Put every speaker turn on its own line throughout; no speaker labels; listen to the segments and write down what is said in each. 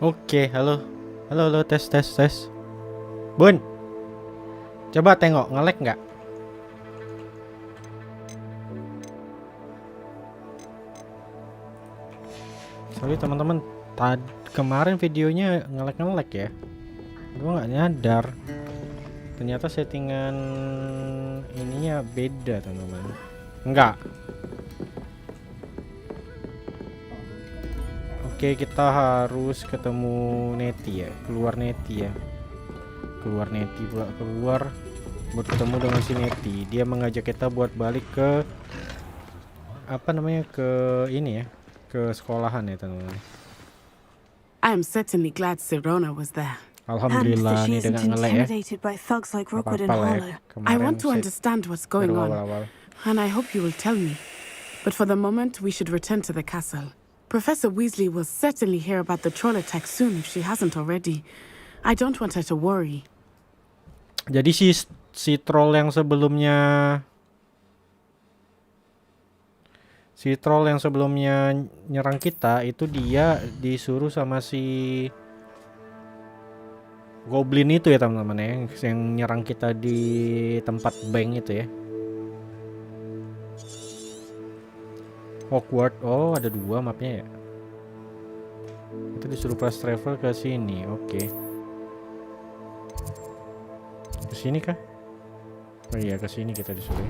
Oke, halo. Halo, halo, tes, tes, tes. Bun, coba tengok, nge-lag nggak? Sorry teman-teman, kemarin videonya nge-lag ya. Gue nggak nyadar. Ternyata settingan ininya beda teman-teman. Enggak. Oke, kita harus ketemu Neti ya, keluar Neti ya. Keluar Neti pula keluar buat ketemu dengan si Neti. Dia mengajak kita buat balik ke apa namanya, ke ini ya, ke sekolahan ya teman-teman.
I'm certainly glad Sirona was there.
Alhamdulillah nih dengan ngelek ya. Apa-apa lah ya.
I want to understand what's going on,
awal-awal.
and I hope you will tell me. But for the moment, we should return to the castle. Professor Weasley will certainly hear about the troll attack soon if she hasn't already. I don't want her to worry.
Jadi si troll yang sebelumnya nyerang kita itu dia disuruh sama si goblin itu ya teman-teman ya, yang nyerang kita di tempat bank itu ya. Hogwarts, oh ada 2 mapnya ya. Itu disuruh fast travel ke sini, oke. Ke sini kah? Oh iya, ke sini kita disuruh.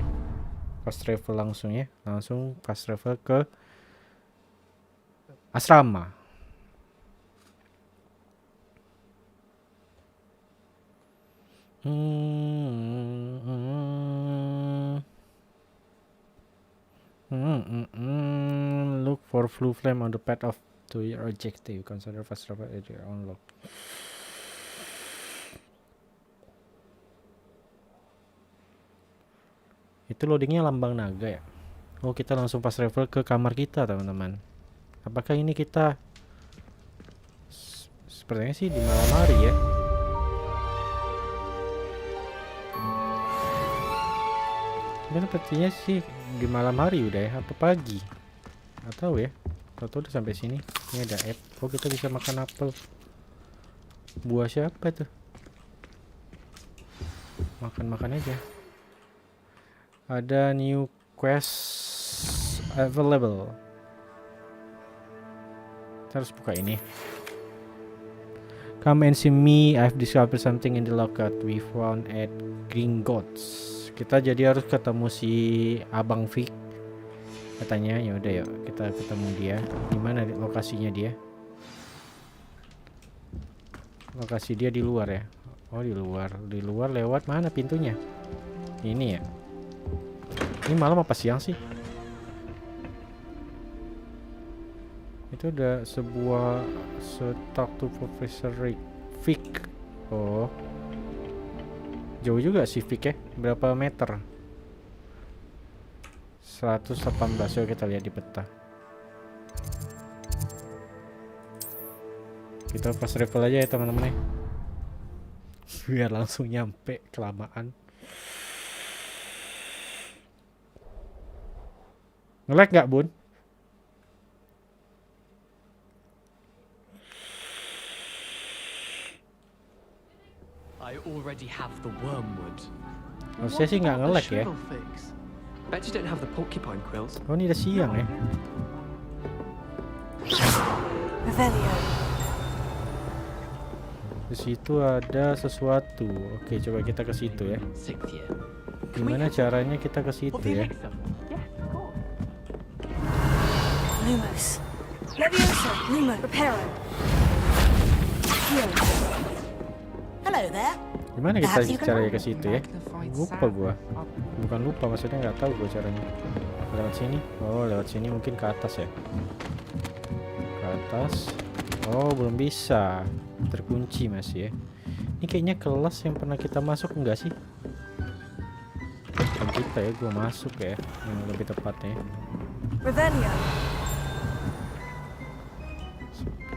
Fast travel langsung ya, langsung fast travel ke asrama. Look for blue flame on the path of to your objective. Consider fast travel area unlock. Itu loadingnya lambang naga ya. Oh, kita langsung fast travel ke kamar kita teman-teman. Apakah ini kita sepertinya sih di malam hari ya. Ini sepertinya sih di malam hari udah ya, apa pagi? Atau ya? Atau udah sampai sini. Ini ada app. Oh, kita bisa makan apel. Buah siapa tuh? Makan-makan aja. Ada new quest available. Kita harus buka ini. Come and see me. I've discovered something in the locket we found at Gringotts. Kita jadi harus ketemu si Abang Vic katanya. Ya udah yuk kita ketemu dia. Di mana lokasinya dia? Lokasi dia di luar ya. Oh, di luar. Di luar lewat mana pintunya? Ini ya. Ini malam apa siang sih? Itu ada sebuah talk to Professor Vic. Oh, jauh juga sih Vic ya. Berapa meter? 118. Yuk kita lihat di peta. Kita fast travel aja ya teman-teman ya. Biar langsung nyampe, kelamaan. Nge-lag nggak Bun?
I already have the wormwood.
Harusnya sih nggak nge-lag ya.
Bet you don't have the porcupine quills.
Oh, ini udah siang ya. Di situ ada sesuatu. Oke, coba kita ke situ ya. Gimana caranya kita ke situ ya?
Lumos. Leviosa. Lumo. Reparo. Hello there.
Gimana kita caranya ke situ ya? Lupa gua. Bukan lupa, maksudnya nggak tahu gua caranya. Lewat sini. Oh, lewat sini mungkin ke atas ya. Ke atas. Oh, belum bisa. Terkunci masih ya. Ini kayaknya kelas yang pernah kita masuk enggak sih? Bukan kita ya, gua masuk ya. Yang lebih tepatnya.
Revelio.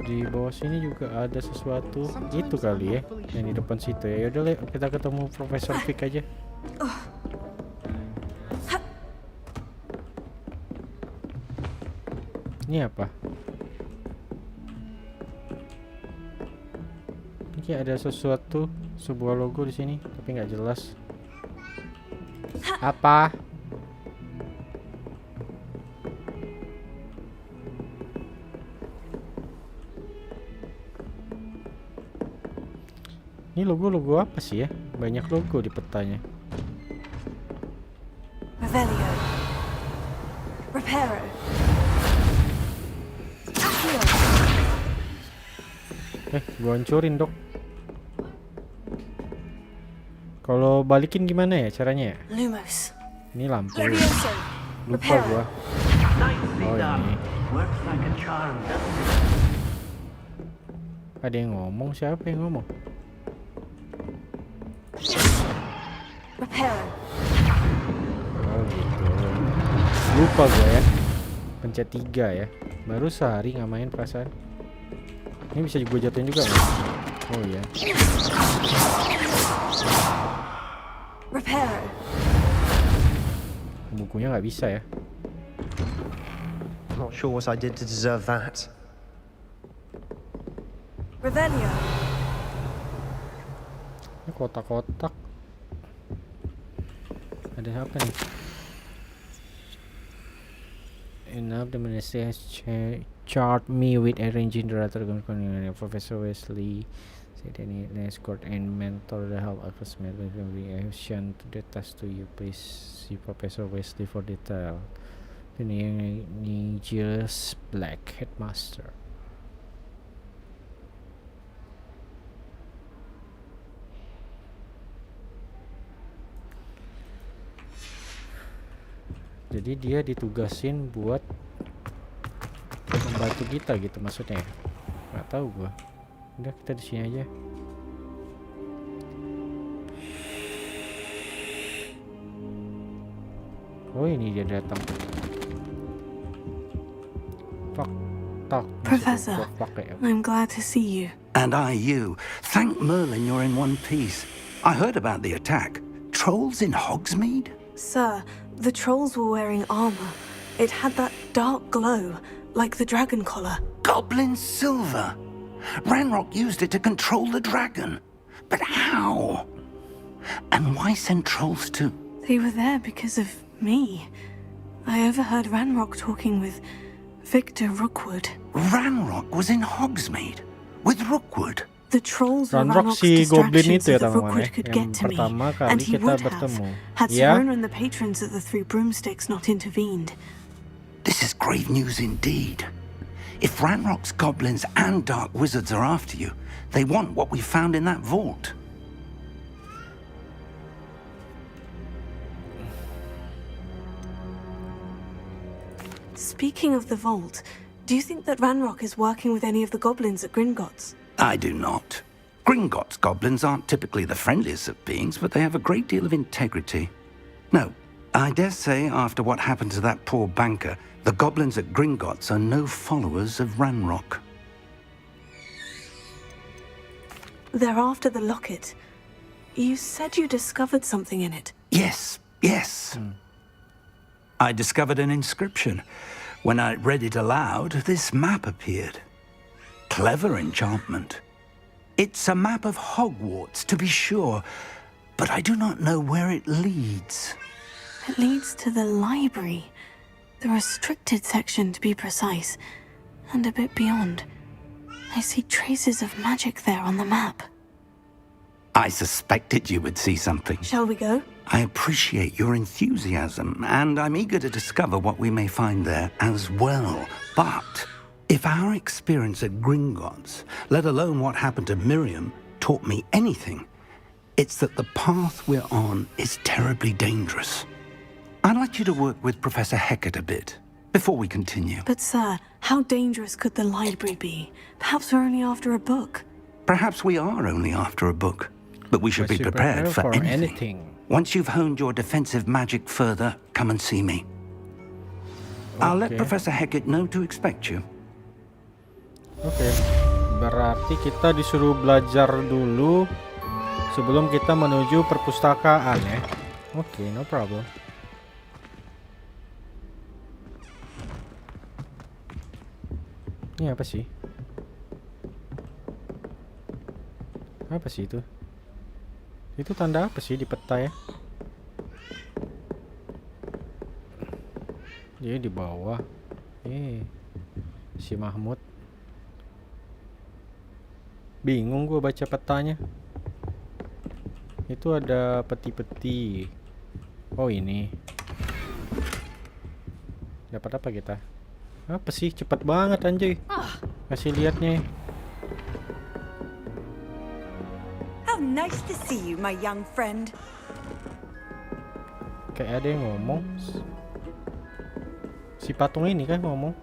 Di bawah sini juga ada sesuatu. Itu kali ya, yang di depan situ ya. Yaudah, kita ketemu Profesor Vic aja. Ini apa? Kayak ada sesuatu, sebuah logo di sini, tapi nggak jelas. Apa? Ini logo-logo apa sih ya? Banyak logo di petanya.
Revelio. Reparo. Accio.
Gua hancurin dok. Kalau balikin gimana ya caranya ya?
Lumos.
Ini lampu.
Levioso.
Lupa gua. Oh ini. Ada yang ngomong, siapa yang ngomong?
Reparo.
Oh gitu. Lupa gua ya. Pencet 3 ya. Baru sehari nggak main perasaan. Ini bisa gue jatuhin juga nggak? Oh iya.
Reparo.
Bukunya nggak bisa ya.
Not sure what I did to deserve that.
Revelio.
Ini kotak-kotak. Ada apa nih? Enough the ministry has charged me with arranging the letter Professor Wesley said that he escort and mentor the help assessment with reaction to the test to you. Please see Professor Wesley for detail. The Nigeria's Black Headmaster. Jadi dia ditugasin buat membantu kita gitu maksudnya ya? Nggak tahu gua. Udah kita di sini aja. Oh ini dia datang.
Professor, I'm glad to see you.
And I you. Thank Merlin you're in one piece. I heard about the attack. Trolls in Hogsmeade?
Sir, the trolls were wearing armor. It had that dark glow, like the dragon collar.
Goblin silver. Ranrock used it to control the dragon. But how? And why send trolls too?
They were there because of me. I overheard Ranrock talking with Victor Rookwood.
Ranrock was in Hogsmeade with Rookwood.
The trolls were
Ranrock
Ranrock's
si Goblin
distraction
itu ya
so that
teman-teman
Rookwood
ya.
could
Yang
get to me.
pertama kali
And he
kita
would
bertemu.
have, had
Ya.
Serona and the patrons of the Three Broomsticks not intervened.
This is grave news indeed. If Ranrock's goblins and dark wizards are after you, they want what we found in that vault.
Speaking of the vault, do you think that Ranrock is working with any of the goblins at Gringotts?
I do not. Gringotts goblins aren't typically the friendliest of beings, but they have a great deal of integrity. No, I dare say after what happened to that poor banker, the goblins at Gringotts are no followers of Ranrock.
They're after the locket. You said you discovered something in it.
Yes. I discovered an inscription. When I read it aloud, this map appeared. Clever enchantment. It's a map of Hogwarts, to be sure, but I do not know where it leads.
It leads to the library. The restricted section, to be precise. And a bit beyond. I see traces of magic there on the map.
I suspected you would see something.
Shall we go?
I appreciate your enthusiasm, and I'm eager to discover what we may find there as well. But if our experience at Gringotts, let alone what happened to Miriam, taught me anything, it's that the path we're on is terribly dangerous. I'd like you to work with Professor Hecat a bit before we continue.
But sir, how dangerous could the library be? Perhaps we're only after a book.
Perhaps we are only after a book, but we should be prepared for anything. Once you've honed your defensive magic further, come and see me. I'll let Professor Hecat know to expect you.
Oke, berarti kita disuruh belajar dulu sebelum kita menuju perpustakaan ya. Oke, no problem. Ini apa sih? Apa sih itu? Itu tanda apa sih di peta ya? Dia di bawah. Si Mahmud. Bingung gue baca petanya. Itu ada peti-peti. Oh ini. Dapat apa kita? Apa sih? Cepet banget anjay. Kasih liatnya.
How nice to see you, my young friend.
Kayak ada yang ngomong. Si patung ini kan ngomong.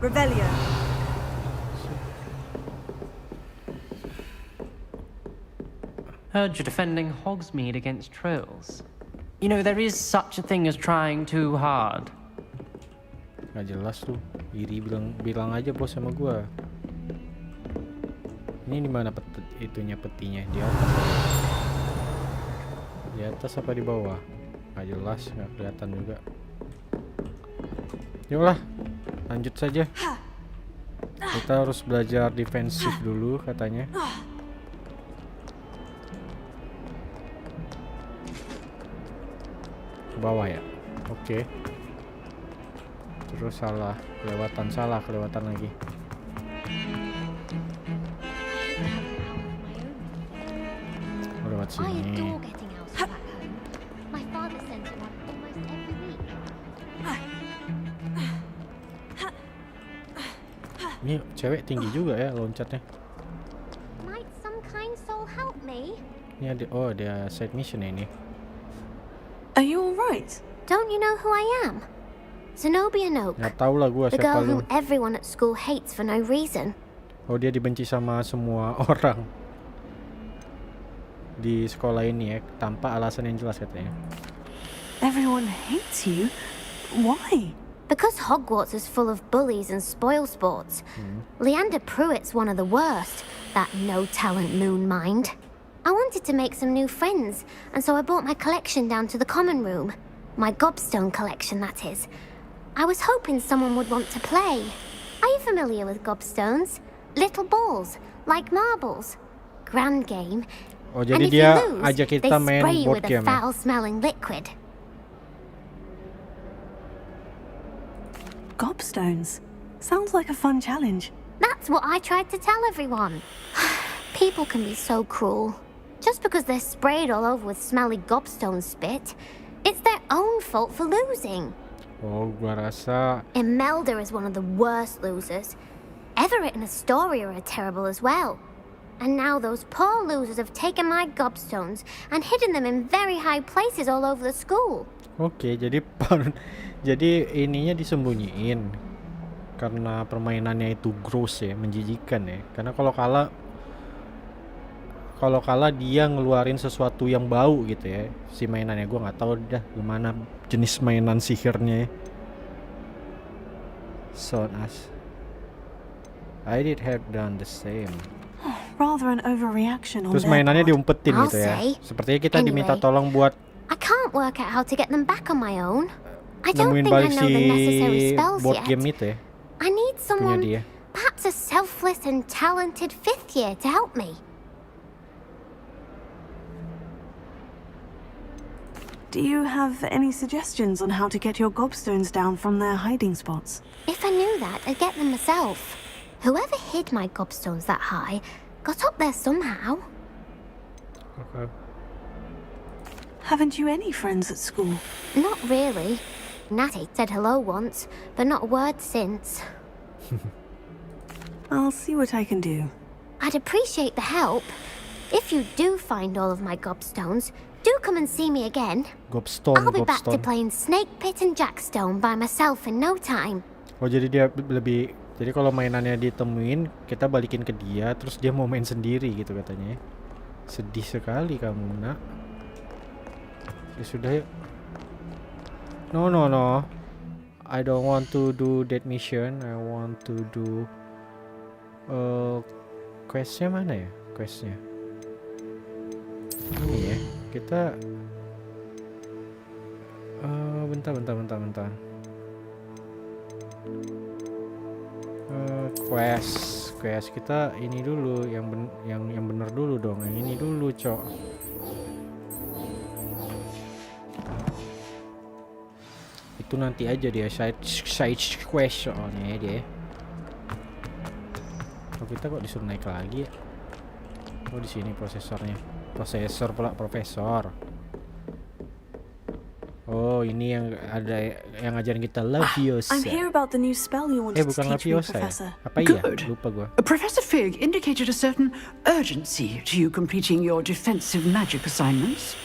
Revelio.
Heard you're defending Hogsmeade against trolls. You know, there is such a thing as trying too hard.
Gak jelas tuh. Iri bilang aja bos sama gua. Ini di mana itunya petinya? Di atas. Di atas apa di bawah? Gak jelas, nggak kelihatan juga. Yaudah, lanjut saja. Kita harus belajar defensif dulu katanya. Ke bawah ya. Oke. Terus salah kelewatan lagi. Lewat
I
sini.
adore getting out of back home. My father sends it one almost every week.
Ini cewek tinggi juga ya loncatnya.
Might some kind soul help me?
Ini ada side mission ya ini.
Are you alright?
Don't you know who I am? Zenobia Noak,
Nggak tahu lah gua
the
siapa
girl
lu.
whom everyone at school hates for no reason.
Oh, dia dibenci sama semua orang di sekolah ini ya, tanpa alasan yang jelas katanya.
Everyone hates you? Why?
Because Hogwarts is full of bullies and spoil sports. Leander Pruitt's one of the worst, that no-talent moon mind. I wanted to make some new friends, and so I brought my collection down to the common room. My gobstone collection, that is. I was hoping someone would want to play. Are you familiar with gobstones? Little balls, like marbles. Grand game.
Oh,
And
jadi
if
dia
you lose,
ajak
they
kita main
spray you
board
with a
game ya.
foul-smelling liquid.
Gobstones. Sounds like a fun challenge.
That's what I tried to tell everyone. People can be so cruel. Just because they're sprayed all over with smelly gobstone spit, it's their own fault for losing.
Oh, gua rasa
Imelda is one of the worst losers. Everett and Astoria are terrible as well. And now those poor losers have taken my gobstones and hidden them in very high places all over the school.
Oke, jadi ininya disembunyiin karena permainannya itu gross ya, menjijikan ya. Karena kalau kalah dia ngeluarin sesuatu yang bau gitu ya, si mainannya. Gua nggak tahu dah gimana jenis mainan sihirnya ya. So as I did have done the same.
Rather an overreaction on
Terus
their
mainannya
part.
diumpetin
I'll
gitu ya.
say.
Sepertinya kita diminta
Anyway.
tolong buat
I can't work out how to get them back on my own. I don't
nemuin
think I
balik
know
si
the necessary spells
board
yet.
game itu ya,
I need
punya
someone,
dia.
perhaps a selfless and talented fifth year to help me.
Do you have any suggestions on how to get your gobstones down from their hiding spots?
If I knew that, I'd get them myself. Whoever hid my gobstones that high got up there somehow.
Oke.
Haven't you any friends at school?
Not really. Natty said hello once, but not a word since.
I'll see what I can do.
I'd appreciate the help. If you do find all of my gobstones, do come and see me again.
Gobstone,
I'll be back to
Gobstone.
playing Snake Pit and Jackstone by myself in no time.
Oh, jadi dia lebih, jadi kalau mainannya ditemuin kita balikin ke dia, terus dia mau main sendiri gitu katanya. Sedih sekali kamu, nak. Ya sudah yuk. No. I don't want to do that mission. I want to do questnya mana ya? Questnya ini ya. Kita bentar. quest. Kita ini dulu yang bener dulu dong. Yang ini dulu, Cok. Itu nanti aja dia side quest soalnya dia. Oh, kita kok disuruh naik lagi ya? Oh, di sini prosesornya. Prosesor pula, profesor. Oh, ini yang ada yang ngajarin kita Leviosa.
I'm here about the new spell you wanted to
bukan
teach me,
Leviosa ya?
Professor.
Apa iya?
Good.
Lupa gua.
Professor Fig indicated a certain urgency to you completing your defensive magic assignments.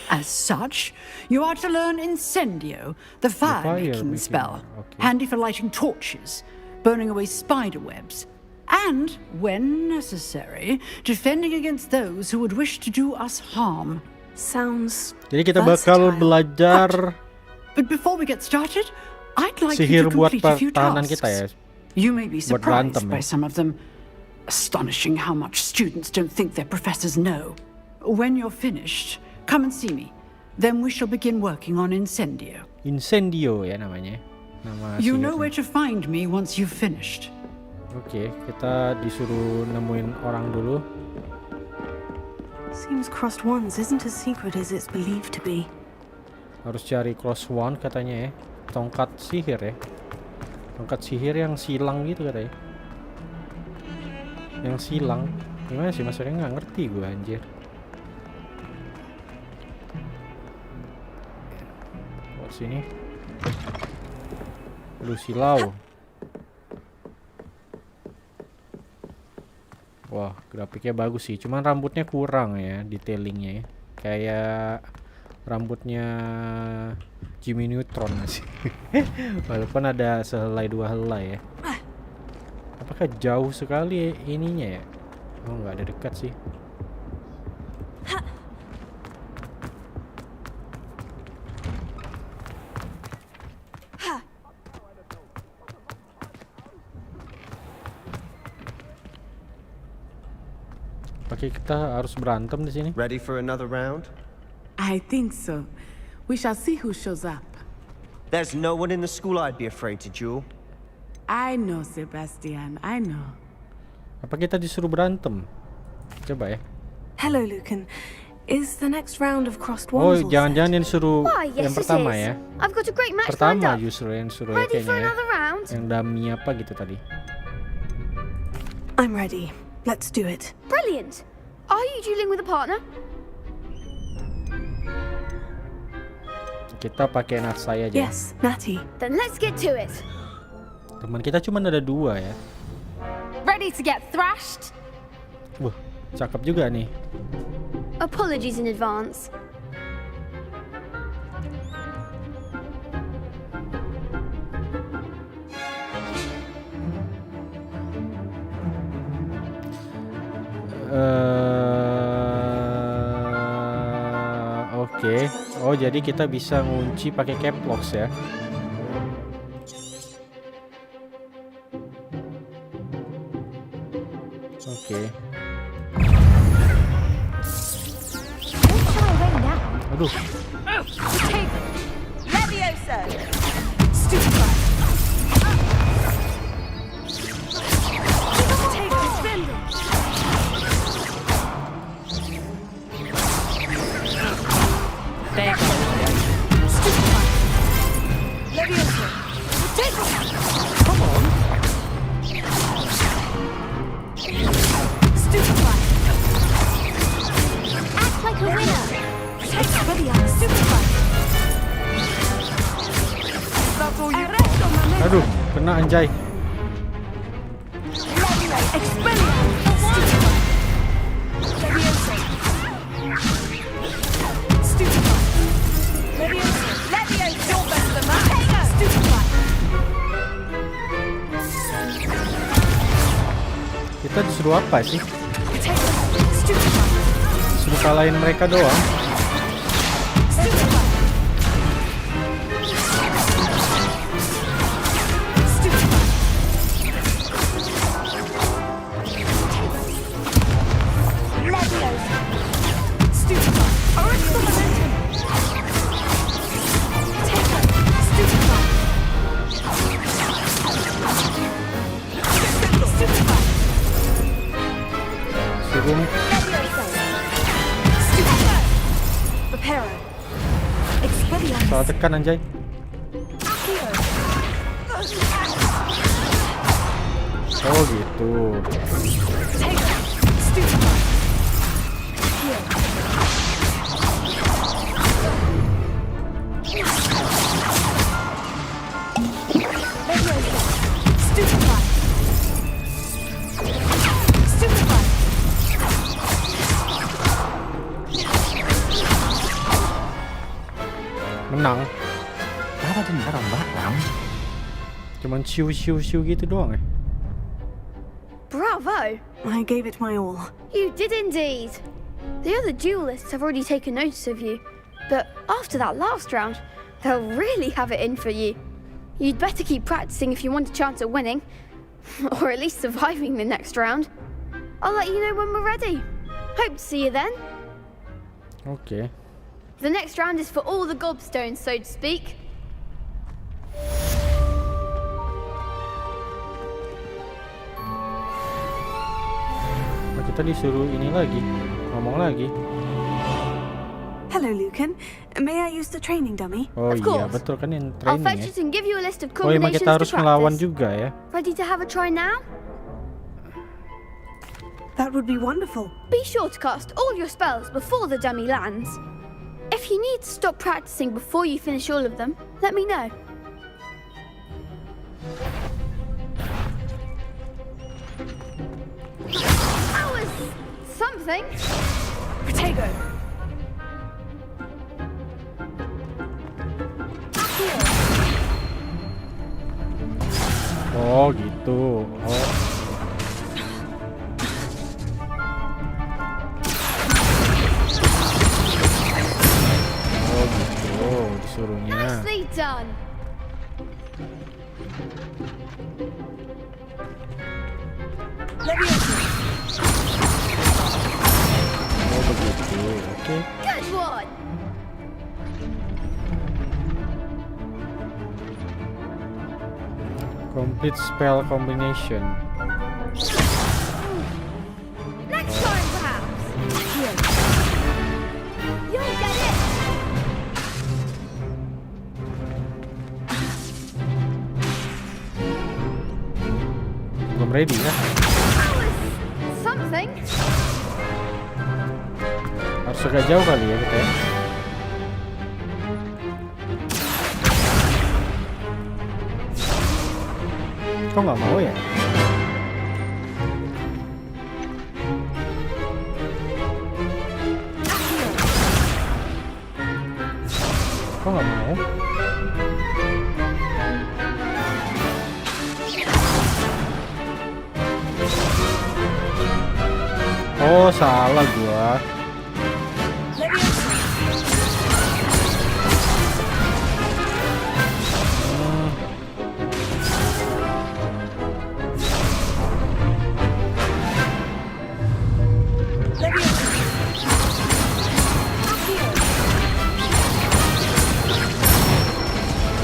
As such, you are to learn Incendio, the fire-making spell,
okay.
handy for lighting torches, burning away spider webs, and, when necessary, defending against those who would wish to do us harm.
Sounds
Jadi kita bakal
versatile.
belajar
But before we get started, I'd like you
sihir
to
buat
complete a few
pertahanan
tasks.
kita ya.
You may be
Buat
surprised
berantem
by
ya.
some of them. Astonishing how much students don't think their professors know. When you're finished, come and see me. Then we shall begin working on Incendio.
Incendio ya namanya. Nama
You know
sihirnya.
where to find me once you've finished.
Oke, kita disuruh nemuin orang dulu.
Seems crossed ones isn't as secret as it's believed to be.
Harus cari cross one katanya ya. Tongkat sihir ya. Tongkat sihir yang silang gitu katanya. Yang silang. Gimana sih maksudnya, nggak ngerti gue anjir. Lewat sini. Aduh, silau. Wah, grafiknya bagus sih. Cuman rambutnya kurang ya, detailingnya ya. Kayak rambutnya Jimmy Neutron sih. Walaupun ada sehelai dua helai ya. Apakah jauh sekali ininya ya? Oh, nggak ada dekat sih. Oke, kita harus berantem di sini.
Ready for another round?
I think so. We shall see who shows up.
There's no one in the school I'd be afraid to duel.
I know, Sebastian. I know.
Apa kita disuruh berantem? Coba ya.
Hello, Lucan. Is the next round of crossed
Oh,
ones all
jangan-jangan yang disuruh
Why, yes,
yang pertama
it is.
ya.
I've got a great match lined
Pertama
up.
justru yang disuruh ya
Ready for
kayaknya ya.
another round?
Yang dummy apa gitu tadi.
I'm ready. Let's do it.
Brilliant. Are you dueling with a partner?
Kita pakai natsai aja.
Yes, Natty.
Then let's get to it.
Teman kita cuma ada 2 ya.
Ready to get thrashed?
Wah, cakep juga nih.
Apologies in advance.
Oke. Oh, jadi kita bisa ngunci pakai caps lock ya. Oke. Aduh.
Leviosa!
There you go.
Come on.
Act like a winner.
Aduh, kena anjay. Kita disuruh apa sih? Disuruh kalahin mereka doang. jagung. Salah tekan anjay. Oh gitu. Menang.
Kenapa dia barang-barang?
Cuman siu gitu doang ya.
Bravo!
I gave it my all.
You did indeed. The other duelists have already taken notice of you, but after that last round, they'll really have it in for you. You'd better keep practicing if you want a chance at winning, or at least surviving the next round. I'll let you know when we're ready. Hope to see you then.
Okay.
The next round is for all the gobstones, so to speak.
Kita disuruh ini lagi, ngomong lagi.
Hello, Lucan. May I use the training dummy?
Oh
Of
iya,
course.
betul kan yang
I'll
training
fetch
ya.
it and give you a list of
Oh emang
combinations
kita harus
to
ngelawan
practice.
juga ya.
Ready to have a try now?
That would be wonderful.
Be sure to cast all your spells before the dummy lands. If you need to stop practicing before you finish all of them, let me know. That was something.
Potato.
Oh gitu. Oh. Oh gitu, disuruhnya.
Nicely done.
Oh begitu, oke.
Good one.
Complete spell combination.
Next time, perhaps. You'll get it.
Belum ready ya?
That was something.
Harus agak jauh kali ya kita ya. Kok nggak mau ya? Kok nggak mau? Oh salah gua.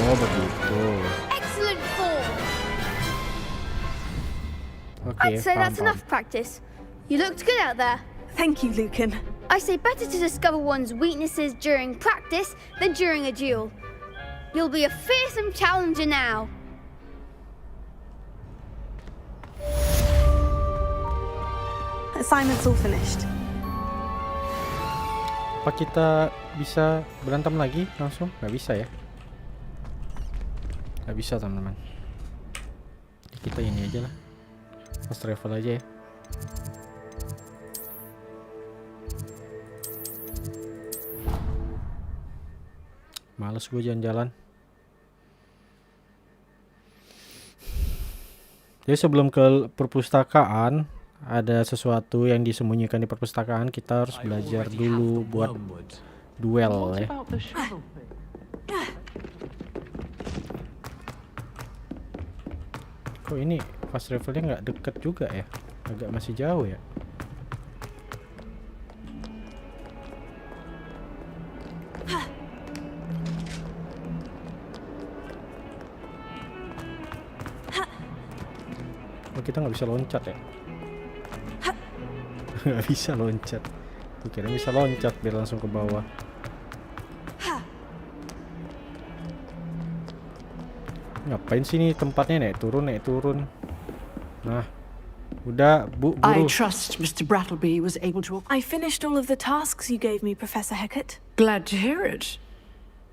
Oh begitu.
Excellent form.
Oke,
I'd say that's
paham.
enough practice. You looked good out there.
Thank you, Lucan.
I say better to discover one's weaknesses during practice than during a duel. You'll be a fearsome challenger now.
Assignment's all finished.
Apa kita bisa berantem lagi langsung? Nggak bisa ya? Nggak bisa teman-teman. Kita ini aja lah. Fast travel aja ya. Males gue jalan-jalan. Jadi sebelum ke perpustakaan, ada sesuatu yang disembunyikan di perpustakaan. Kita harus belajar dulu buat duel ya. Kok ini fast travelnya nggak deket juga ya? Agak masih jauh ya. Oh, kita nggak bisa loncat ya? Nggak bisa loncat. Gue kira bisa loncat biar langsung ke bawah. Ngapain sih nih tempatnya, naik turun. Nah, udah Bu
I
guru.
trust Mr. Brattleby was able to...
I finished all of the tasks you gave me, Professor Hecat.
Glad to hear it.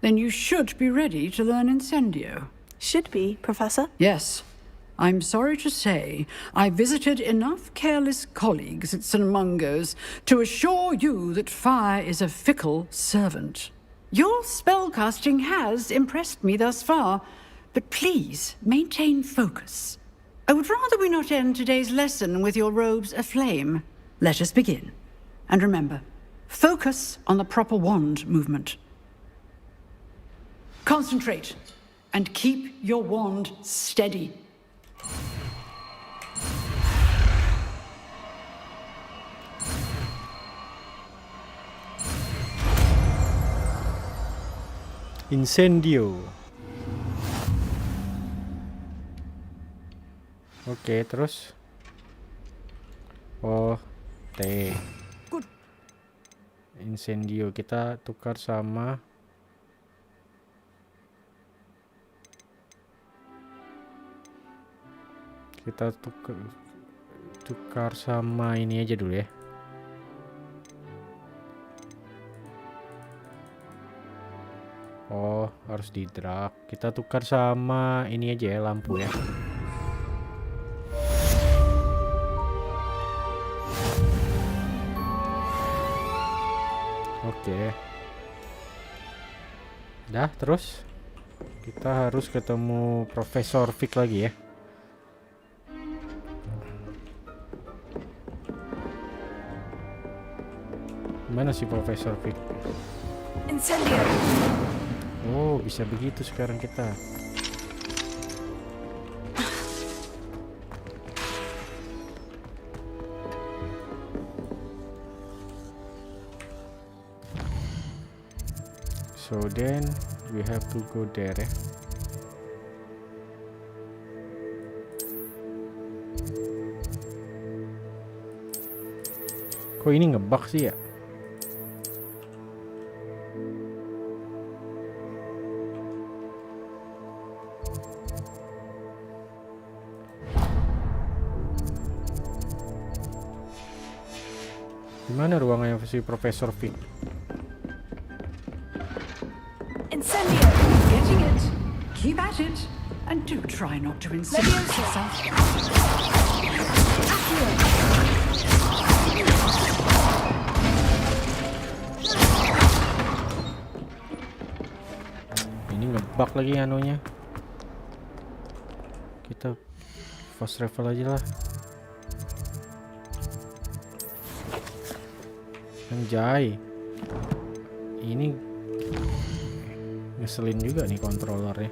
Then you should be ready to learn Incendio.
Should be, Professor.
Yes. I'm sorry to say I visited enough careless colleagues at St. Mungo's to assure you that fire is a fickle servant. Your spellcasting has impressed me thus far, but please maintain focus. I would rather we not end today's lesson with your robes aflame. Let us begin. And remember, focus on the proper wand movement. Concentrate and keep your wand steady.
Incendio. Oke, terus. Oh, T. Incendio kita tukar sama tukar sama ini aja dulu ya. Oh, harus di drag. Kita tukar sama ini aja ya, lampu ya. Oke. Dah, terus kita harus ketemu Profesor Vic lagi ya. Mana sih Profesor Vic?
Incendio.
Oh, bisa begitu sekarang kita. So then we have to go there ya. Kok ini ngebug sih ya? Gimana ruangannya si Profesor Vic?
Incendio.
Getting it. Keep at it. And do try not to insinuate yourself.
Ini ngebug lagi anunya. Kita fast travel aja lah. Anjay, ini ngeselin juga nih kontrolernya.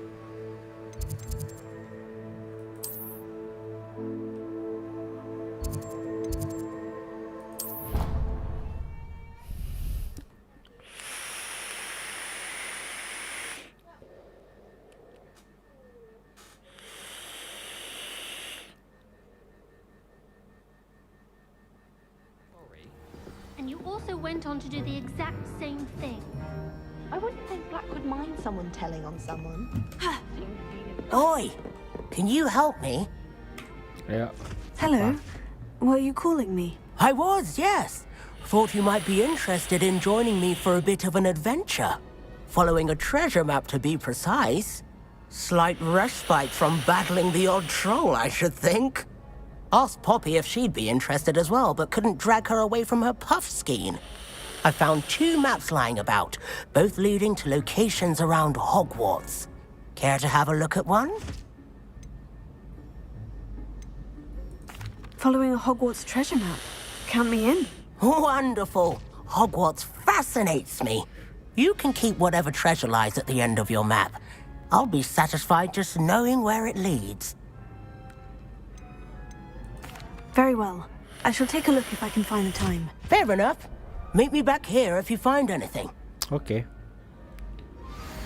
And you also went on to do the exact same thing.
I wouldn't think Black would mind someone telling on someone.
Oi! Can you help me?
Yeah.
Hello. Were you calling me?
I was, yes. Thought you might be interested in joining me for a bit of an adventure. Following a treasure map, to be precise. Slight respite from battling the odd troll, I should think. Asked Poppy if she'd be interested as well, but couldn't drag her away from her puff skein. I found 2 maps lying about, both leading to locations around Hogwarts. Care to have a look at one?
Following a Hogwarts treasure map. Count me in.
Wonderful. Hogwarts fascinates me. You can keep whatever treasure lies at the end of your map. I'll be satisfied just knowing where it leads.
Very well. I shall take a look if I can find the time.
Fair enough. Meet me back here if you find anything.
Okay.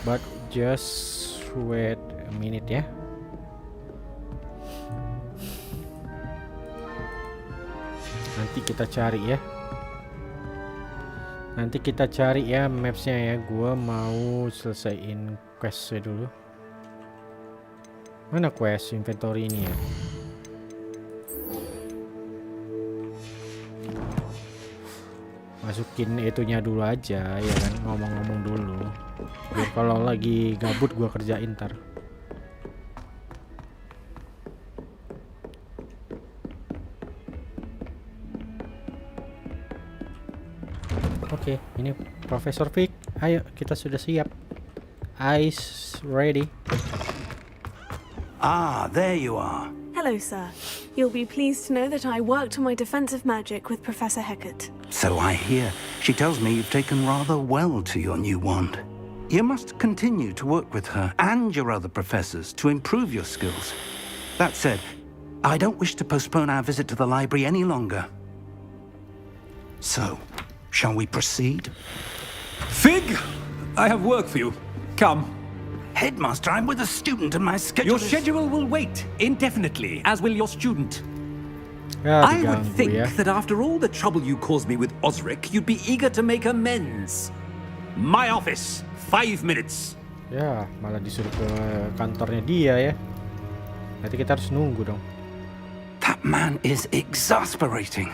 But just wait a minute ya. Nanti kita cari ya. Nanti kita cari ya mapsnya ya. Gua mau selesaiin questnya dulu. Mana quest inventory ini ya? Masukin itunya dulu aja ya kan, ngomong-ngomong dulu. Biar kalau lagi gabut gua kerjain ntar. Oke, ini Profesor Vic. Ayo, kita sudah siap. Eyes ready.
Ah, there you are.
Hello, sir. You'll be pleased to know that I worked on my defensive magic with Professor Hecat.
So I hear. She tells me you've taken rather well to your new wand. You must continue to work with her and your other professors to improve your skills. That said, I don't wish to postpone our visit to the library any longer. So, shall we proceed?
Fig, I have work for you. Come.
Headmaster, I'm with a student and my schedule
Your schedule will wait indefinitely, as will your student.
I
would think that after all the trouble you caused me with Osric, you'd be eager to make amends. My office, 5 minutes.
Ya, malah disuruh ke kantornya dia ya. Nanti kita harus nunggu dong.
That man is exasperating.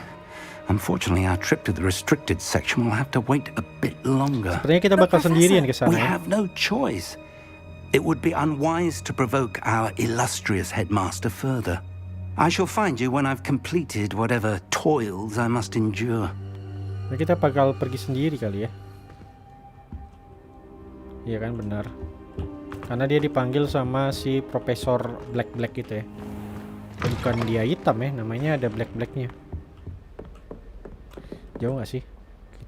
Unfortunately, our trip to the restricted section will have to wait a bit longer.
Sepertinya kita bakal sendirian ke sana.
We have no choice. It would be unwise to provoke our illustrious headmaster further. I shall find you when I've completed whatever toils I must endure.
Nah, kita bakal pergi sendiri kali ya. Iya kan, benar. Karena dia dipanggil sama si Profesor Black itu ya. Bukan dia hitam ya, namanya ada Blacknya. Jauh nggak sih?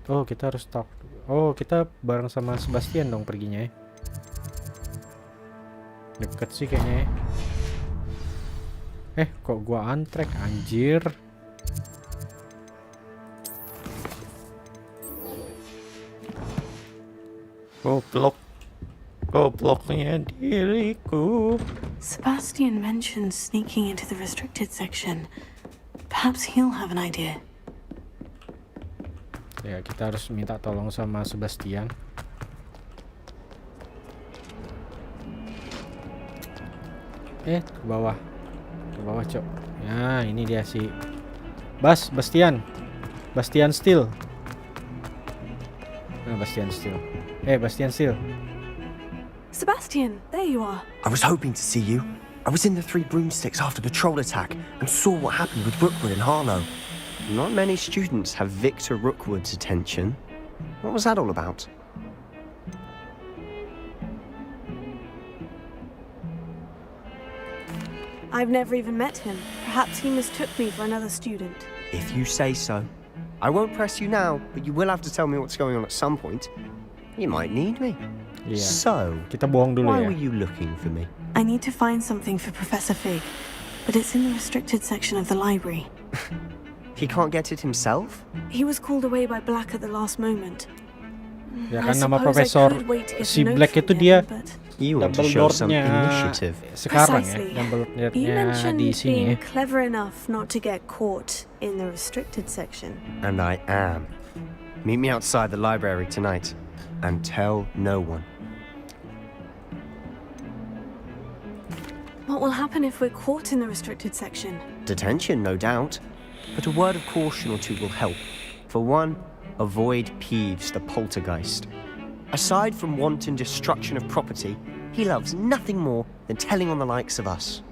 Oh, kita harus talk. Oh, kita bareng sama Sebastian dong perginya ya. Deket sih kayaknya ya. Kok gua antrek anjir. Gobloknya diriku.
Sebastian mentioned sneaking into the restricted section. Perhaps he'll have an idea.
Ya, kita harus minta tolong sama Sebastian. Ke bawah. Ke bawah, Cok. Ya, ini dia si Bastian. Bastian Steel. Bastian Steel. Bastian Steel.
Sebastian, there you are.
I was hoping to see you. I was in the Three Broomsticks after the troll attack and saw what happened with Rookwood and Harlow. Not many students have Victor Rookwood's attention. What was that all about?
I've never even met him. Perhaps he mistook me for another student.
If you say so. I won't press you now, but you will have to tell me what's going on at some point. You might need me.
Yeah.
So,
kita bohong dulu
why
ya.
were you looking for me?
I need to find something for Professor Fig, but it's in the restricted section of the library.
He can't get it himself?
He was called away by Black at the last moment.
Ya kan nama Profesor si Black itu dia Dumbledore-nya sekarang ya. Dumbledore-nya di sini ya.
Clever enough not to get caught in the restricted section.
And I am. Meet me outside the library tonight and tell no one.
What will happen if we're caught in the restricted section?
Detention, no doubt. But a word of caution or two will help. For one, avoid Peeves, the poltergeist. Aside from wanton destruction of property, he loves nothing more than telling on the likes of us.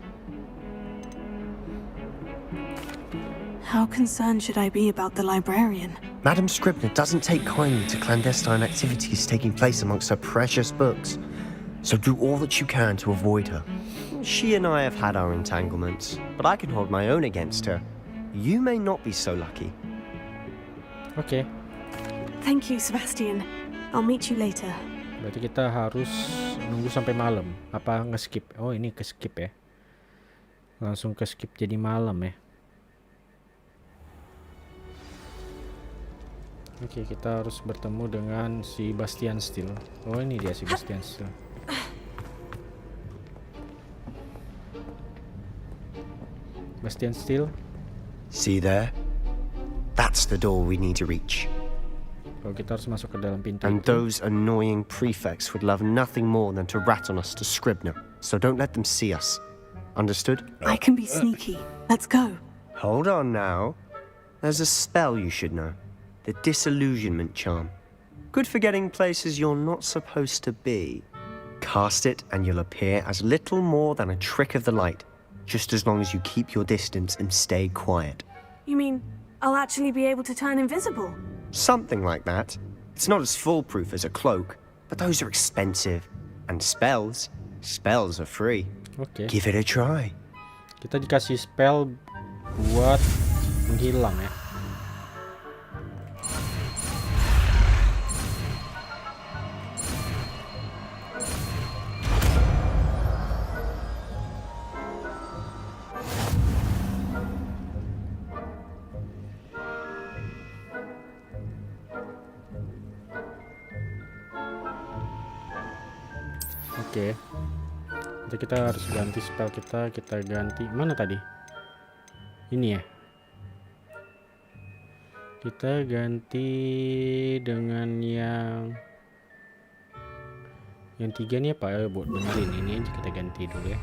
How concerned should I be about the librarian?
Madam Scribner doesn't take kindly to clandestine activities taking place amongst her precious books. So do all that you can to avoid her. She and I have had our entanglements, but I can hold my own against her. You may not be so lucky.
Okay.
Thank you, Sebastian. I'll meet you later.
Berarti kita harus nunggu sampai malam. Apa nge-skip? Oh, ini ke-skip ya. Langsung ke-skip jadi malam ya. Oke, kita harus bertemu dengan si Bastian Steel. Oh, ini dia si Bastian Steel. Bastian Steel.
See there? That's the door we need to reach.
Kalau kita harus masuk ke dalam pintu
And
itu.
those annoying prefects would love nothing more than to rat on us to Scribner. So don't let them see us. Understood?
I can be sneaky. Let's go.
Hold on now. There's a spell you should know. The disillusionment charm. Good for getting places you're not supposed to be. Cast it and you'll appear as little more than a trick of the light, just as long as you keep your distance and stay quiet.
You mean I'll actually be able to turn invisible?
Something like that. It's not as foolproof as a cloak, but those are expensive. And spells are free.
Oke.
Give it a try.
Kita dikasih spell buat menghilang ya. Oke. Jadi kita harus ganti spell kita ganti. Mana tadi? Ini ya. Kita ganti dengan yang 3 nih apa? Buat benerin ini aja kita ganti dulu ya.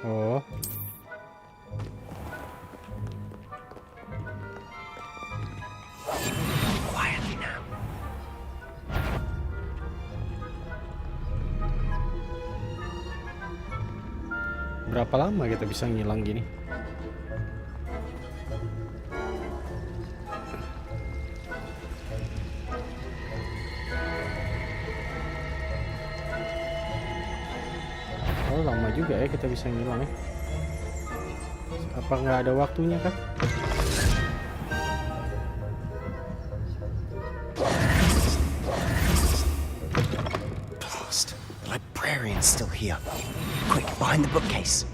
Oh. Berapa lama kita bisa ngilang gini? Oh, lama juga ya kita bisa ngilang ya. Apa nggak ada waktunya kan?
Blast! The librarian's still here. Quick, behind the bookcase.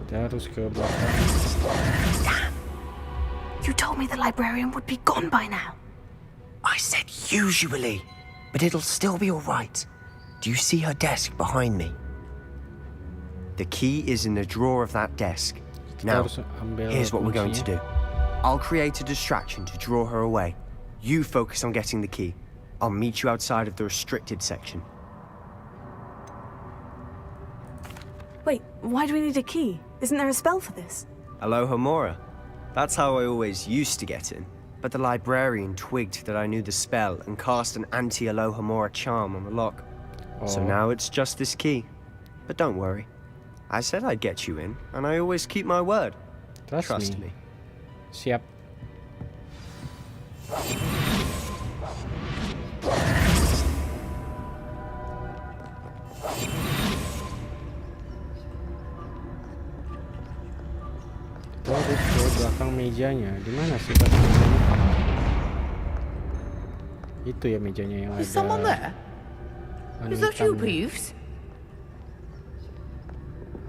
Kita harus ke belakang.
Damn! You told me the librarian would be gone by now.
I said usually, but it'll still be all right. Do you see her desk behind me? The key is in the drawer of that desk. Now, here's what we're going to do. I'll create a distraction to draw her away. You focus on getting the key. I'll meet you outside of the restricted section.
Wait, why do we need a key? Isn't there a spell for this?
Alohomora. That's how I always used to get in. But the librarian twigged that I knew the spell and cast an anti-Alohomora charm on the lock. So now it's just this key. But don't worry. I said I'd get you in, and I always keep my word. Trust me.
Siap. Kita harus ke belakang mejanya. Di mana sih pas mejanya? Itu ya mejanya yang ada.
Is someone there?
Anu
Is that you,
hitamnya.
Peeves?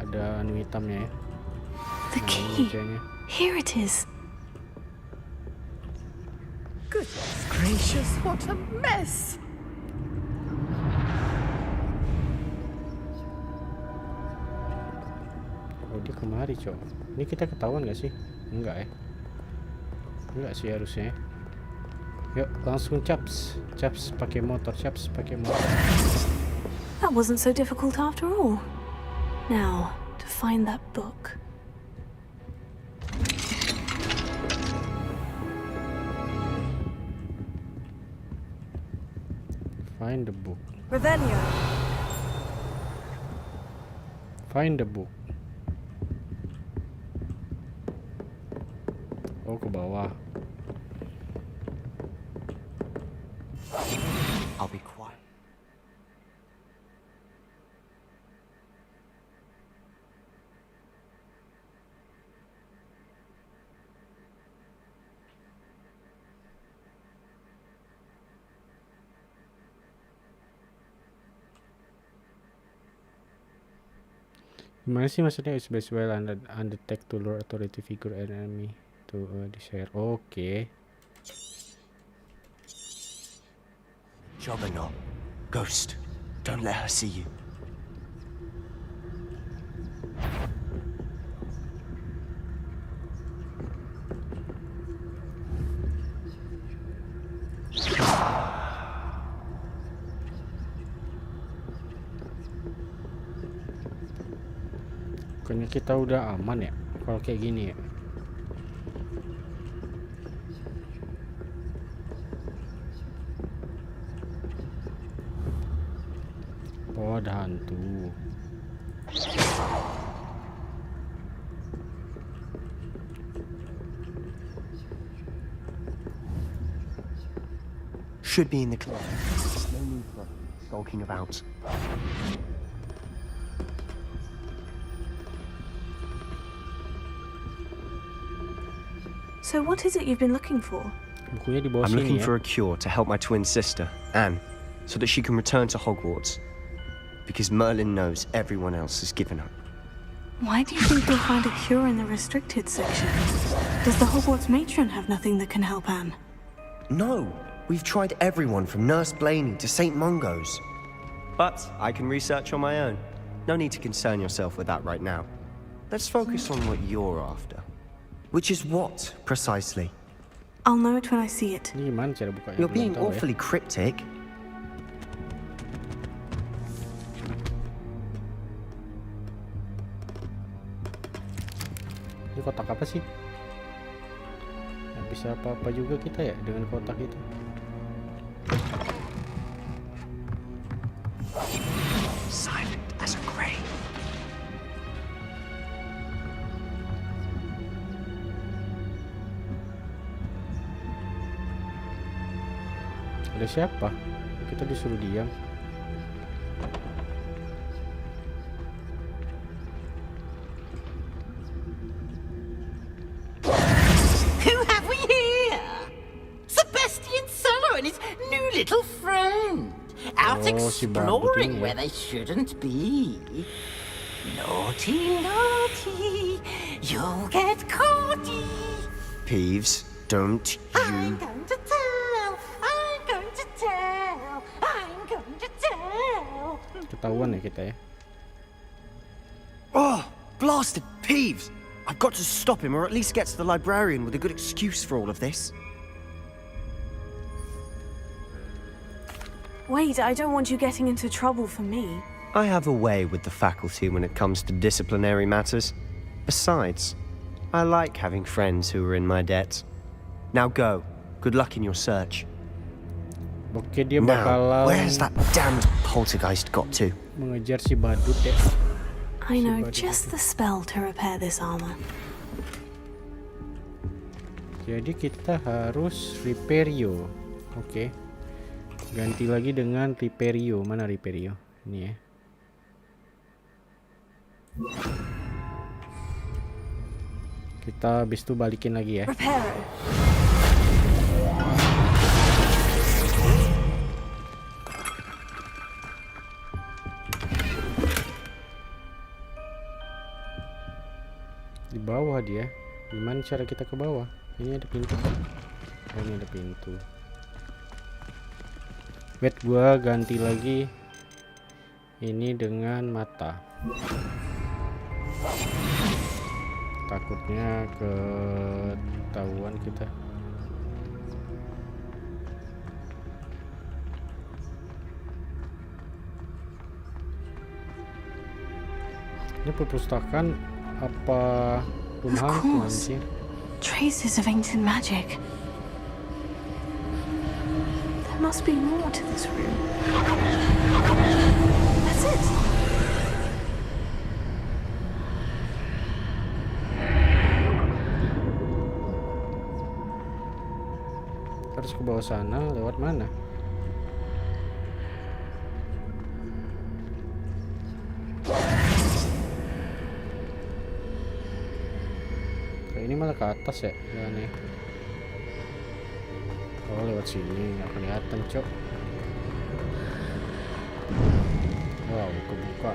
Ada anu hitamnya ya.
The key. Here it is.
Goodness gracious, what a mess!
Oh, dia kemari, Cok. Ini kita ketahuan gak sih? Enggak ya? Enggak sih harusnya. Yuk, langsung caps. Caps pakai motor, caps pakai motor.
That wasn't so difficult after all. Now, to find that book.
Find the book.
Revelio.
Find the book. Oh, ke bawah.
I'll be quiet.
Gimana sih maksudnya is best well undetect to lure authority figure enemy? To desire. Oke.
Job or not, Ghost, don't let her see you.
Bukannya kita udah aman ya kalau kayak gini ya? Oh, ada hantu.
Should be in the club. No need for skulking about.
So what is it you've been looking for?
Bukunya di bawah
I'm
sini
looking
ya.
for a cure to help my twin sister, Anne, so that she can return to Hogwarts. Because Merlin knows everyone else has given up.
Why do you think you'll find a cure in the restricted section? Does the Hogwarts matron have nothing that can help Anne?
No, we've tried everyone from Nurse Blaney to St. Mungo's. But I can research on my own. No need to concern yourself with that right now. Let's focus on what you're after. Which is what, precisely?
I'll know it when I see it.
Ini gimana cara bukanya?
You're
Belum
being
tahu ya.
awfully cryptic.
Ini kotak apa sih? Nggak bisa apa-apa juga kita ya dengan kotak itu.
Silent as a grave.
Ada siapa? Kita disuruh diam.
Who have we here? Sebastian Solo and his new little friend. Out
si Babut
exploring
ini ya.
where they shouldn't be. Naughty, naughty, you'll get caughty.
Peeves, don't you...
I'm going to tell, I'm going to tell, I'm going to tell.
Ketahuan ya kita ya.
Oh, blasted Peeves! I've got to stop him, or at least get to the librarian with a good excuse for all of this.
Wait, I don't want you getting into trouble for me.
I have a way with the faculty when it comes to disciplinary matters. Besides, I like having friends who are in my debt. Now go. Good luck in your search.
Oke, dia
Now,
bakalan
where's that damned poltergeist got to?
mengejar si badut ya.
I know just the spell to repair this armor.
Jadi kita harus Repario. Oke. Ganti lagi dengan Repario. Mana Repario? Ini ya. Kita habis itu balikin lagi ya.
Reparo.
Di bawah dia. Gimana cara kita ke bawah? Ini ada pintu kan? Oh, ini ada pintu. Wait, gua ganti lagi ini dengan mata. Takutnya ketahuan kita. Ini perpustakaan apa rumah hantu anjir?
Traces of ancient magic. There must be more to this room. That's it.
Harus ke bawah sana, lewat mana? Ini malah ke atas ya, ya nih. Oh, lewat sini nggak kelihatan, cok. Wow, kebuka.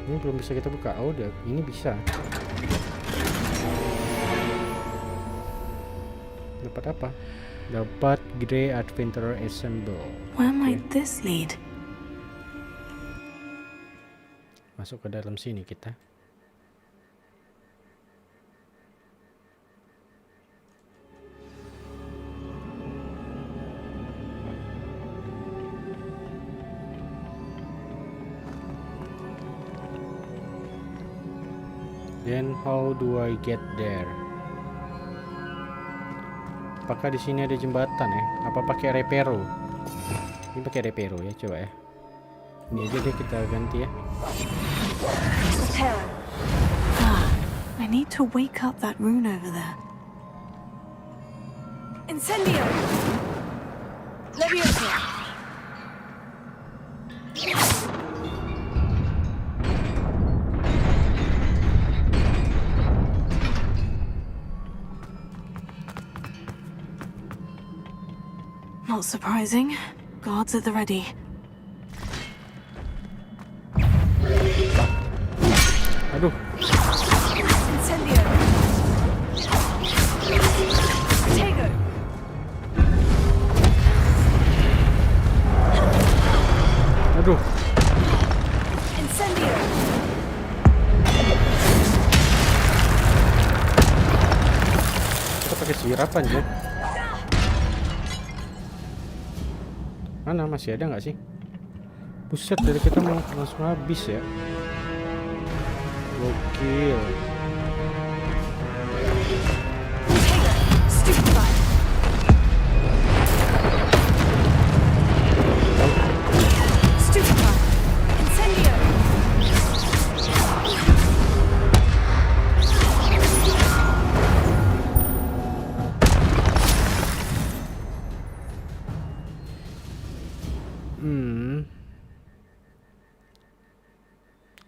Ini belum bisa kita buka. Oh, udah, ini bisa. Dapat apa? Dapat Grey Adventurer Assemble.
Where might this lead?
Masuk ke dalam sini kita. Then how do I get there? Apakah di sini ada jembatan ya? Apa pakai repero? Ini pakai repero ya, coba ya. Ini aja deh kita ganti ya.
I need to wake up that rune over there.
Incendio! Leviosa!
Not surprising. Guards at the ready.
Aduh.
Incendio! Tego!
Aduh.
Incendio!
Kita pakai sirapan ya. Mana masih ada nggak sih? Buset, dari kita mau langsung habis ya. Gokil.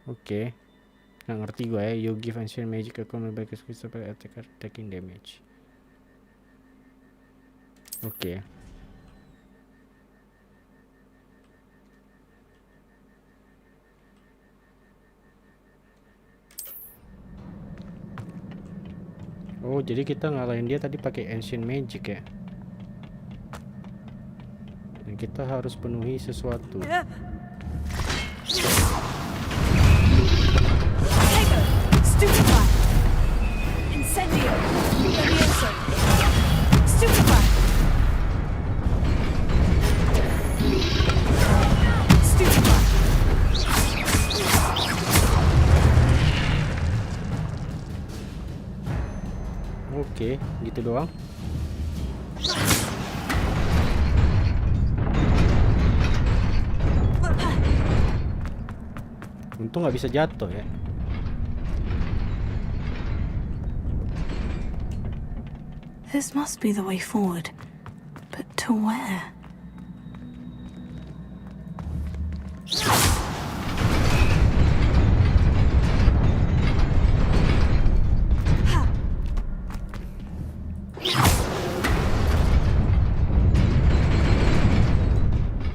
Oke. Nggak ngerti gue ya. You give ancient magic a common back by attacker taking damage. Oke. Oh, jadi kita ngalahin dia tadi pakai ancient magic ya. Dan kita harus penuhi sesuatu.
Stupefy! Incendio! Leviosa! Stupefy! Stupefy!
Oke, gitu doang. Untung nggak bisa jatuh ya.
This must be the way forward. But to where?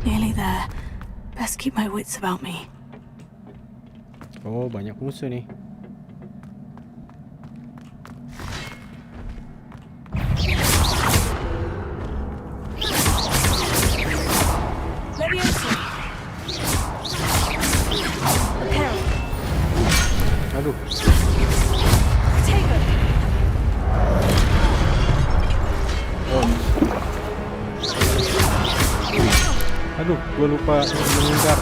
Nearly there. Best keep my wits about me.
Oh, banyak musuh nih. Aduh. Oh. Aduh, gue lupa menghindar.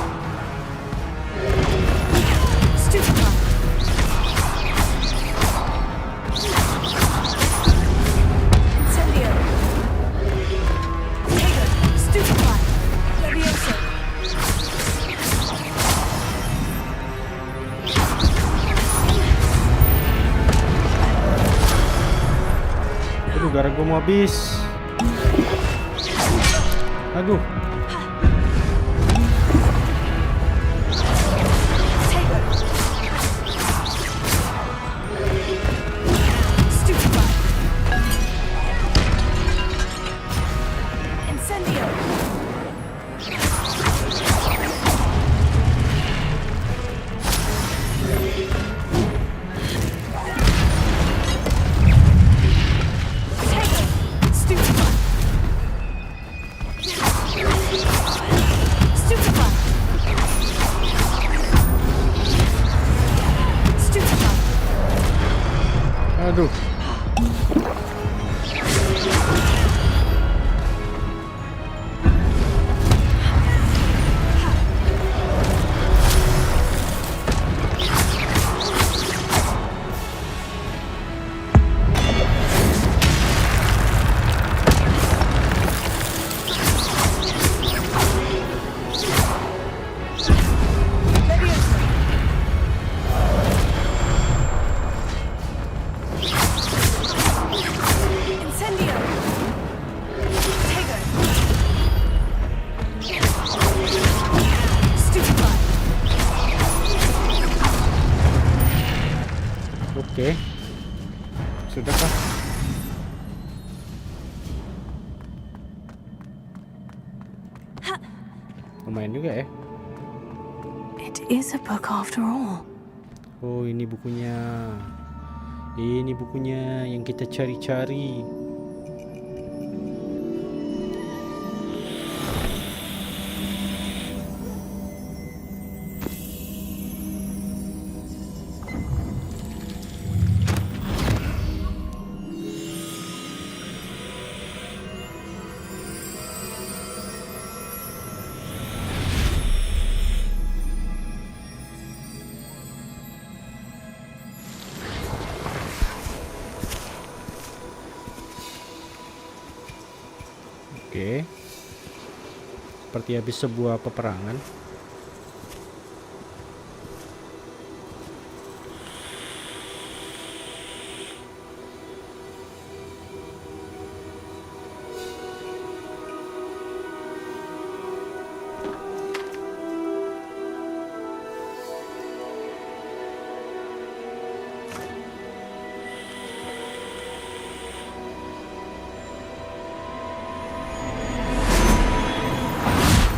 Aduh, garam gue mau habis. Aduh. Lumayan juga ya.
It is a book after all.
Oh, ini bukunya. Ini bukunya yang kita cari-cari. Oke. Seperti habis sebuah peperangan.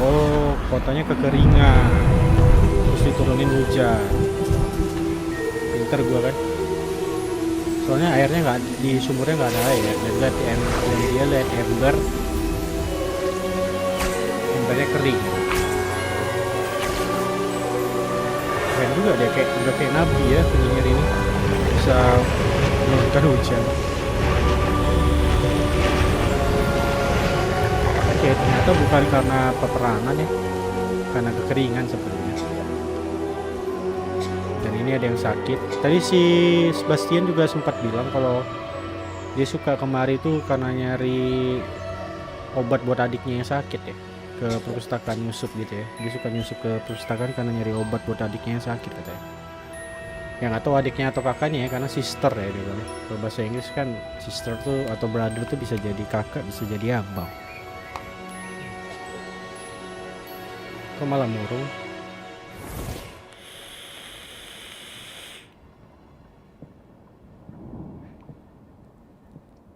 Oh, kotanya kekeringan. Terus diturunin hujan. Pinter gua kan. Soalnya airnya nggak di sumurnya nggak ada air. Dan dia lihat embernya kering. Keren juga dia, udah kayak nabi ya penyihir ini, bisa menurunkan hujan. Oke, ternyata bukan karena peperangan ya, karena kekeringan sebenarnya. Dan ini ada yang sakit. Tadi si Sebastian juga sempat bilang kalau dia suka kemari itu karena nyari obat buat adiknya yang sakit ya, ke perpustakaan nyusup gitu ya. Dia suka nyusup ke perpustakaan karena nyari obat buat adiknya yang sakit katanya. Yang nggak tahu adiknya atau kakaknya ya, karena sister ya dia bilang. Kalau bahasa Inggris kan sister tuh atau brother tuh bisa jadi kakak, bisa jadi abang. Kok malah murung?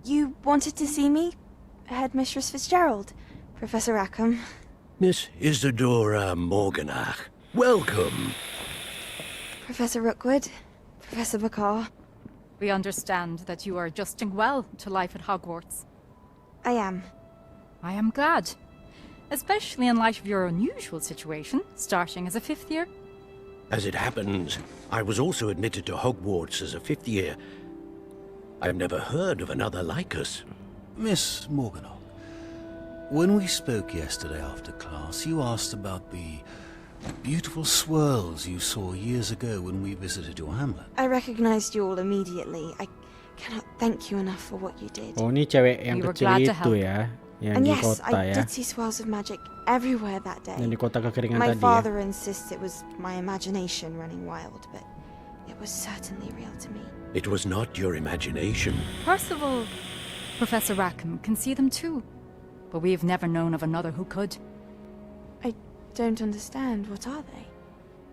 You wanted to see me? Headmistress Fitzgerald, Professor Rackham.
Miss Isadora Morganach, welcome.
Professor Rookwood, Professor Bakar.
We understand that you are adjusting well to life at Hogwarts.
I am.
I am glad. Especially in light of your unusual situation, starting as a 5th year.
As it happens, I was also admitted to Hogwarts as a 5th year. I've never heard of another like us.
Miss Morganach, when we spoke yesterday after class, you asked about the beautiful swirls you saw years ago when we visited your hamlet.
I recognized you all immediately. I cannot thank you enough for what you did.
Oh, ini cewek yang kecil itu ya, yang
And
di
yes,
kota
I
ya.
did see swirls of magic everywhere that day.
Yang di kota kekeringan
My
tadi ya.
father insists it was my imagination running wild, but it was certainly real to me.
It was not your imagination.
Percival, Professor Rackham can see them too. But we've never known of another who could.
I don't understand. What are they?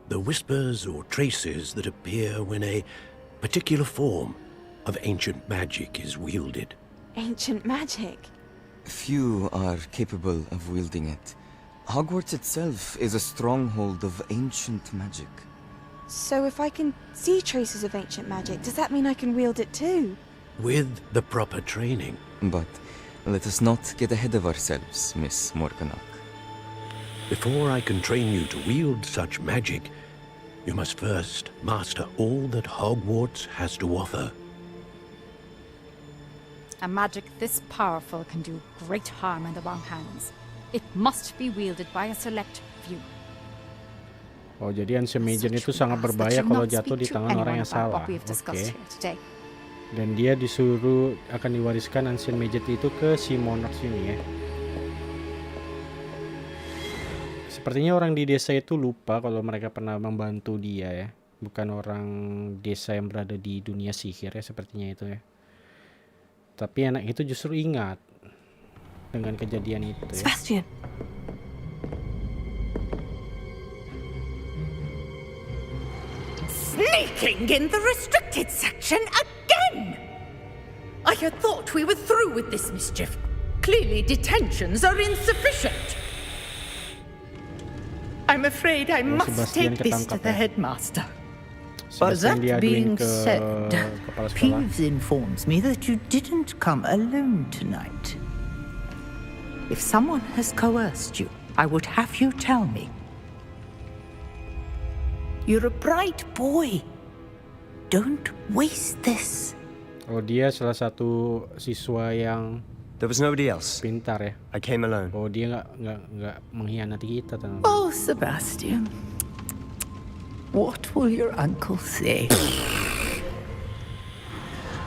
The whispers or traces that appear when a particular form of ancient magic is wielded.
Ancient magic?
Few are capable of wielding it. Hogwarts itself is a stronghold of ancient magic.
So if I can see traces of ancient magic, does that mean I can wield it too?
With the proper training.
But let us not get ahead of ourselves, Miss Morganach.
Before I can train you to wield such magic, you must first master all that Hogwarts has to offer.
A magic this powerful can do great harm in the wrong hands. It must be wielded by a select few.
Oh, jadi Ancient Magic itu sangat berbahaya kalau jatuh di tangan orang yang salah. Oke. Dan dia disuruh akan diwariskan Ancient Magic itu ke si monarch ini ya. Sepertinya orang di desa itu lupa kalau mereka pernah membantu dia ya. Bukan orang desa yang berada di dunia sihir ya, sepertinya itu ya. Tapi anak itu justru ingat dengan kejadian itu ya.
Sebastian.
Sneaking in the restricted section again! I had thought we were through with this mischief. Clearly detentions are insufficient. I'm afraid I must
Sebastian
take this to
ketangkap
the
ya.
headmaster. But
Sebastian
that
diaduin
being
ke
said,
kepala sekolah.
Peeves informs me that you didn't come alone tonight. If someone has coerced you, I would have you tell me. You're a bright boy. Don't waste this.
Oh, dia salah satu siswa yang
There was nobody else.
pintar ya.
I came alone.
Oh, dia nggak mengkhianati kita, teman-teman.
Oh, Sebastian. What will your uncle say?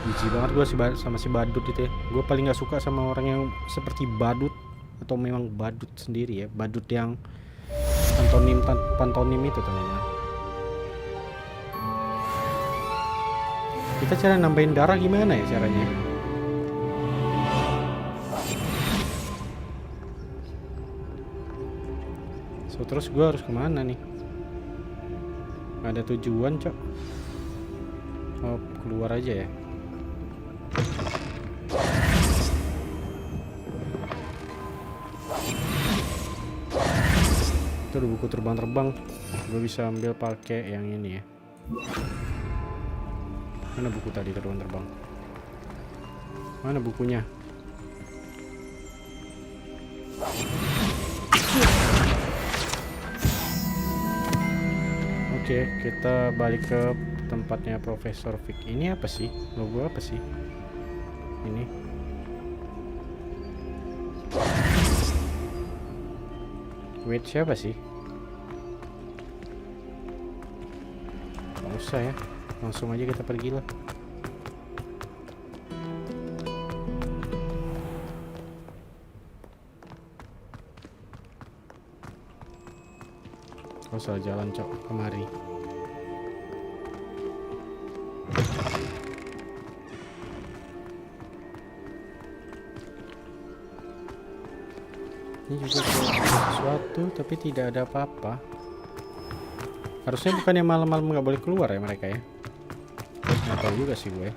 Benci banget gue sama si badut itu ya. Gue paling nggak suka sama orang yang seperti badut atau memang badut sendiri ya. Badut yang pantonim itu, teman-teman. Kita cara nambahin darah gimana ya caranya? So terus gue harus kemana nih? Gak ada tujuan, cok. Oh, keluar aja ya. Itu ada buku terbang-terbang. Gue bisa ambil pakai yang ini ya. Mana buku tadi terbang-terbang? Mana bukunya? Oke, kita balik ke tempatnya Profesor Vic. Ini apa sih? Logo apa sih? Ini. Wait, siapa sih? Nggak usah ya. Langsung aja kita pergi lah. Gak usah jalan, cok, kemari. Ini juga sesuatu tapi tidak ada apa-apa. Harusnya bukannya malam-malam nggak boleh keluar ya mereka ya. Nggak tahu juga sih gue.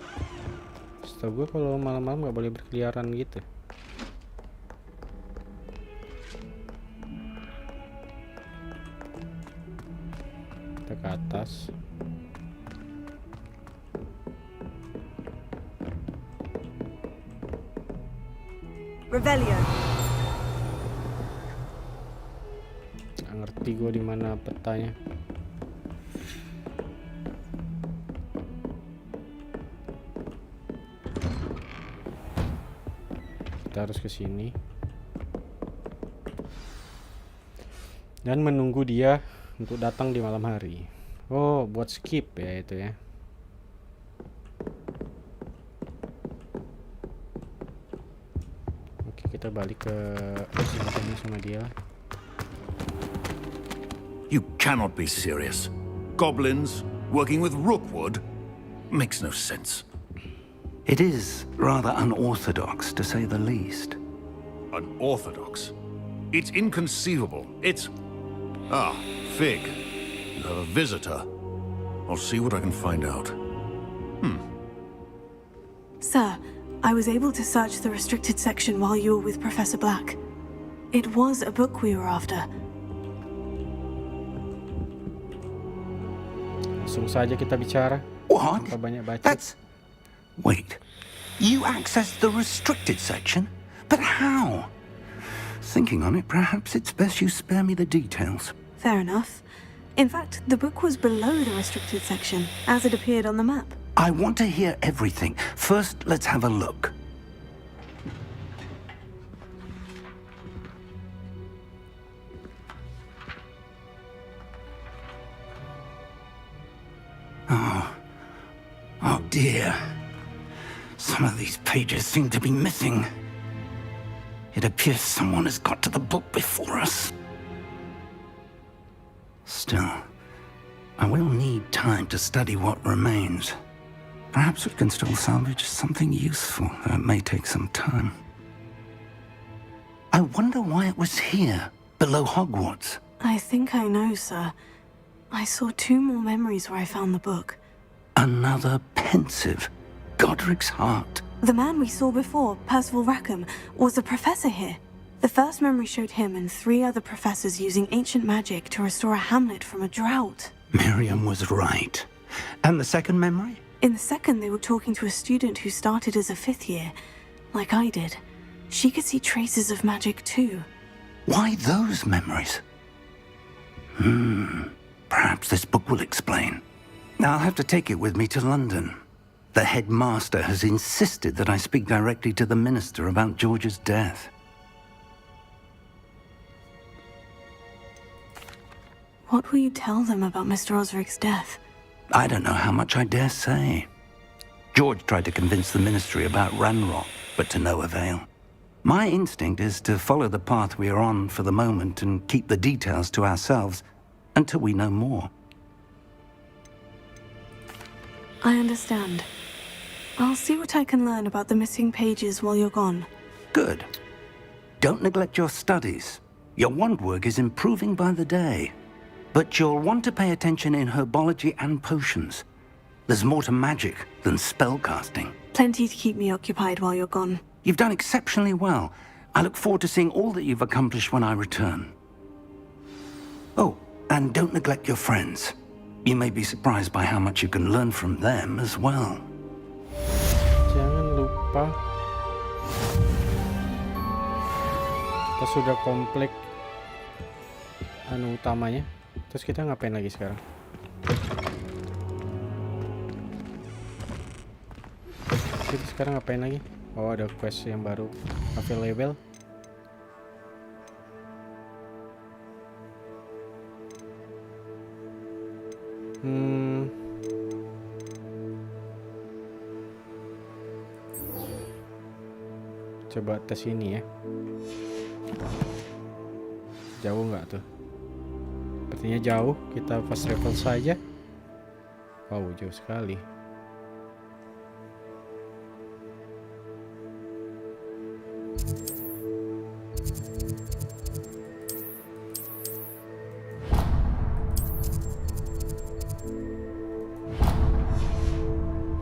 Setahu gue kalau malam-malam nggak boleh berkeliaran gitu. Kita ke atas.
Revelio.
Nggak ngerti gue di mana petanya. Kita harus ke sini dan menunggu dia untuk datang di malam hari. Oh, buat skip ya itu ya. Oke, kita balik ke sini sama dia.
You cannot be serious. Goblins working with Rookwood makes no sense.
It is rather unorthodox, to say the least.
Unorthodox? It's inconceivable. It's... Ah, Fig. You have a visitor. I'll see what I can find out.
Sir, I was able to search the restricted section while you were with Professor Black. It was a book we were after.
Langsung saja kita bicara.
What?
Tanpa banyak baca.
That's... Wait. You accessed the restricted section? But how? Thinking on it, perhaps it's best you spare me the details.
Fair enough. In fact, the book was below the restricted section, as it appeared on the map.
I want to hear everything. First, let's have a look. Oh dear. Some of these pages seem to be missing. It appears someone has got to the book before us. Still, I will need time to study what remains. Perhaps we can still salvage something useful, though it may take some time. I wonder why it was here, below Hogwarts.
I think I know, sir. I saw 2 more memories where I found the book.
Another pensive. Godric's heart.
The man we saw before, Percival Rackham, was a professor here. The first memory showed him and 3 other professors using ancient magic to restore a hamlet from a drought.
Miriam was right. And the second memory?
In the second, they were talking to a student who started as a 5th year, like I did. She could see traces of magic too.
Why those memories? Perhaps this book will explain. I'll have to take it with me to London. The headmaster has insisted that I speak directly to the minister about George's death.
What will you tell them about Mr. Osric's death?
I don't know how much I dare say. George tried to convince the ministry about Ranrock, but to no avail. My instinct is to follow the path we are on for the moment and keep the details to ourselves until we know more.
I understand. I'll see what I can learn about the missing pages while you're gone.
Good. Don't neglect your studies. Your wand work is improving by the day. But you'll want to pay attention in herbology and potions. There's more to magic than spellcasting.
Plenty to keep me occupied while you're gone.
You've done exceptionally well. I look forward to seeing all that you've accomplished when I return. Oh, and don't neglect your friends. You may be surprised by how much you can learn from them as well.
Jangan lupa kita sudah komplek utamanya. Terus kita ngapain lagi sekarang? Kita sekarang ngapain lagi? Oh, ada quest yang baru available. Coba tes ini ya. Jauh nggak tuh? Sepertinya jauh. Kita fast travel saja. Wow, jauh sekali.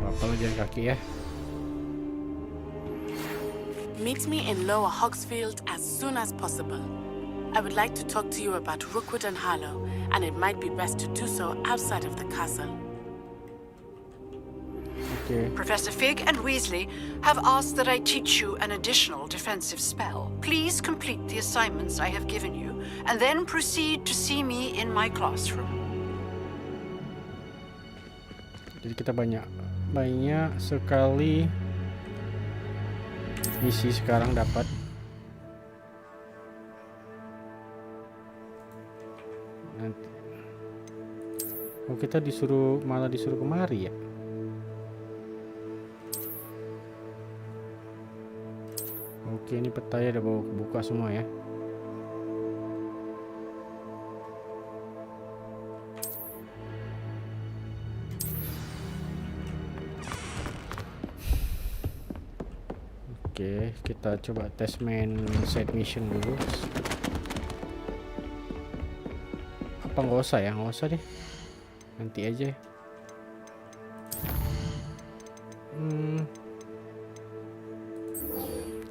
Apa jalan kaki ya?
Meet me in Lower Hogsfield as soon as possible. I would like to talk to you about Rookwood and Harlow, and it might be best to do so outside of the castle.
Okay.
Professor Fig and Weasley have asked that I teach you an additional defensive spell. Please complete the assignments I have given you, and then proceed to see me in my classroom.
Jadi kita banyak sekali misi sekarang dapat. Nanti. Oh, kita malah disuruh kemari ya. Oke, ini petanya udah buka semua ya. Oke, kita coba tes main side mission dulu. Apa nggak usah ya? Nggak usah deh. Nanti aja.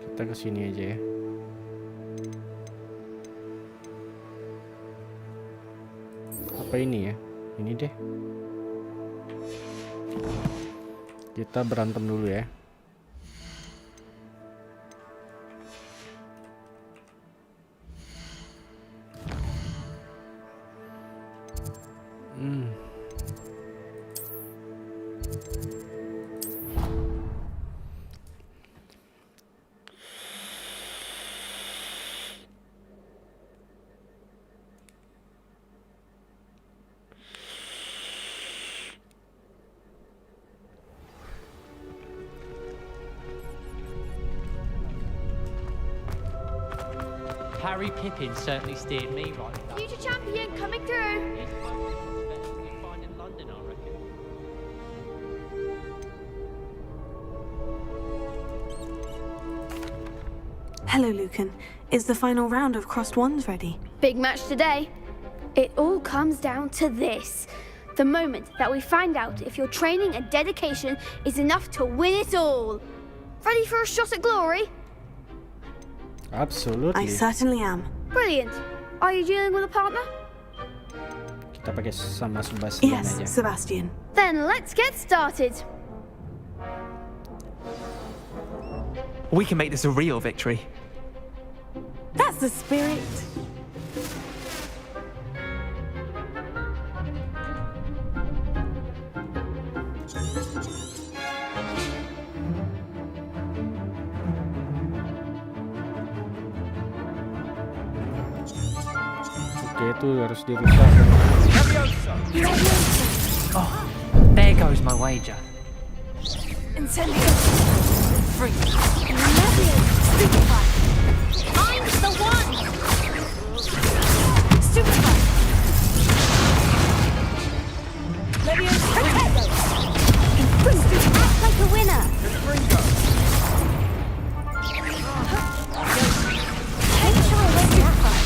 Kita kesini aja ya. Apa ini ya? Ini deh. Kita berantem dulu ya.
Harry Pippin certainly steered me right.
Future champion coming through.
He's one of the best we find in London, I reckon.
Hello, Lucan. Is the final round of Crossed Wands ready?
Big match today. It all comes down to this. The moment that we find out if your training and dedication is enough to win it all. Ready for a shot at glory?
Absolutely.
I certainly am.
Brilliant. Are you dealing with a partner?
Kita pakai sama Sebastian
Yes,
aja.
Sebastian.
Then let's get started.
We can make this a real victory.
That's the spirit.
Oke, itu harus dirusak.
Oh, there goes my wager.
Incendio.
I'm the one!
Stupefy.
Act like a winner! Make sure I win that fight.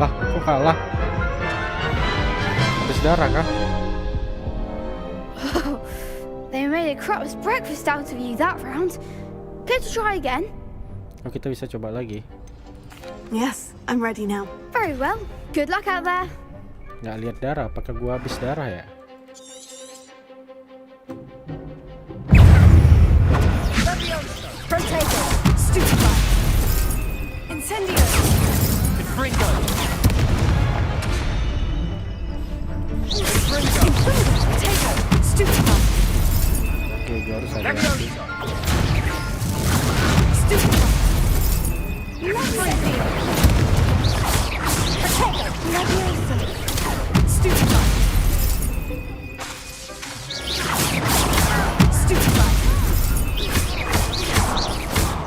Lah, kok kalah? Habis darah kah?
They made a crap's breakfast out of you that round. Care to try again?
Oh, kita bisa coba lagi.
Yes, I'm ready now.
Very well. Good luck out there.
Nggak lihat darah, apakah gua habis darah ya?
Protego. Stupefy. Incendio.
Confringo.
Protego. Stupefy.
Oke, gua harus hati-hati.
Stupefy. Protego. Leviosa. Stupefy. Stupefy.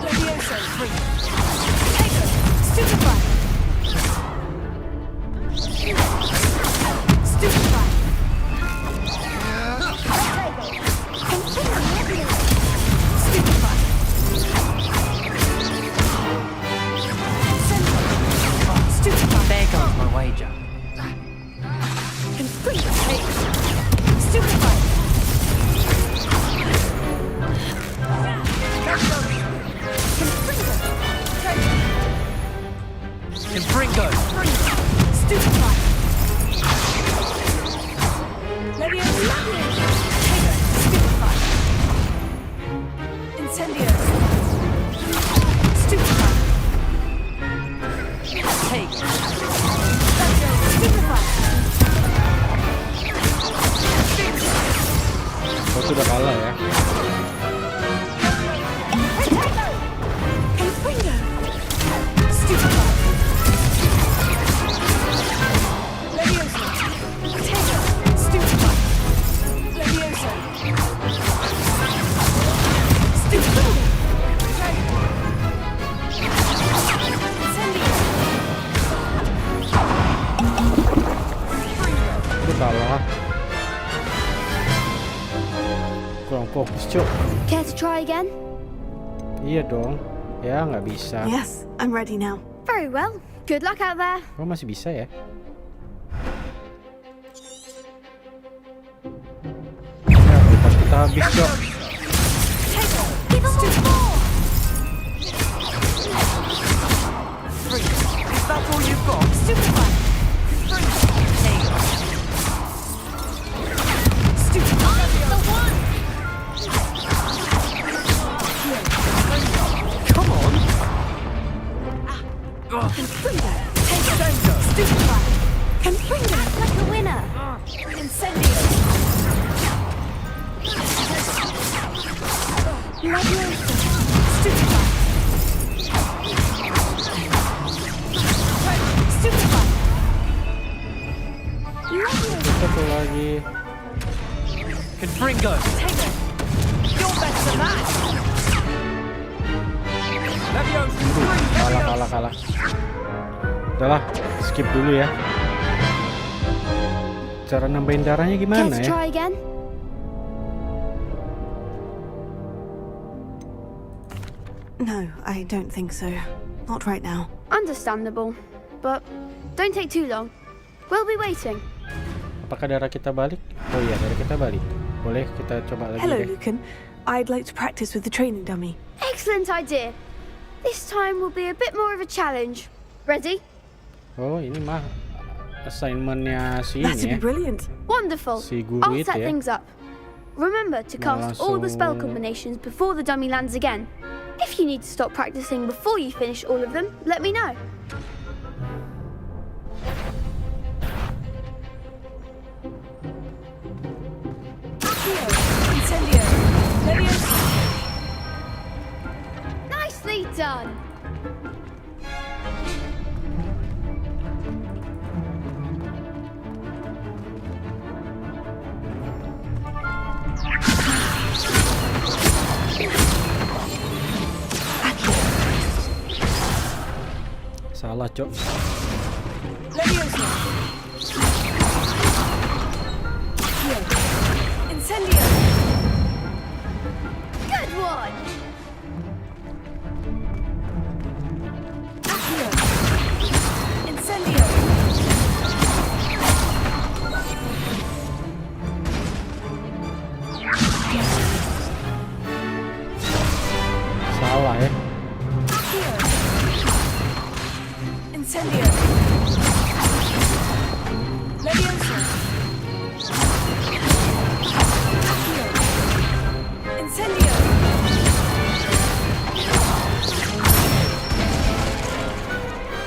Leviosa. Free. Protego. Stupefy. Stupefy. Stupefy.
There goes my wager.
Stupefy.
Confringo.
Stupefy. Leviosa. Stupefy. Incendio. Stupefy.
Take.
Stupefy.
Oh, itu udah kalah ya.
Confringo. Stupefy. Leviosa. Protego. Stupefy. Leviosa. Stupefy.
Itu kalah. Kurang fokus, Cuk.
Care to try again?
Iya dong. Ya, nggak bisa.
Yes, I'm ready now.
Very well. Good luck out there.
Oh, masih bisa ya? Ya, obat kita habis, Cuk.
Is that all you've got?
Stupefy. Stupefy.
The one!
Come on.
Confringo. Stupefy. Confringo.
Act like a winner!
Incendio. Leviosa. Stupefy. Stupefy.
Satu lagi.
Confringo.
Protego. You're better than that.
Kalah. Udahlah, skip dulu ya. Cara nambahin darahnya gimana
Care to
ya?
try again?
No, I don't think so. Not right now.
Understandable. But don't take too long. We'll be waiting.
Apakah darah kita balik? Oh iya, darah kita balik. Boleh kita coba lagi
Hello,
deh.
Lucan. I'd like to practice with the training dummy.
Excellent idea. This time will be a bit more of a challenge. Ready?
Oh, ini mah assignmentnya si
That
ini
would
ya.
be brilliant.
Wonderful.
Si guru
I'll
itu
set
ya.
things up. Remember to cast all the spell combinations before the dummy lands again. If you need to stop practicing before you finish all of them, let me know. Nicely done.
Salah, Cok.
Incendio. Good one. Incendio.
Salah ya.
Incendio. Leviosa. Incendio.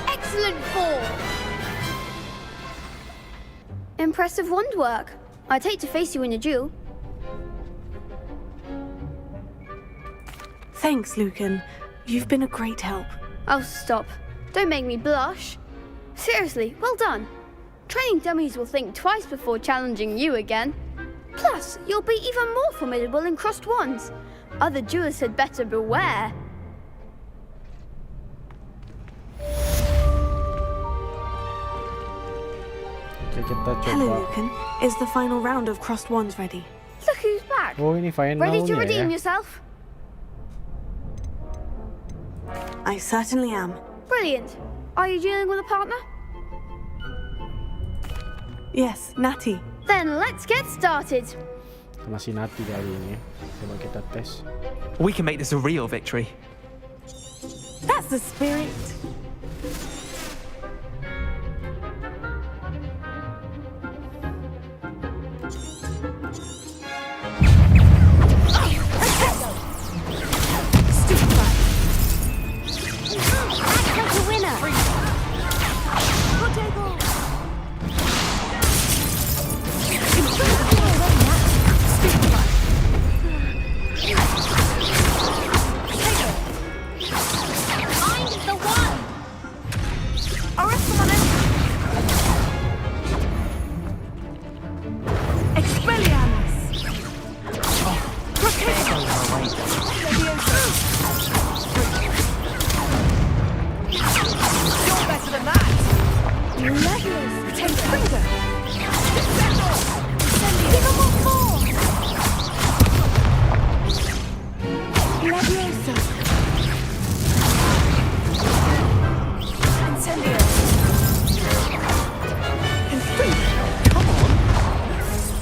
Excellent fall. Impressive wand work. I'd hate to face you in a duel.
Thanks, Lucan. You've been a great help.
Oh, stop. Don't make me blush. Seriously, well done. Training dummies will think twice before challenging you again. Plus, you'll be even more formidable in crossed wands. Other duelists had better beware.
Oke, kita
Hello,
coba.
Lucan. Is the final round of crossed wands ready?
Look who's back.
Oh, ini finalnya
Ready to
ya.
redeem yourself?
I certainly am.
Brilliant. Are you dealing with a partner?
Yes, Natty.
Then let's get started.
Masih Nati kali ini ya. Coba kita tes.
We can make this a real victory.
That's the spirit.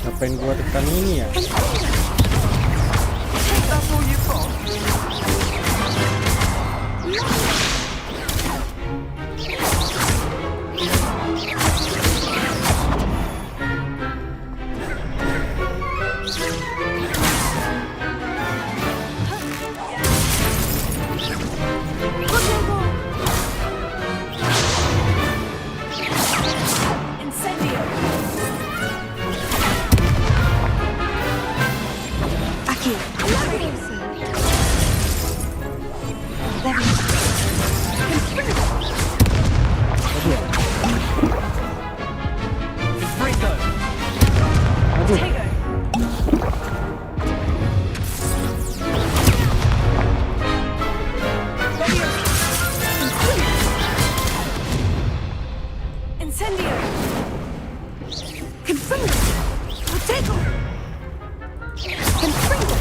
Ngapain gua tekan ini ya?
Incendio! Confringo! Potato! Confringo!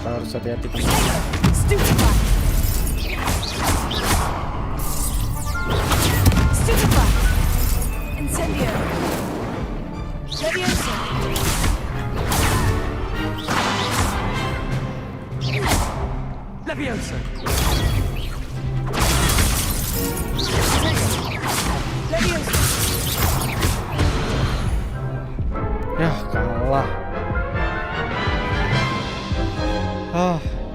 Harus hati-hati teman.
Stupefy! Stupefy! Incendio! Leviosa!
Leviosa!
Leviosa!
Ya kalah.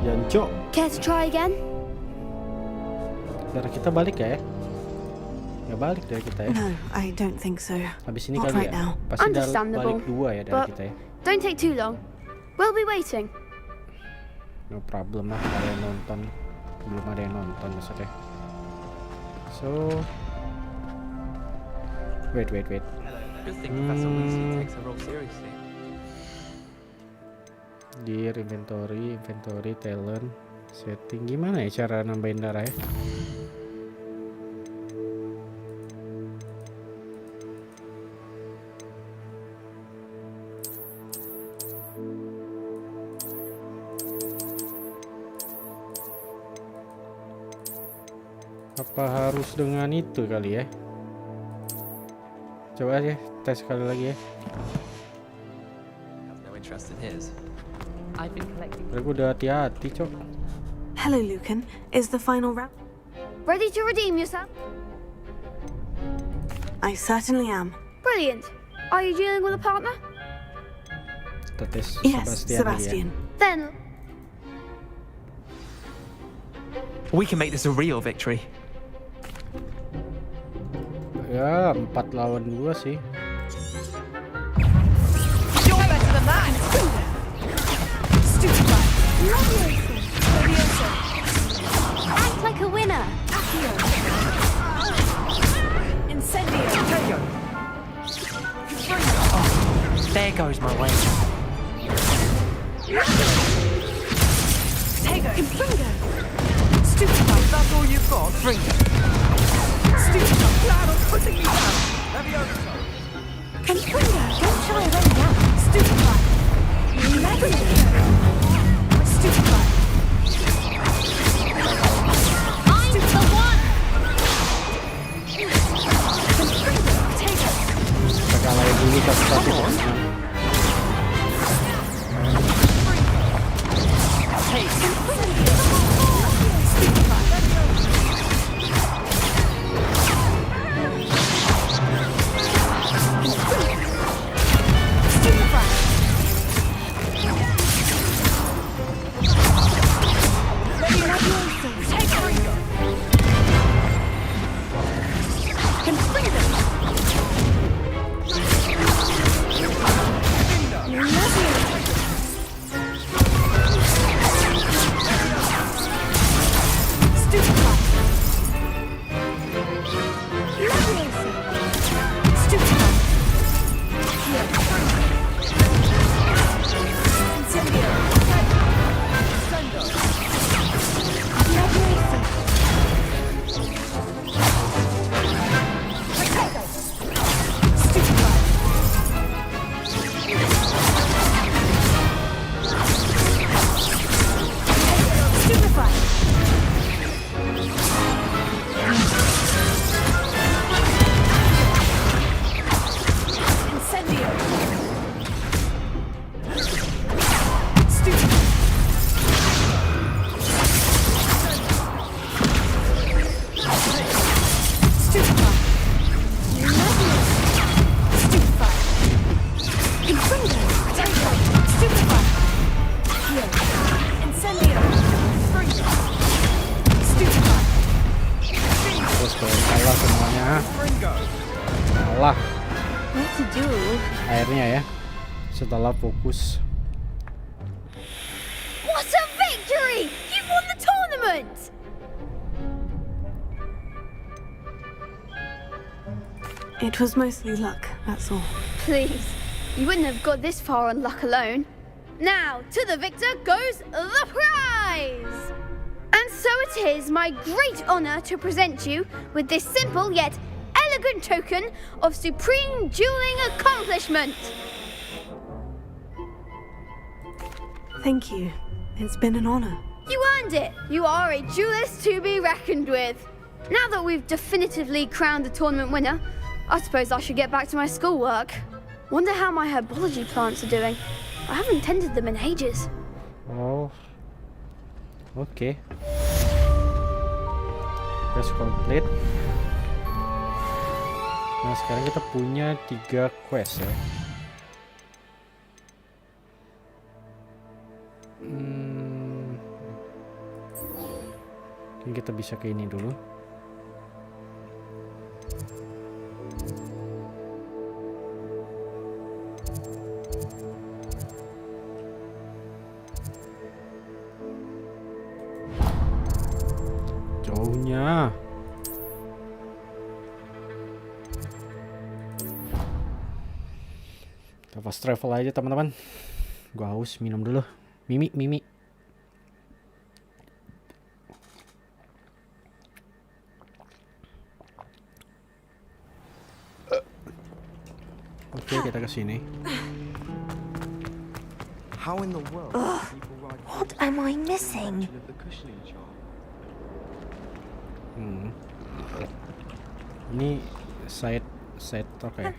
Jancok.
Care to try again?
Darah kita balik ya? Nggak balik dari kita ya?
No, I don't think so.
Habis ini
Not
kali
right
ya?
now.
Pasti
Understandable.
balik 2 ya dari
But
kita ya?
don't take too long. We'll be waiting.
No problem lah, ada yang nonton. Belum ada yang nonton maksudnya. So wait.
Good thing Professor Weasley takes her role seriously.
Gear, inventory, talent, setting. Gimana ya cara nambahin darah ya? Apa harus dengan itu kali ya? Coba aja tes sekali lagi ya.
Has no interest in his.
I've been collecting.
Aku udah hati-hati, Cok.
Hello, Lucan. Is the final round?
Ready to redeem yourself?
I certainly am.
Brilliant. Are you dealing with a partner?
Kita tes
Yes,
Sebastian lagi ya.
Sebastian.
Then
We can make this a real victory.
Ya, 4 lawan 2 sih.
You're better than that! Stupefy! Leviosa!
Act like a winner.
Accio! Incendio!
There goes my way.
Tego! Confringo! Stupefy!
That's all you've got? Fringo.
Stupefy!
Plan on putting me down. Leviosa.
Confringo! Don't shy away now! Stupefy! Leviosa! Stupefy!
I'm the one.
Confringo! Tego!
Kita kalah dulu satu-satu.
Hey,
Alah,
What to do?
akhirnya ya. Setelah fokus.
What a victory! You won the tournament!
It was mostly luck, that's all.
Please, you wouldn't have got this far on luck alone. Now, to the victor goes the prize! And so it is my great honor to present you with this simple yet elegant token of supreme dueling accomplishment.
Thank you. It's been an honor.
You earned it. You are a duelist to be reckoned with. Now that we've definitively crowned the tournament winner, I suppose I should get back to my schoolwork. Wonder how my herbology plants are doing. I haven't tended them in ages.
Oh, oke. Quest complete. Nah, sekarang kita punya 3 quest ya. Mungkin kita bisa ke ini dulu. Jauhnya. Kita fast travel aja teman-teman. Gua haus, minum dulu. Mimi. Oke, kita ke sini.
How in the world?
What am I missing?
Ini side talk ya.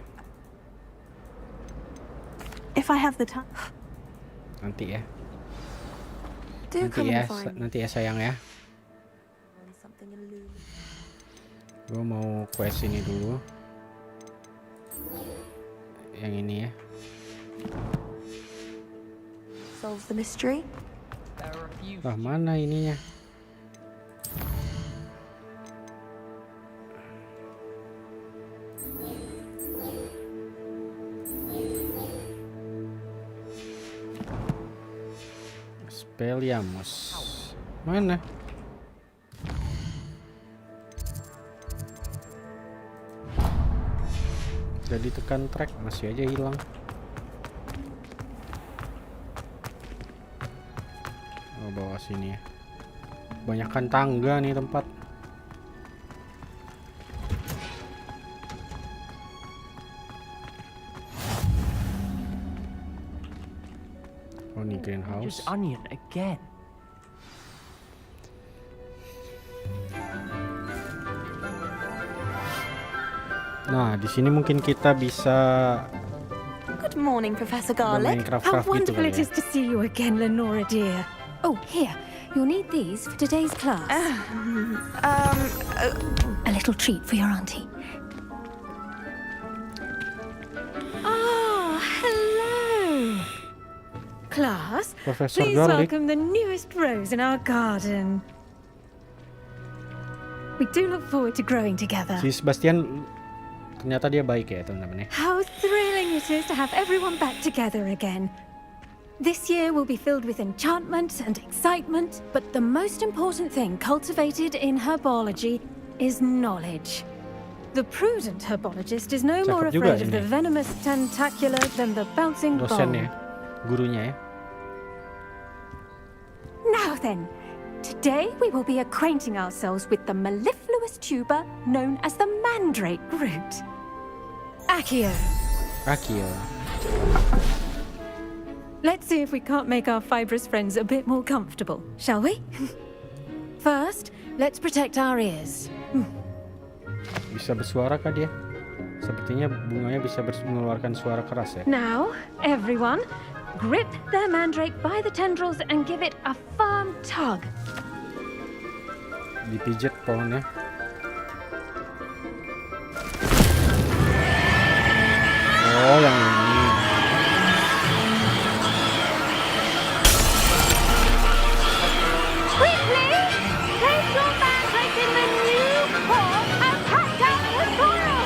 If I have the time.
Nanti ya. Nanti ya sayang ya. Gue mau quest ini dulu. Yang ini ya.
Solve the mystery.
Lah mana ininya? Spelliamus. Mana? Jadi tekan track masih aja hilang. Oh, bawah sini ya. Banyakan tangga nih tempat. Oh, nih greenhouse.
Just onion again.
Nah, di sini mungkin kita bisa
Good morning, Professor
bermain
Garlic.
craft gitu
Wonderful
kali
it
ya.
is to see you again, Lenora dear. Oh, here. You'll need these for today's class. A little treat for your auntie. Ah, hello. Class,
Professor
please
Garlic.
welcome the newest rose in our garden. We do look forward to growing together.
Si Sebastian ternyata dia baik ya teman-teman ya.
How thrilling it is to have everyone back together again. This year will be filled with enchantment and excitement, but the most important thing cultivated in herbology is knowledge. The prudent herbologist is no more
Cakep juga
afraid of the
ini.
venomous tentacula than the bouncing ball.
Dosennya, gurunya ya.
Now then, today we will be acquainting ourselves with the mellifluous tuber known as the mandrake root. Accio.
Akio.
Let's see if we can't make our fibrous friends a bit more comfortable, shall we? First, let's protect our ears.
Bisa bersuara kah dia? Sepertinya bunganya bisa mengeluarkan suara keras ya.
Now, everyone, grip the mandrake by the tendrils and give it a firm tug.
Dipijet pohonnya. Oh, yang ini.
Quickly, place your mandrake in the new pot and pack down the soil.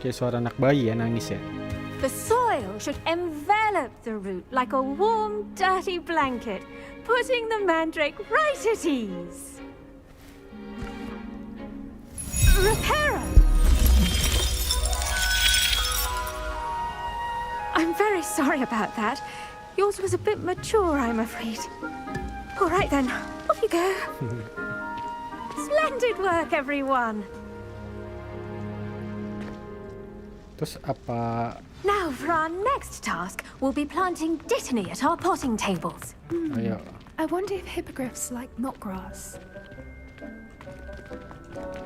Kayak suara anak bayi ya, nangis ya.
The soil should envelop the root like a warm, dirty blanket, putting the mandrake right at ease. Reparo! I'm very sorry about that. Yours was a bit mature, I'm afraid. All right then, off you go. Splendid work, everyone.
Terus apa?
Now for our next task, we'll be planting dittany at our potting tables.
Ayo.
I wonder if hippogriffs like milkgrass.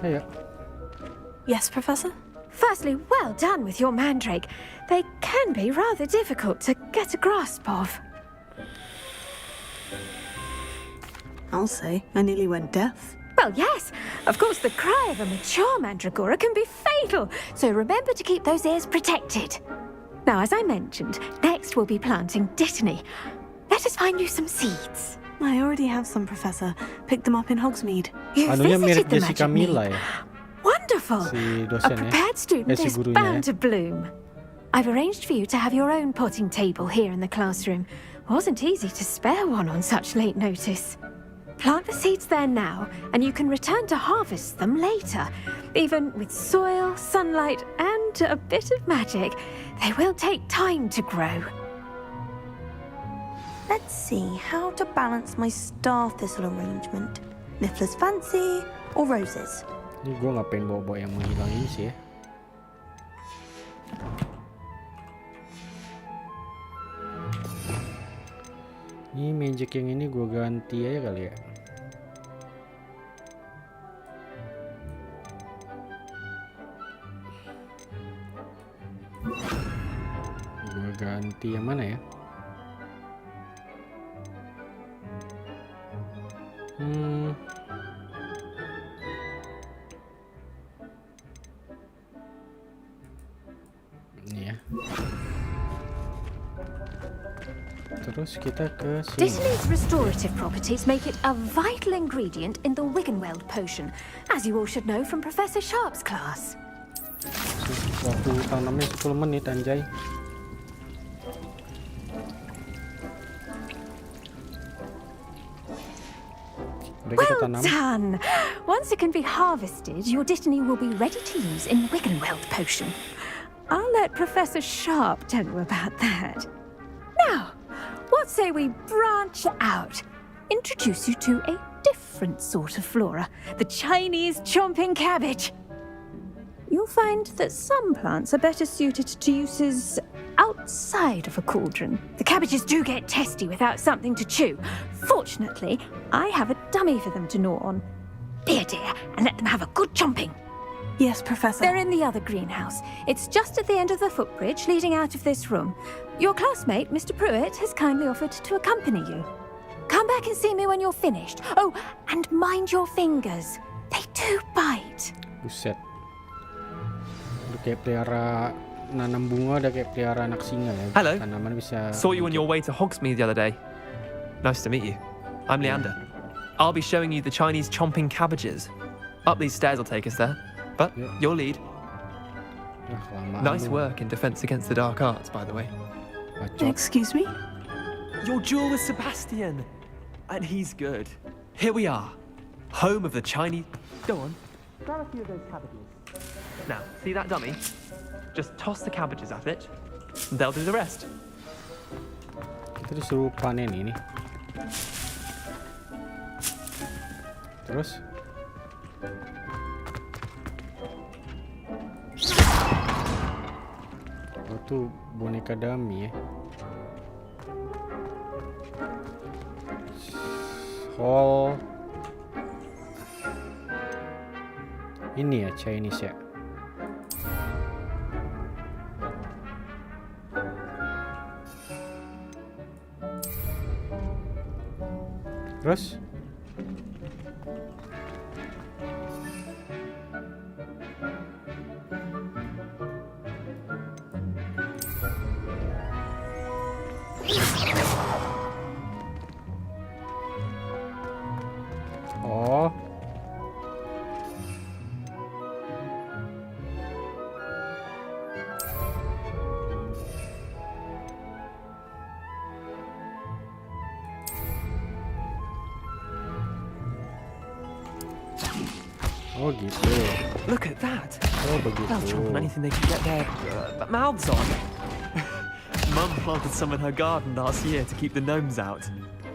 Ayo.
Yes, Professor?
Firstly, well done with your mandrake. They can be rather difficult to get a grasp of.
I'll say, I nearly went deaf.
Well, yes. Of course, the cry of a mature mandragora can be fatal, so remember to keep those ears protected. Now, as I mentioned, next we'll be planting dittany. Let us find you some seeds.
I already have some, Professor. Picked them up in Hogsmeade.
You
Anunya mirip
visited the
Jessica
magic
Mila
mead.
ya.
Wonderful.
Si
A
dosen ya.
prepared student
Si
is
gurunya
bound
ya.
to bloom. I've arranged for you to have your own potting table here in the classroom. Wasn't easy to spare one on such late notice. Plant the seeds there now, and you can return to harvest them later. Even with soil, sunlight, and a bit of magic, they will take time to grow.
Let's see how to balance my star thistle arrangement. Niffler's fancy or roses?
Ini gue ngapain bawa-bawa yang menghilang ini sih ya. Ini magic yang ini gue ganti aja kali ya. Gue ganti yang mana ya? Ini ya. Terus kita ke sini.
Dittany's restorative properties make it a vital ingredient in the Wiggenweld potion, as you all should know from Professor Sharp's class.
Waktu tanamnya 10 menit anjay. Udah kita
Well
tanam.
done! Once it can be harvested, your dittany will be ready to use in Wiggenweld potion. I'll let Professor Sharp tell you about that. Now, what say we branch out? Introduce you to a different sort of flora, the Chinese chomping cabbage. You'll find that some plants are better suited to uses outside of a cauldron. The cabbages do get testy without something to chew. Fortunately, I have a dummy for them to gnaw on. Be a dear and let them have a good chomping.
Yes, Professor.
They're in the other greenhouse. It's just at the end of the footbridge leading out of this room. Your classmate, Mr. Pruitt, has kindly offered to accompany you. Come back and see me when you're finished. Oh, and mind your fingers. They do bite.
Buset. Udah kayak pelihara nanam bunga, udah kayak pelihara anak singa ya.
Hello.
Tanaman bisa.
Saw you on your way to Hogsmeade the other day. Nice to meet you. I'm Leander. I'll be showing you the Chinese chomping cabbages. Up these stairs will take us there. But your lead. Nice work in defense against the dark arts, by the way.
Excuse me?
Your duel with Sebastian. And he's good. Here we are. Home of the Chinese... Go on. Grab a few of those cabbages. Now, see that dummy? Just toss the cabbages at it. And they'll do the rest.
Kita disuruh panen ini. Terus? Oh, tuh boneka dummy ya. Hall. Ini ya Chinese ya. Terus? Oh. Oh gitu.
Look at that.
Oh
They'll
begitu.
chomp on anything they can get their mouths on. Mum planted some in her garden last year to keep the gnomes out.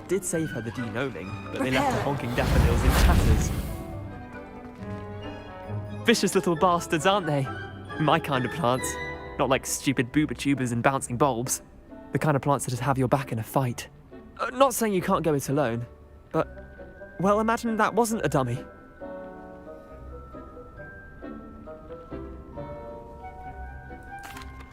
Did save her the de-gnoming, but they left the honking daffodils in tatters. Vicious little bastards, aren't they? My kind of plants. Not like stupid booba tubers and bouncing bulbs. The kind of plants that just have your back in a fight. Not saying you can't go it alone, but, well, imagine that wasn't a dummy.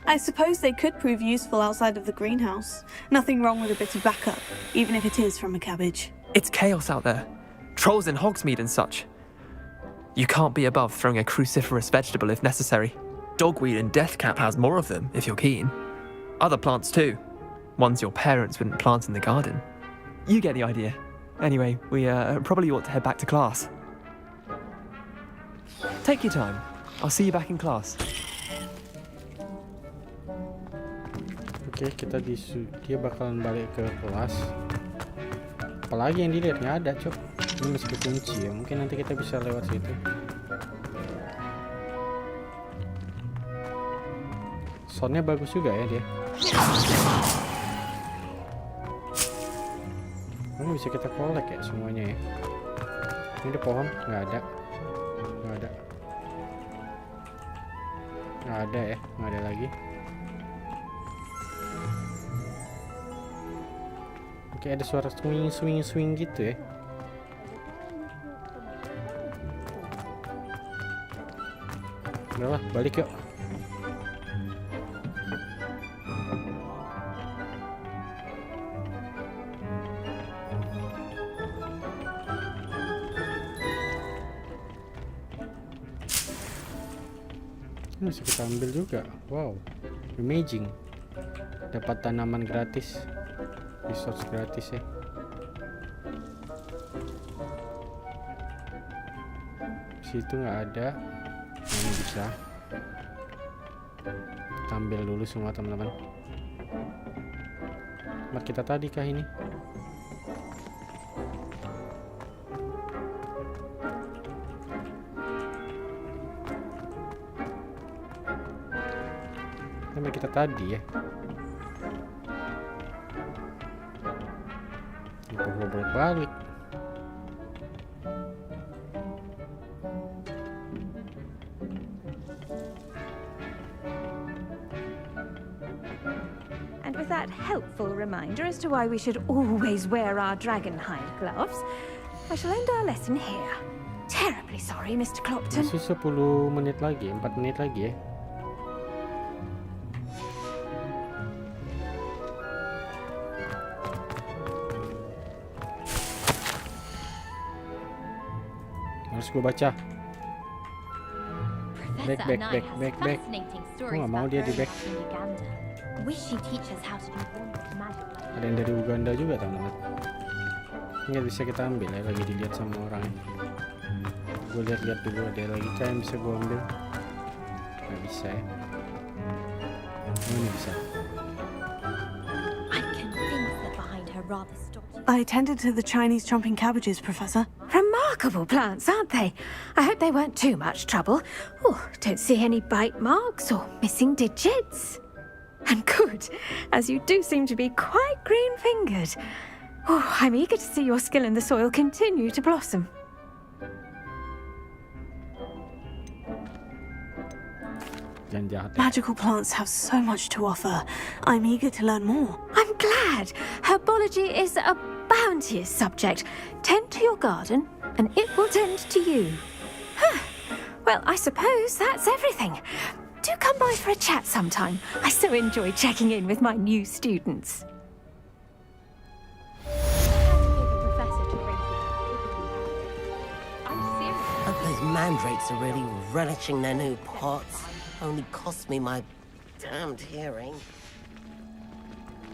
I suppose they could prove useful outside of the greenhouse. Nothing wrong with a bit of backup, even if it is from a cabbage.
It's chaos out there. Trolls in Hogsmeade and such. You can't be above throwing a cruciferous vegetable if necessary. Dogweed and deathcap has more of them, if you're keen. Other plants too. Ones your parents wouldn't plant in the garden. You get the idea. Anyway, we probably ought to head back to class. Take your time. I'll see you back in class.
Oke, kita dia bakalan balik ke kelas. Apalagi yang dilihat nggak ada, Cok. Ini masih kekunci ya. Mungkin nanti kita bisa lewat situ. Soundnya bagus juga ya dia. Ini bisa kita kolek ya semuanya ya. Ini ada pohon? Nggak ada. Nggak ada. Nggak ada ya. Nggak ada lagi. Oke, ada suara swing gitu ya. Udah lah, balik yuk. Ini bisa kita ambil juga. Wow, amazing. Dapat tanaman gratis, resource gratis ya. Situ nggak ada. Ini bisa. Kita ambil dulu semua teman-teman. Tempat kita tadi kah ini? Tempat kita tadi ya. Kita bolak-balik.
And with that helpful reminder as to why we should always wear our dragon hide gloves, I shall end our lesson here. Terribly sorry, Mr. Clopton.
Masih 10 menit lagi, 4 menit lagi ya. Harus gue baca. Back. Gue gak mau dia di back. Ada yang dari Uganda juga teman-teman. Ini bisa kita ambil ya, lagi dilihat sama orang ya. Gue lihat-lihat dulu, ada lagi kah yang bisa gue ambil? Gak bisa ya. Oh, ini bisa.
I attended to the Chinese chomping cabbages, Professor.
Remarkable plants, aren't they? I hope they weren't too much trouble. Oh, don't see any bite marks or missing digits. And good, as you do seem to be quite green-fingered. Oh, I'm eager to see your skill in the soil continue to blossom.
Magical plants have so much to offer. I'm eager to learn more.
I'm glad. Herbology is a bounteous subject. Tend to your garden, and it will tend to you. Well, I suppose that's everything. Do come by for a chat sometime. I so enjoy checking in with my new students.
Hope those mandrakes are really relishing their new pots. Only cost me my damned hearing.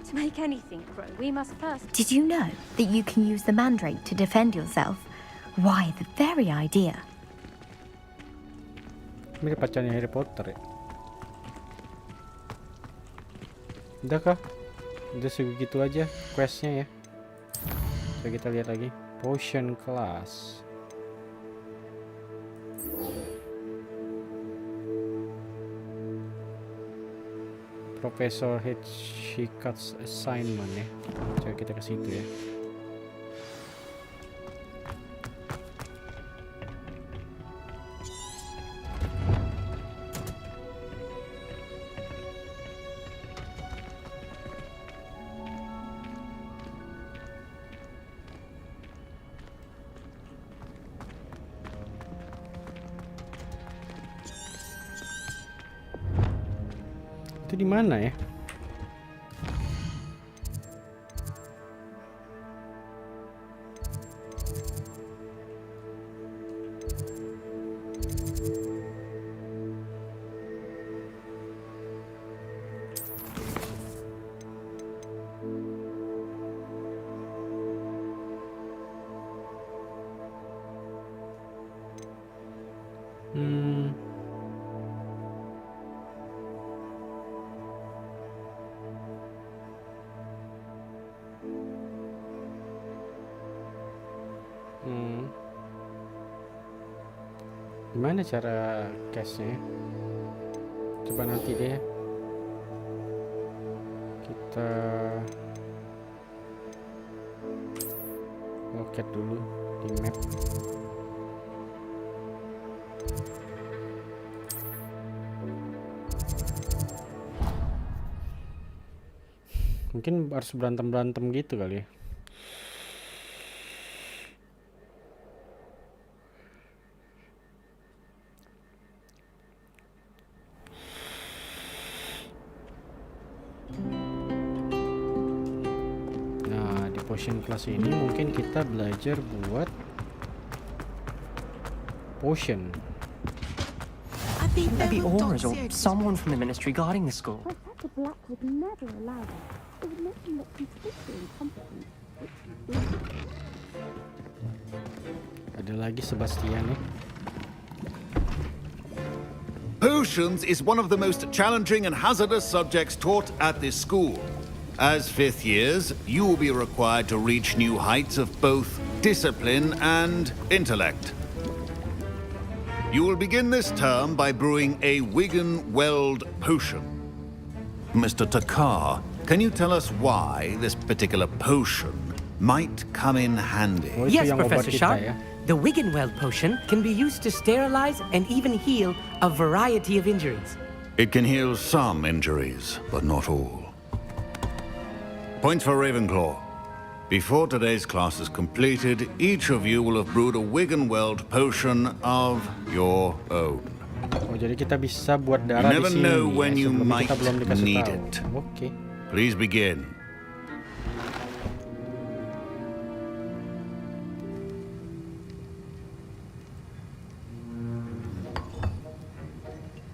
To make anything grow, we must first...
Did you know that you can use the mandrake to defend yourself? Why, the very idea.
Mirip pacarnya Harry Potter ya. Udah kah? Udah segitu aja questnya ya. Coba kita lihat lagi. Potion class. Professor Hitchcock's assignment ya. Coba kita ke situ ya. Itu di mana ya? Gimana cara cashnya? Coba nanti deh. Kita loket dulu di map. Mungkin harus berantem gitu kali ya. Potion class ini mungkin kita belajar buat potion.
Maybe auras or someone from the ministry guarding the school.
Professor Black would never allow that. It would make him look completely incompetent.
Ada lagi Sebastian nih.
Potions is one of the most challenging and hazardous subjects taught at this school. As fifth years, you will be required to reach new heights of both discipline and intellect. You will begin this term by brewing a Wigan-Weld potion. Mr. Takar, can you tell us why this particular potion might come in handy?
Yes, Professor Sharp. The Wigan-Weld potion can be used to sterilize and even heal a variety of injuries.
It can heal some injuries, but not all. Points for Ravenclaw. Before today's class is completed, each of you will have brewed a Wigan-Weld potion of your own.
Oh, jadi kita bisa buat darah
You never
di sini.
know when you
Sebelumnya
might
kita belum dikasih
need
tahu.
it.
Oke.
Please begin.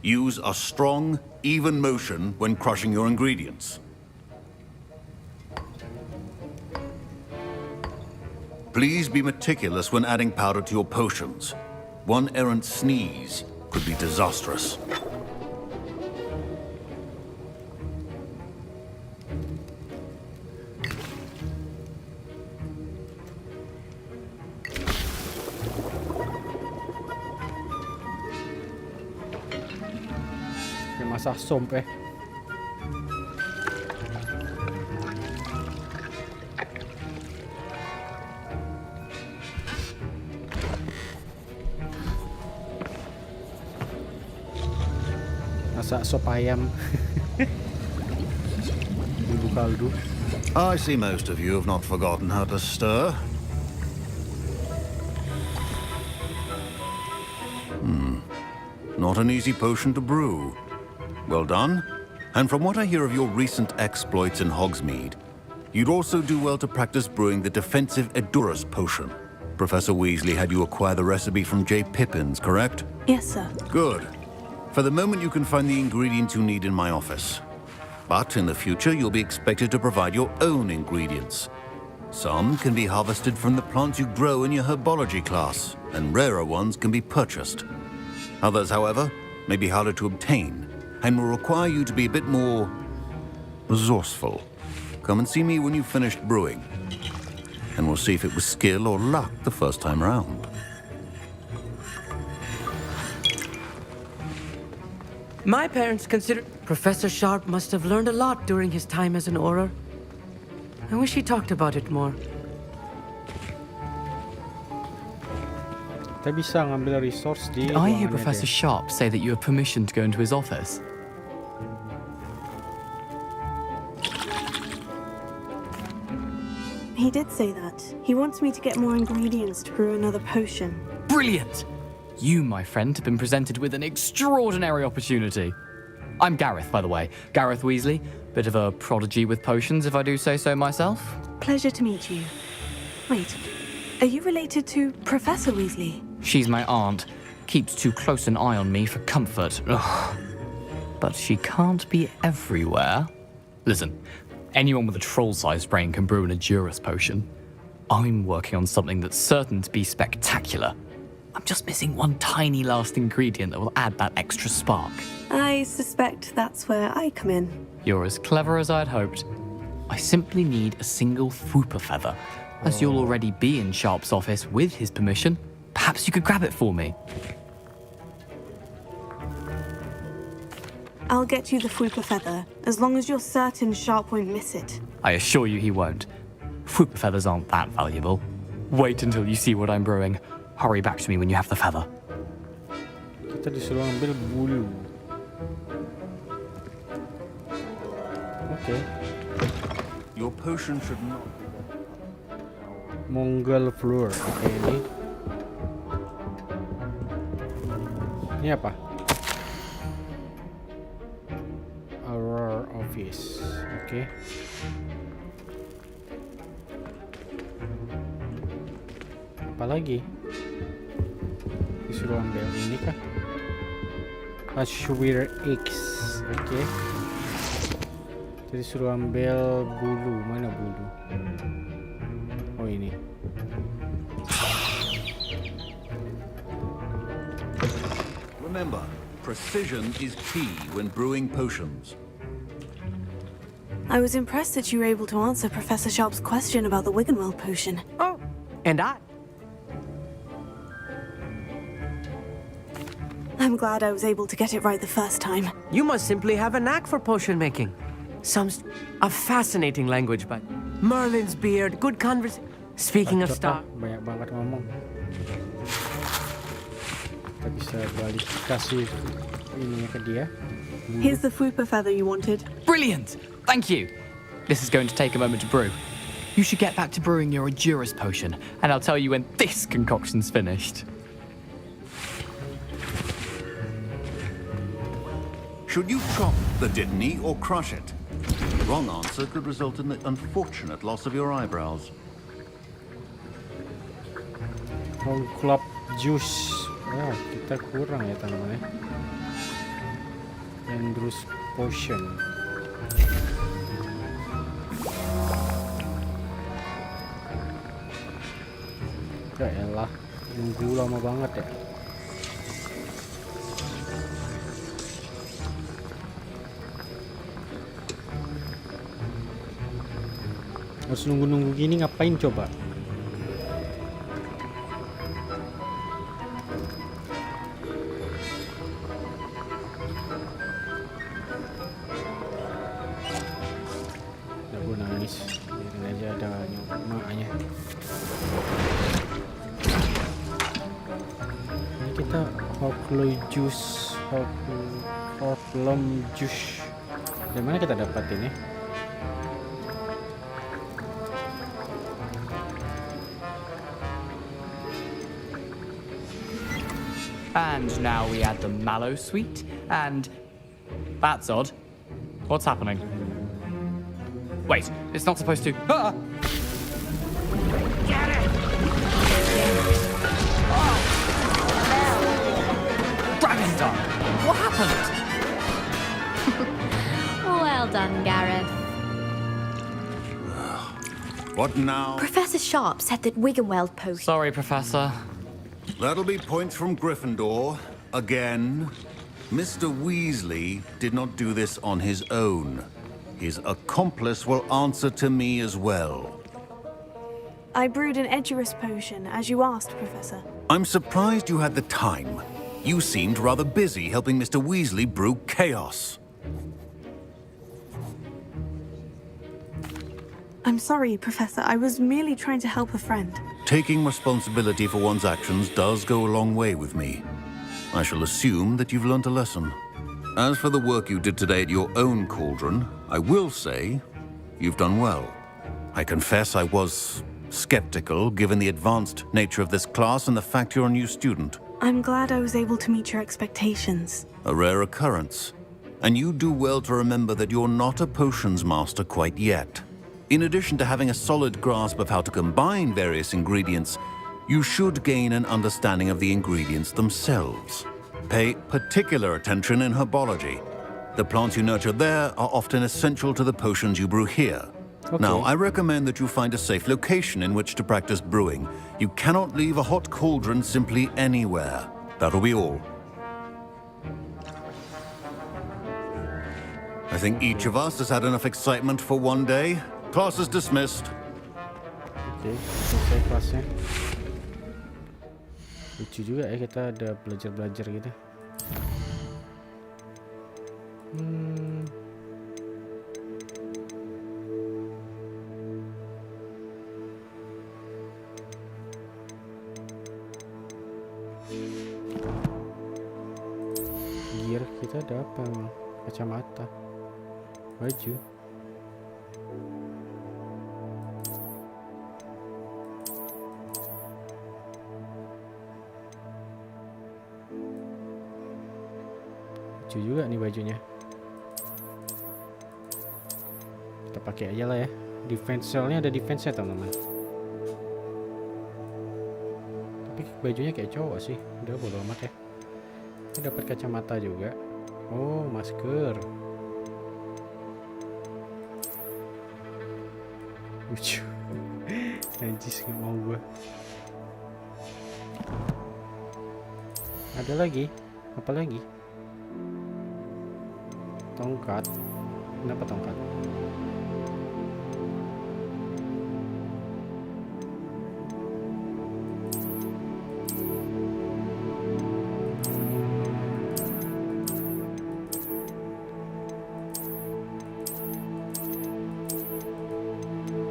Use a strong, even motion when crushing your ingredients. Please be meticulous when adding powder to your potions. One errant sneeze could be disastrous.
Masak somp Masak sop ayam. Bumbu kaldu.
I see most of you have not forgotten how to stir. Not an easy potion to brew. Well done. And from what I hear of your recent exploits in Hogsmeade, you'd also do well to practice brewing the defensive Edurus potion. Professor Weasley had you acquire the recipe from J. Pippins, correct?
Yes, sir.
Good. For the moment, you can find the ingredients you need in my office. But in the future, you'll be expected to provide your own ingredients. Some can be harvested from the plants you grow in your herbology class, and rarer ones can be purchased. Others, however, may be harder to obtain, and will require you to be a bit more resourceful. Come and see me when you've finished brewing, and we'll see if it was skill or luck the first time round.
My parents consider... Professor Sharp must have learned a lot during his time as an Auror. I wish he talked about it more.
Kita bisa ngambil resource di
Did I hear
ruangannya
Professor
dia.
Sharp say that you have permission to go into his office?
He did say that. He wants me to get more ingredients to brew another potion.
Brilliant! You, my friend, have been presented with an extraordinary opportunity. I'm Gareth, by the way. Gareth Weasley. Bit of a prodigy with potions, if I do say so myself.
Pleasure to meet you. Wait, are you related to Professor Weasley?
She's my aunt. Keeps too close an eye on me for comfort. Ugh. But she can't be everywhere. Listen, anyone with a troll-sized brain can brew an Edurus potion. I'm working on something that's certain to be spectacular. I'm just missing one tiny last ingredient that will add that extra spark.
I suspect that's where I come in.
You're as clever as I'd hoped. I simply need a single Fwooper feather. As you'll already be in Sharp's office with his permission, perhaps you could grab it for me.
I'll get you the Fwooper feather, as long as you're certain Sharp won't miss it.
I assure you he won't. Fwooper feathers aren't that valuable. Wait until you see what I'm brewing. Hurry back to me when you have the feather.
Kita disuruh ambil bulu. Okay.
Your potion should not.
Mongol floor. Oke, ini. Ini apa? Our office. Oke. Apa lagi? Disuruh ambil ini kah? Ashwir X. Oke. Jadi suruh ambil bulu. Mana bulu? Oh, ini.
Remember, precision is key when brewing potions.
I was impressed that you were able to answer Professor Sharp's question about the Wiggenweld potion.
Oh, and I.
I'm glad I was able to get it right the first time.
You must simply have a knack for potion making. A fascinating language, but Merlin's beard, good conversation. Speaking of star.
Banyak banget ngomong. Kita bisa balik kasih ininya ke dia.
Here's the Fwooper feather you wanted.
Brilliant! Thank you. This is going to take a moment to brew. You should get back to brewing your Edurus potion, and I'll tell you when this concoction's finished.
Should you chop the Dittany or crush it? The wrong answer could result in the unfortunate loss of your eyebrows.
Club juice. Oh, kita kurang ya tanamannya. Edurus potion. Ya elah, nunggu lama banget ya. Harus nunggu-nunggu gini ngapain coba? Udah gue nangis. Biarin aja ada maknya. Ini kita Hoglum juice. Hoglum juice. Dari mana kita dapat ini?
And now we add the mallow sweet, and that's odd. What's happening? Wait, it's not supposed to. Ah! Get it! Oh! Dragon Dog! What happened?
Well done, Gareth.
What now?
Professor Sharp said that Wiggenweld potion.
Sorry, Professor.
That'll be points from Gryffindor. Again. Mr. Weasley did not do this on his own. His accomplice will answer to me as well.
I brewed an Edurus potion, as you asked, Professor.
I'm surprised you had the time. You seemed rather busy helping Mr. Weasley brew chaos.
I'm sorry, Professor. I was merely trying to help a friend.
Taking responsibility for one's actions does go a long way with me. I shall assume that you've learnt a lesson. As for the work you did today at your own cauldron, I will say you've done well. I confess I was skeptical given the advanced nature of this class and the fact you're a new student.
I'm glad I was able to meet your expectations.
A rare occurrence. And you do well to remember that you're not a potions master quite yet. In addition to having a solid grasp of how to combine various ingredients, you should gain an understanding of the ingredients themselves. Pay particular attention in herbology. The plants you nurture there are often essential to the potions you brew here.
Okay.
Now, I recommend that you find a safe location in which to practice brewing. You cannot leave a hot cauldron simply anywhere. That'll be all. I think each of us has had enough excitement for one day. Class is dismissed.
Oke, selesai kelasnya. Lucu juga ya, kita ada belajar-belajar gitu. Gear kita ada apa emang? Kacamata, baju. Lucu juga nih bajunya. Kita pakai aja lah ya. Defense cell-nya ada defense-nya teman-teman. Tapi bajunya kayak cowok sih. Udah bodo amat ya. Kita dapat kacamata juga. Oh, masker. Lucu. Najis nggak mau gua. Ada lagi? Apa lagi? Tongkat. Kenapa tongkat?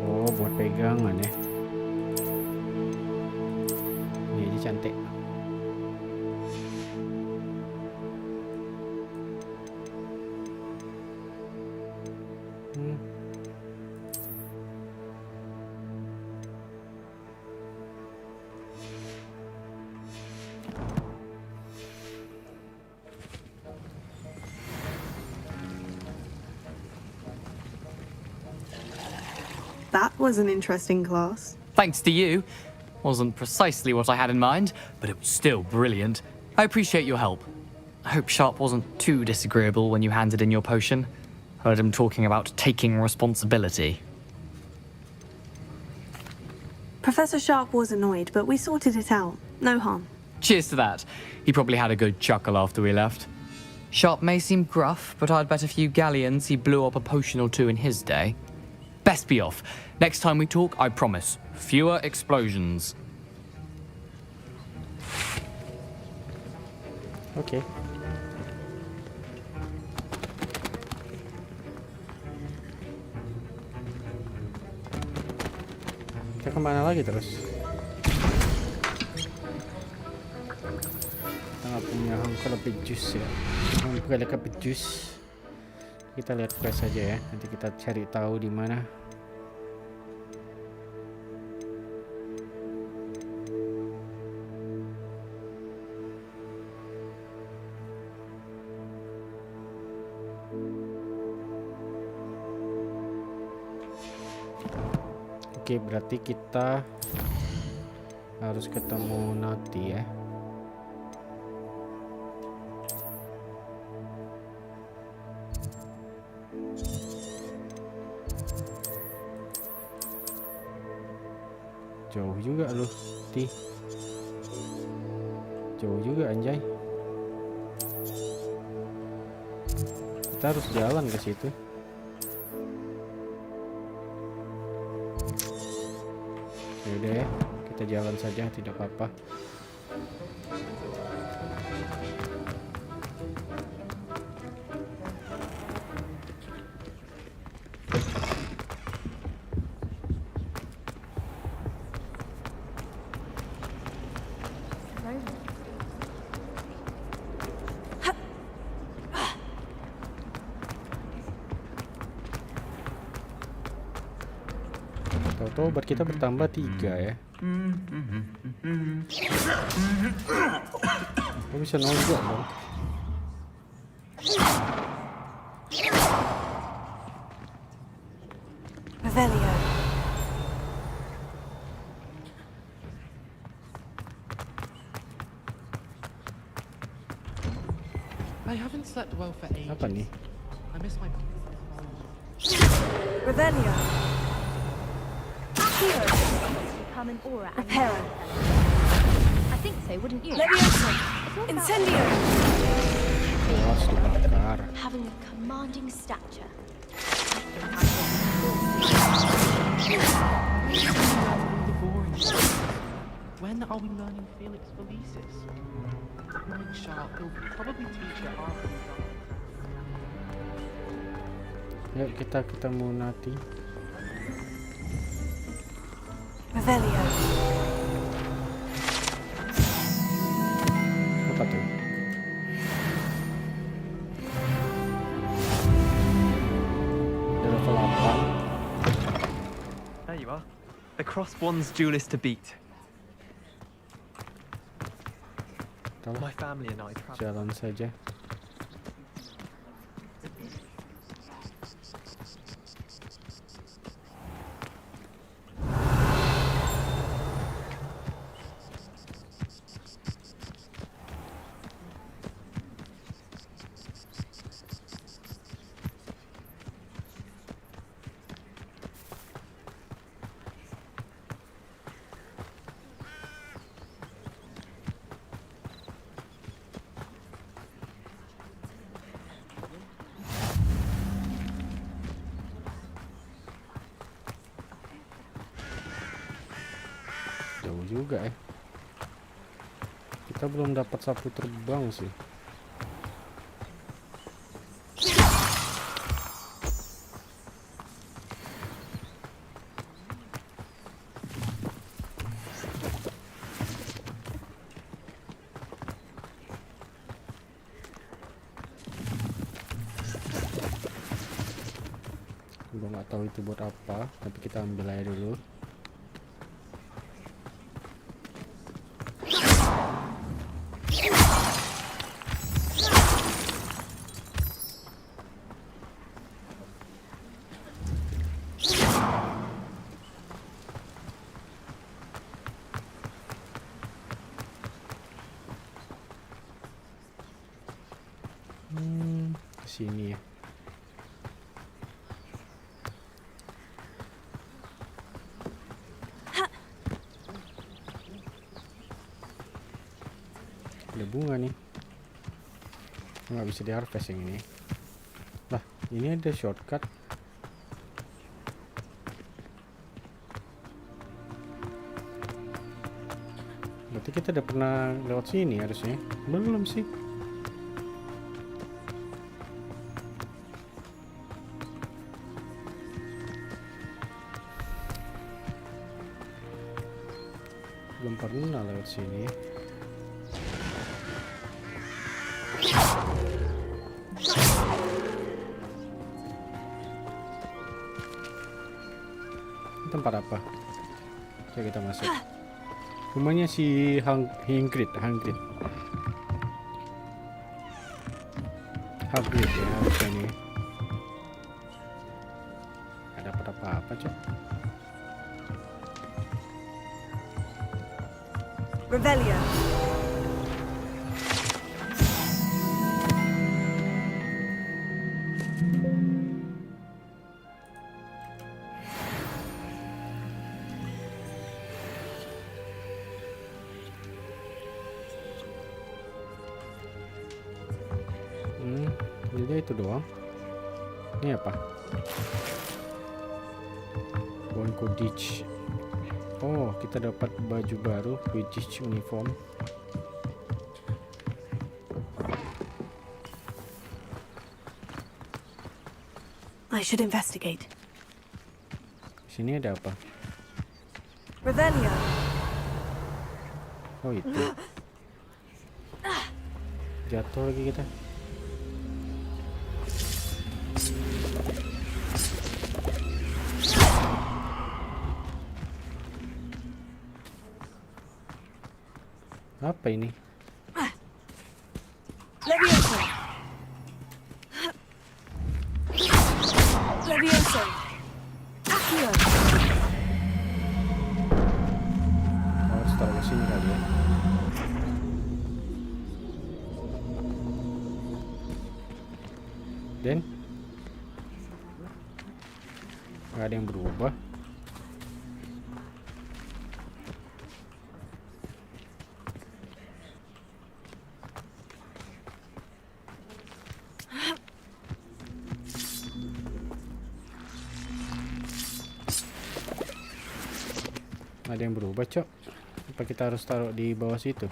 Oh, buat pegangan ya. Ini aja cantik.
That was an interesting class.
Thanks to you. Wasn't precisely what I had in mind, but it was still brilliant. I appreciate your help. I hope Sharp wasn't too disagreeable when you handed in your potion. Heard him talking about taking responsibility.
Professor Sharp was annoyed, but we sorted it out. No harm.
Cheers to that. He probably had a good chuckle after we left. Sharp may seem gruff, but I'd bet a few galleons he blew up a potion or two in his day. Best be off. Next time we talk, I promise, fewer explosions.
Okay. Kita kemana lagi terus? Kita nggak punya hangkal lebih jus ya. Bukan lebih jus. Kita lihat quest saja ya. Nanti kita cari tahu di mana. Oke, berarti kita harus ketemu Nati ya. Jauh juga loh, Ti. Jauh juga anjay. Kita harus jalan ke situ. Yaudah ya, kita jalan saja, tidak apa-apa. Tahu-tahu obat kita bertambah 3 ya. Kok bisa nonjok dong?
Revelio.
I haven't slept well for ages.
Apa nih?
I miss my...
Revelio.
Become an aura.
Reparo.
I think so, wouldn't you?
Leviosa. Incendio.
Keras dibakar.
Having a commanding stature.
When are we learning Felix Felicis? Knowing Sharp, he'll probably teach it after we die.
Yuk kita ketemu Nati.
Revelio.
Apa tuh? Udah level 8.
There you are. The Crossbonds duelist to beat. My family and I travel.
Jalan saja. Jauh juga ya. Kita belum dapat sapu terbang sih. Gue nggak tahu itu buat apa, tapi kita ambil aja dulu. Sini ya. Ada bunga nih. Nggak bisa di harvest yang ini. Lah, ini ada shortcut. Berarti kita udah pernah lewat sini harusnya. Belum sih. Belum pernah lewat sini. Tempat apa? Oke, kita masuk. Rumahnya si Hagrid ya, harusnya nih. Gak dapat apa-apa, Cok.
Revelio.
Jadi itu doang. Ini apa? Bonko Ditch. Oh, kita dapat baju baru, Quidditch uniform.
I should investigate.
Sini ada apa?
Revelio.
Oh, itu. Jatuh lagi kita. Apa ini?
Levioso. Levioso. Accio.
Harus taruh ke sini kali ya. Dan nggak ada yang berubah. Ada yang berubah, Cok. Apa kita harus taruh di bawah situ?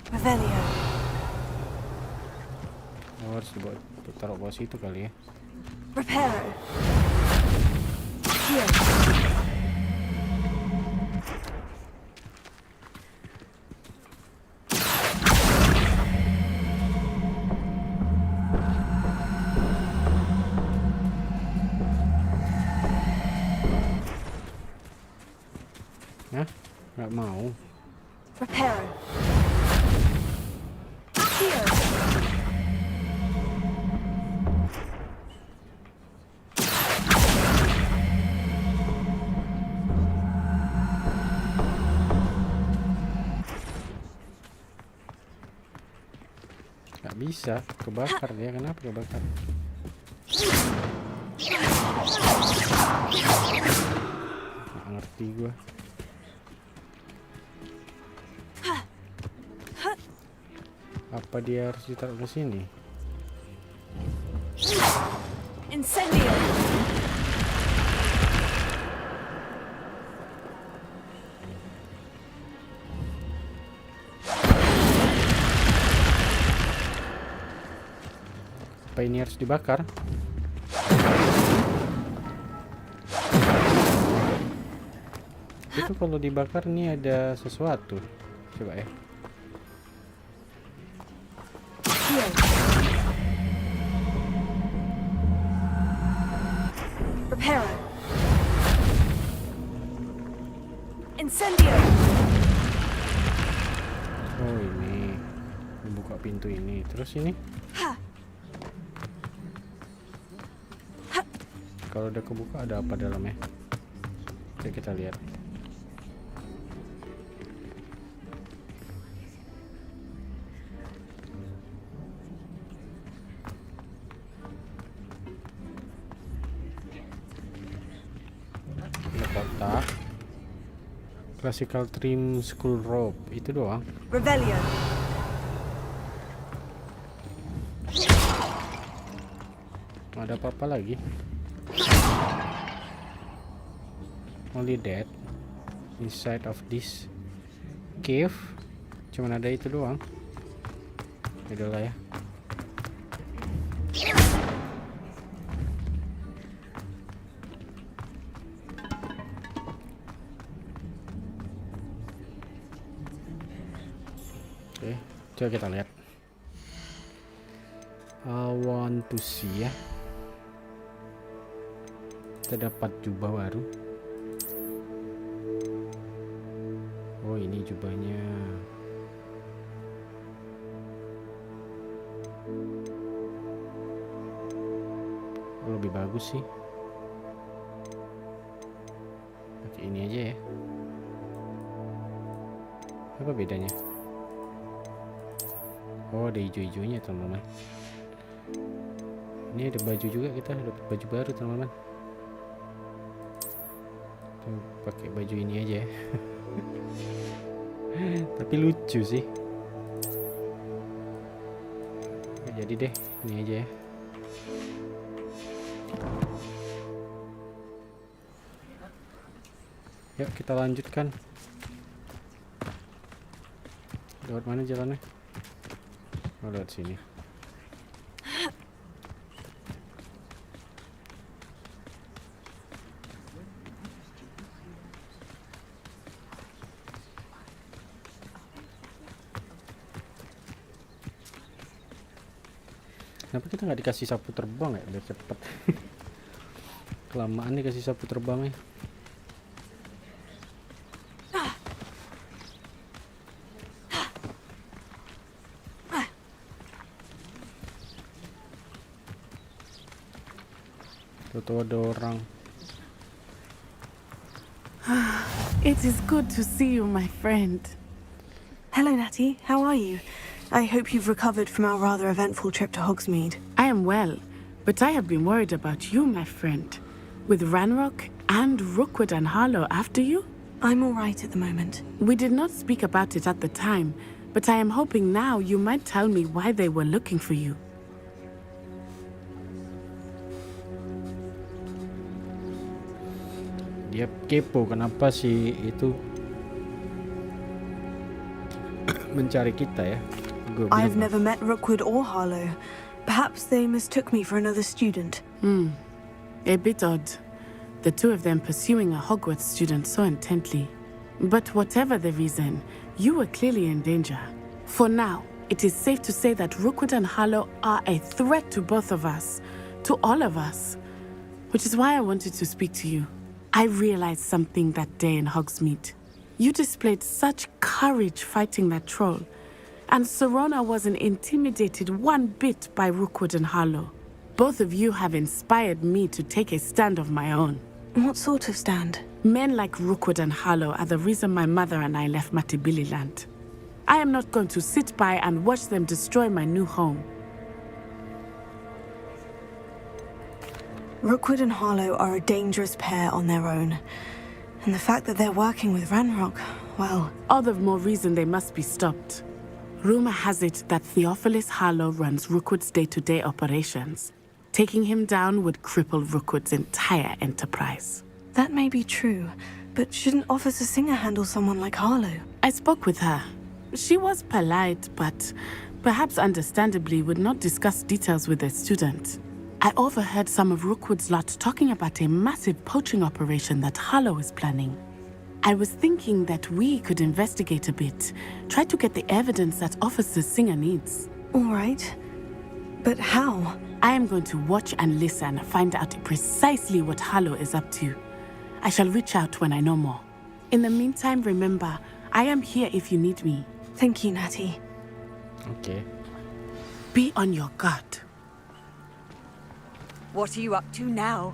Revelio.
Oh, harus taruh bawah situ kali ya.
Reparo. Accio.
Hah? Nggak mau.
Reparo. Accio.
Nggak bisa, kebakar dia. Kenapa kebakar? Nggak ngerti gua. Apa dia harus ditaruh ke sini?
Incendio.
Apa ini harus dibakar? Itu kalau dibakar nih ada sesuatu. Coba ya.
Reparo. Incendio.
Oh ini membuka pintu ini. Terus ini kalau udah kebuka ada apa dalamnya? Oke, kita lihat. Ini kotak. Classical trim school robe. Itu doang.
Revelio.
Ada apa-apa lagi? Only that inside of this cave. Cuman ada itu doang. Udahlah ya. Oke, coba kita lihat. I want to see ya. Kita dapat jubah baru. Oh ini jubahnya. Oh, lebih bagus sih. Pakai ini aja ya. Apa bedanya? Oh ada hijau-hijaunya teman-teman. Ini ada baju juga, kita dapat baju baru teman-teman. Pakai baju ini aja ya. Tapi lucu sih. Jadi deh ini aja ya. Yuk kita lanjutkan. Lewat mana jalannya? Oh lewat sini. Kenapa kita nggak dikasih sapu terbang ya biar cepet? Kelamaan nih kasih sapu terbangnya. Tahu ada orang.
It is good to see you, my friend.
Hello, Natty. How are you? I hope you've recovered from our rather eventful trip to Hogsmeade.
I am well, but I have been worried about you, my friend. With Ranrock and Rookwood and Harlow after you?
I'm all right at the moment.
We did not speak about it at the time, but I am hoping now you might tell me why they were looking for you.
Dia kepo kenapa si itu mencari kita ya.
I've never met Rookwood or Harlow. Perhaps they mistook me for another student.
A bit odd. The two of them pursuing a Hogwarts student so intently. But whatever the reason, you were clearly in danger. For now, it is safe to say that Rookwood and Harlow are a threat to both of us, to all of us. Which is why I wanted to speak to you. I realized something that day in Hogsmeade. You displayed such courage fighting that troll, and Serona wasn't intimidated one bit by Rookwood and Harlow. Both of you have inspired me to take a stand of my own.
What sort of stand?
Men like Rookwood and Harlow are the reason my mother and I left Matibili land. I am not going to sit by and watch them destroy my new home.
Rookwood and Harlow are a dangerous pair on their own. And the fact that they're working with Ranrock, well...
All the more reason they must be stopped. Rumor has it that Theophilus Harlow runs Rookwood's day-to-day operations. Taking him down would cripple Rookwood's entire enterprise.
That may be true, but shouldn't Officer Singer handle someone like Harlow?
I spoke with her. She was polite, but perhaps understandably would not discuss details with a student. I overheard some of Rookwood's lot talking about a massive poaching operation that Harlow is planning. I was thinking that we could investigate a bit, try to get the evidence that Officer Singer needs.
All right. But how?
I am going to watch and listen, find out precisely what Harlow is up to. I shall reach out when I know more. In the meantime, remember, I am here if you need me.
Thank you, Natty.
Okay.
Be on your guard.
What are you up to now?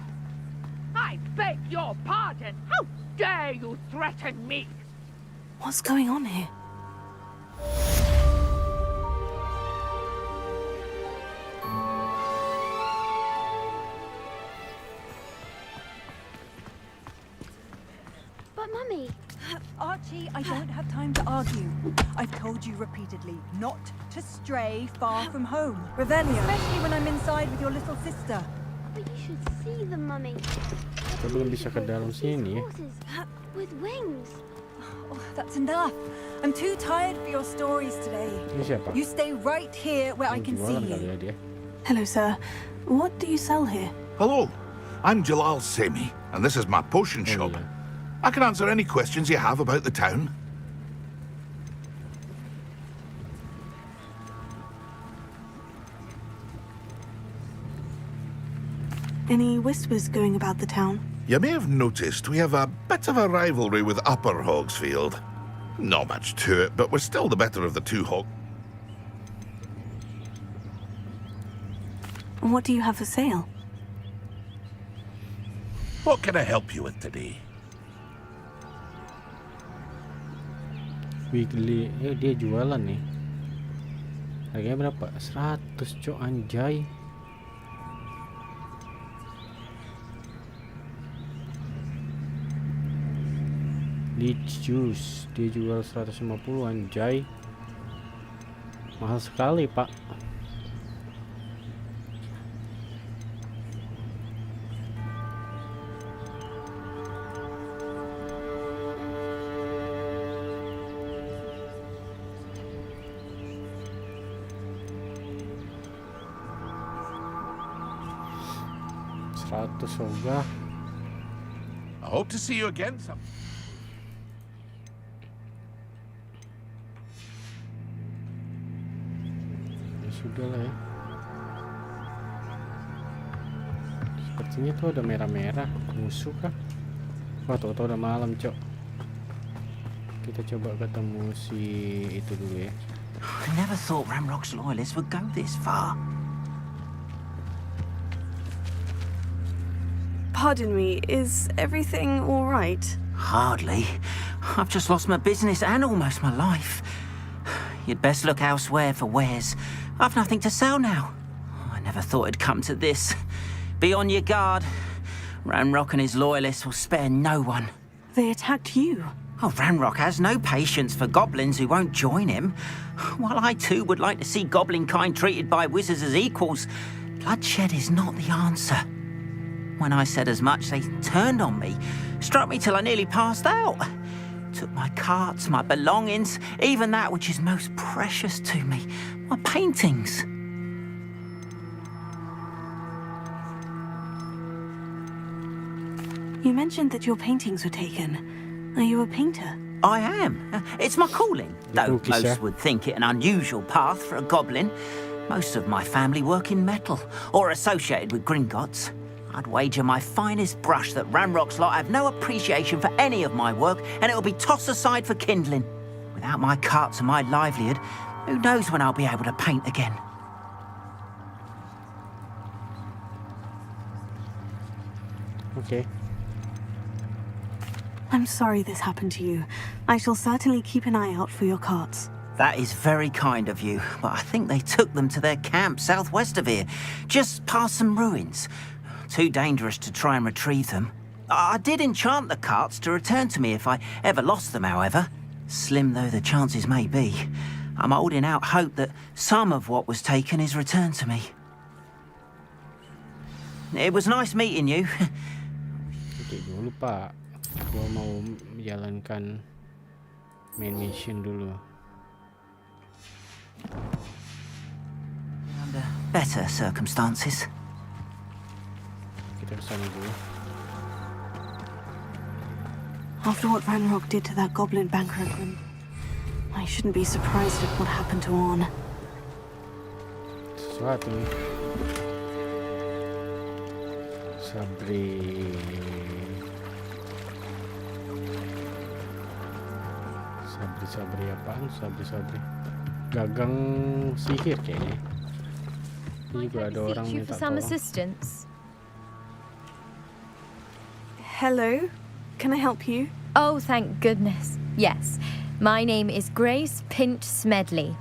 I beg your pardon. How dare you threaten me?
What's going on here?
But Mummy...
Archie, I don't have time to argue. I've told you repeatedly not to stray far from home. Revelio. Especially when I'm inside with your little sister.
But you should see them, Mummy.
Kita belum bisa ke dalam sini ya.
With wings.
Oh, that's enough. I'm too tired for your stories today.
Ini siapa?
You stay right here where I can see
Jualan kali
you.
ya dia.
Hello, sir. What do you sell here?
Hello, I'm Jalal Semi, and this is my potion shop. I can answer any questions you have about the town.
Any whispers going about the town?
You may have noticed we have a bit of a rivalry with Upper Hogsfield. Not much to it, but we're still the better of the two
What do you have for sale?
What can I help you with today?
Weekly, dia jualan nih. Harganya berapa? 100 cok, anjay. Leech juice, dia jual 150, anjay. Mahal sekali, Pak. Soga.
I hope to see you again some.
Ya sudah lah ya. Sepertinya tuh ada merah-merah. Musuh kah? Wah, tau-tau udah malam, cok. Kita coba ketemu si itu dulu ya.
I never thought Ranrock's loyalists would go this far.
Pardon me, is everything all right?
Hardly. I've just lost my business and almost my life. You'd best look elsewhere for wares. I've nothing to sell now. I never thought it'd come to this. Be on your guard. Ranrock and his loyalists will spare no one.
They attacked you.
Oh, Ranrock has no patience for goblins who won't join him. While I too would like to see goblin kind treated by wizards as equals, bloodshed is not the answer. When I said as much, they turned on me, struck me till I nearly passed out. Took my carts, my belongings, even that which is most precious to me, my paintings.
You mentioned that your paintings were taken. Are you a painter?
I am. It's my calling, though most would think it an unusual path for a goblin. Most of my family work in metal, or associated with Gringotts. I'd wager my finest brush that Ranrock's lot have no appreciation for any of my work, and it'll be tossed aside for kindling. Without my carts and my livelihood, who knows when I'll be able to paint again?
Okay.
I'm sorry this happened to you. I shall certainly keep an eye out for your carts.
That is very kind of you, but I think they took them to their camp southwest of here, just past some ruins. Too dangerous to try and retrieve them. I did enchant the carts to return to me if I ever lost them, however. Slim though the chances may be, I'm holding out hope that some of what was taken is returned to me. It was nice meeting you.
Oke, gue lupa. Gue mau menjalankan main mission dulu.
Under better circumstances.
Kita kesana dulu.
After what Ranrock did to that goblin banker, I shouldn't be surprised at what happened to Orn.
Sesuatu nih. Sabri. Sabri apaan? Sabri. Gagang sihir kayaknya. Ini juga ada orang minta tolong.
Assistance.
Hello, can I help you?
Oh, thank goodness. Yes, my name is Grace Pinch Smedley,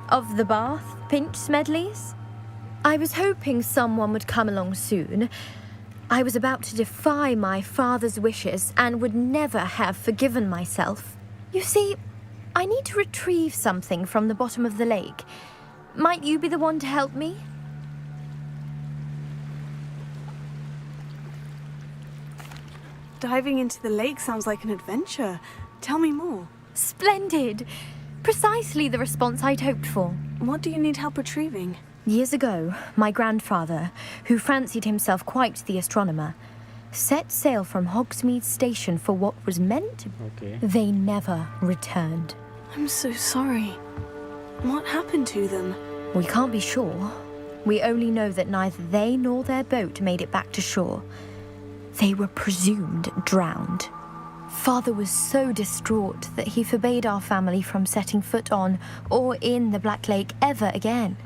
of the Bath Pinch Smedleys. I was hoping someone would come along soon. I was about to defy my father's wishes and would never have forgiven myself. You see, I need to retrieve something from the bottom of the lake. Might you be the one to help me?
Diving into the lake sounds like an adventure. Tell me more.
Splendid! Precisely the response I'd hoped for.
What do you need help retrieving?
Years ago, my grandfather, who fancied himself quite the astronomer, set sail from Hogsmeade Station for what was meant to be. They never returned.
I'm so sorry. What happened to them?
We can't be sure. We only know that neither they nor their boat made it back to shore. They were presumed drowned. Father was so distraught that he forbade our family from setting foot on or in the Black Lake ever again.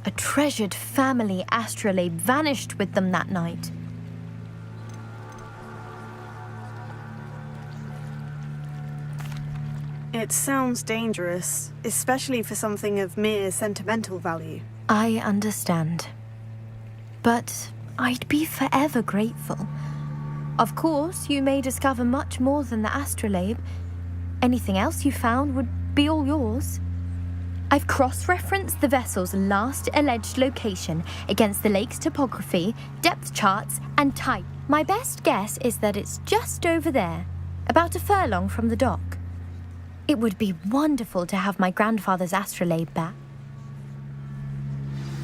A treasured family astrolabe vanished with them that night.
It sounds dangerous, especially for something of mere sentimental value.
I understand. But I'd be forever grateful. Of course, you may discover much more than the astrolabe. Anything else you found would be all yours. I've cross-referenced the vessel's last alleged location against the lake's topography, depth charts, and type. My best guess is that it's just over there, about a furlong from the dock. It would be wonderful to have my grandfather's astrolabe back.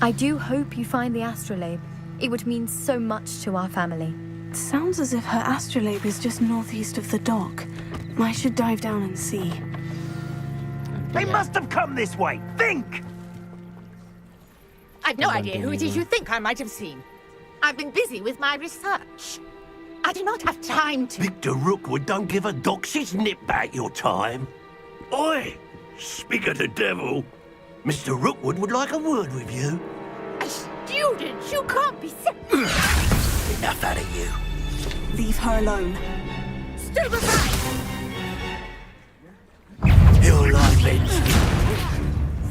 I do hope you find the astrolabe. It would mean so much to our family.
It sounds as if her astrolabe is just northeast of the dock. I should dive down and see.
They must have come this way. Think!
I've no idea who it is you think I might have seen. I've been busy with my research. I do not have time to...
Victor Rookwood don't give a doxy's nip back your time. Oi! Speak of the devil. Mr. Rookwood would like a word with you.
A student? You can't be...
Enough out of you.
Leave her alone.
You're like it.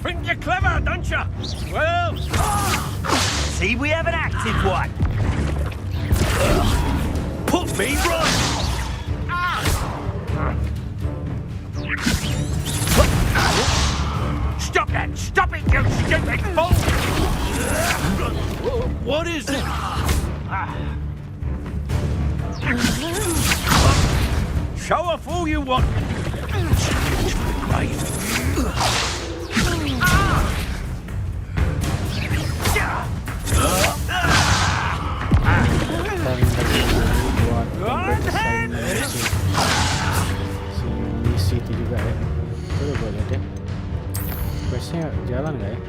Think you're clever, don't you? Well...
See, we have an active one. Put me right.
Stop that! Stop it, you stupid fool!
What is it?
Show off all you want.
Misi itu juga ya. Coba gue lihat ya. Questnya jalan nggak ya?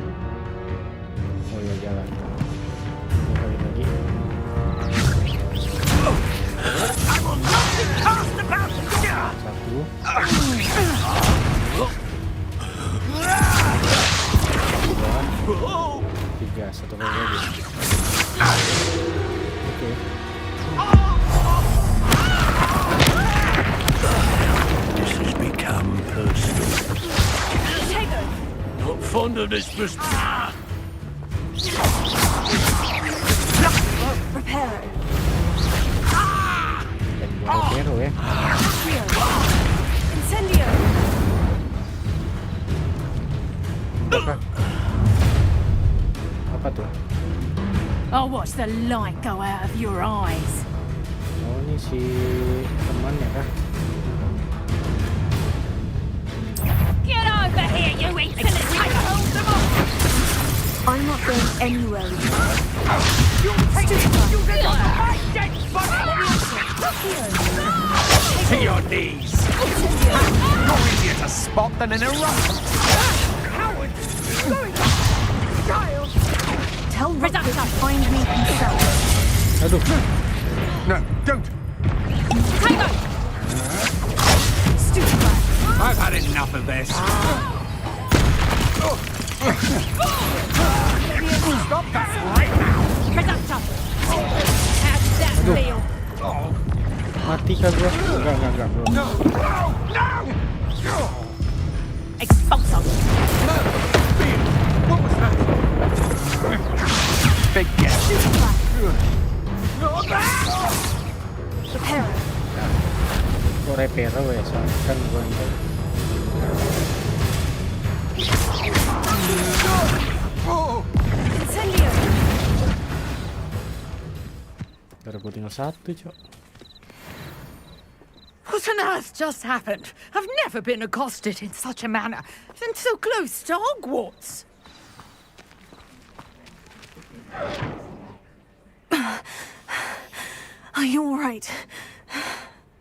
Oh ya jalan. Gue kali lagi. Satu. Dua. Tiga. Satu kali lagi. Oke.
This has become personal. Not fond of this business.
Reparo.
Reparo ya.
Incendio.
Apa tuh?
I'll watch the light go out of your eyes.
Oh ini si temannya kah?
Get over here, you infinity!
I'm not going anywhere with you.
To your knees! More easier to spot than an eruption! Coward! Child!
Tell Rick to find me himself.
Aduh.
No, don't!
Stupid.
I've had enough of this. Stop that right now!
How does that feel?
Mati kah gua? Enggak belum.
No!
Expulsor!
What was that? Big guess.
Reparo.
Kok reparo ya? Soalnya kan gua ini.
Incendio.
Baru gua tinggal satu, Cok.
What on earth just happened? I've never been accosted in such a manner, and so close to Hogwarts.
Are you all right?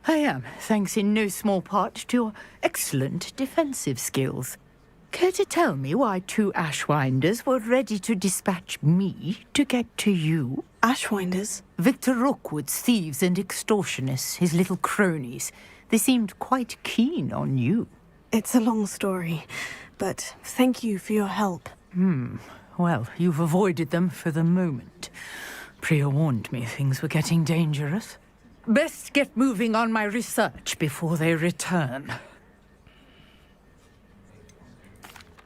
I am, thanks in no small part to your excellent defensive skills. Care to tell me why two Ashwinders were ready to dispatch me to get to you?
Ashwinders?
Victor Rookwood's thieves and extortionists, his little cronies. They seemed quite keen on you.
It's a long story, but thank you for your help.
Well, you've avoided them for the moment. Priya warned me things were getting dangerous. Best get moving on my research before they return.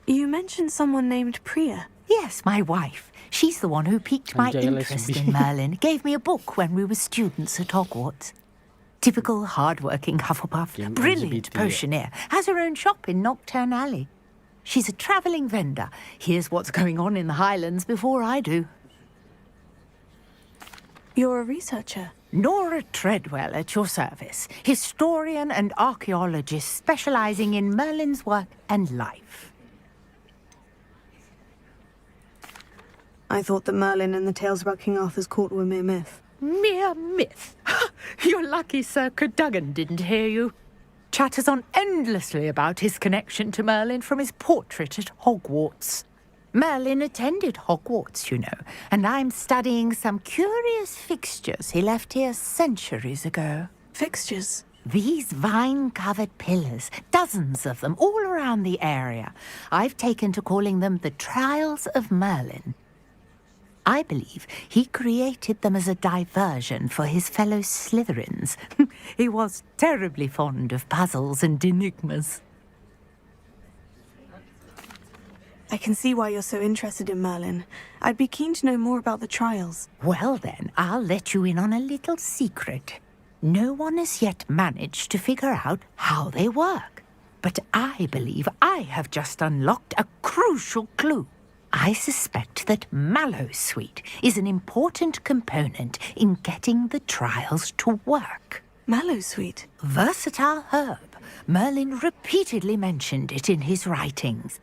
You mentioned someone named Priya.
Yes, my wife. She's the one who piqued my interest in Merlin. Gave me a book when we were students at Hogwarts. Typical hard-working Hufflepuff. Brilliant potioneer. Has her own shop in Nocturne Alley. She's a travelling vendor. Hears what's going on in the Highlands before I do.
You're a researcher?
Nora Treadwell at your service. Historian and archaeologist specialising in Merlin's work and life.
I thought that Merlin and the tales about King Arthur's court were mere myth.
Mere myth? You're lucky Sir Cadogan didn't hear you. Chatters on endlessly about his connection to Merlin from his portrait at Hogwarts. Merlin attended Hogwarts, you know, and I'm studying some curious fixtures he left here centuries ago.
Fixtures?
These vine-covered pillars, dozens of them, all around the area. I've taken to calling them the Trials of Merlin. I believe he created them as a diversion for his fellow Slytherins. He was terribly fond of puzzles and enigmas.
I can see why you're so interested in Merlin. I'd be keen to know more about the trials.
Well then, I'll let you in on a little secret. No one has yet managed to figure out how they work. But I believe I have just unlocked a crucial clue. I suspect that Mallowsweet is an important component in getting the trials to work.
Mallowsweet?
Versatile herb. Merlin repeatedly mentioned it in his writings.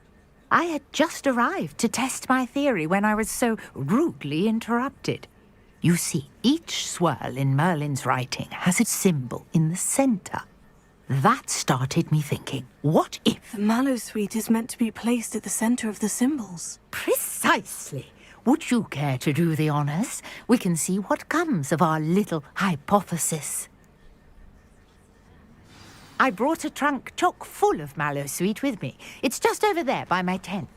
I had just arrived to test my theory when I was so rudely interrupted. You see, each swirl in Merlin's writing has a symbol in the center. That started me thinking, what if...
The Mallowsweet is meant to be placed at the center of the symbols.
Precisely. Would you care to do the honors? We can see what comes of our little hypothesis. I brought a trunk chock full of Mallowsweet with me. It's just over there by my tent.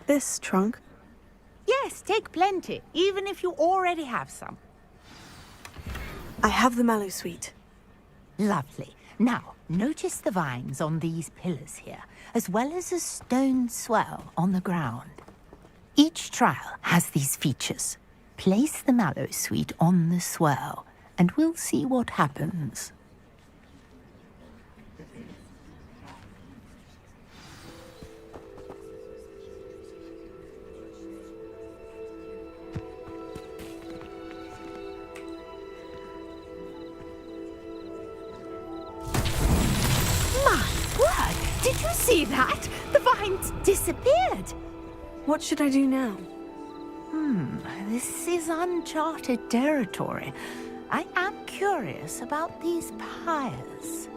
This trunk?
Yes, take plenty, even if you already have some.
I have the Mallowsweet.
Lovely. Now, notice the vines on these pillars here, as well as a stone swell on the ground. Each trial has these features. Place the Mallowsweet on the swell, and we'll see what happens. Did you see that? The vines disappeared.
What should I do now?
This is uncharted territory. I am curious about these pyres.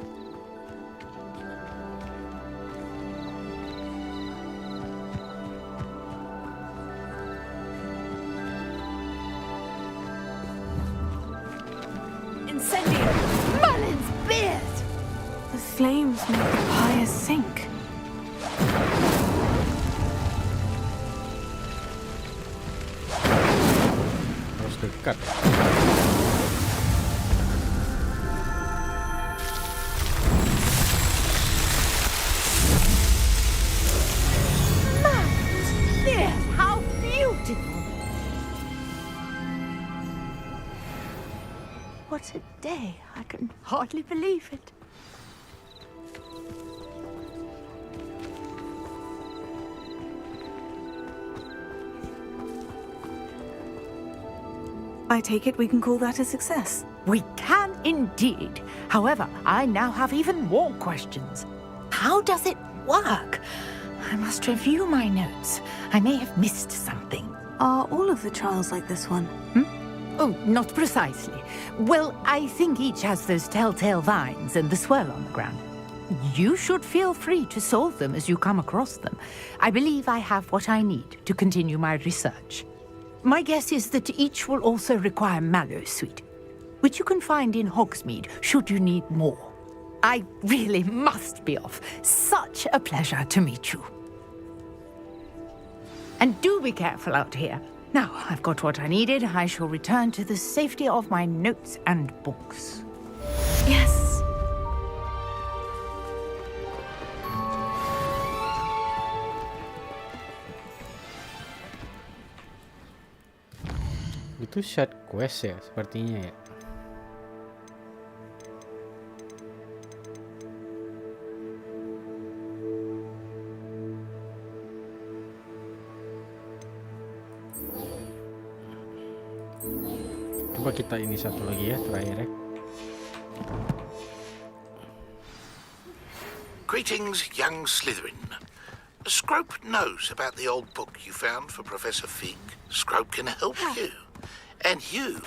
Incendio!
Merlin's beard!
The flames make the pyres sink.
Harus dekat.
Merlin's beard! How beautiful! What a day! I can hardly believe it.
I take it we can call that a success.
We can indeed. However, I now have even more questions. How does it work? I must review my notes. I may have missed something.
Are all of the trials like this one?
Oh, not precisely. Well, I think each has those telltale vines and the swirl on the ground. You should feel free to solve them as you come across them. I believe I have what I need to continue my research. My guess is that each will also require Mallowsweet, which you can find in Hogsmeade should you need more. I really must be off. Such a pleasure to meet you. And do be careful out here. Now, I've got what I needed. I shall return to the safety of my notes and books.
Yes.
Itu side quest ya, sepertinya ya. Coba kita ini satu lagi ya, terakhir ya.
Greetings, young Slytherin. Scrope knows about the old book you found for Professor Fig. Scrope can help you. And you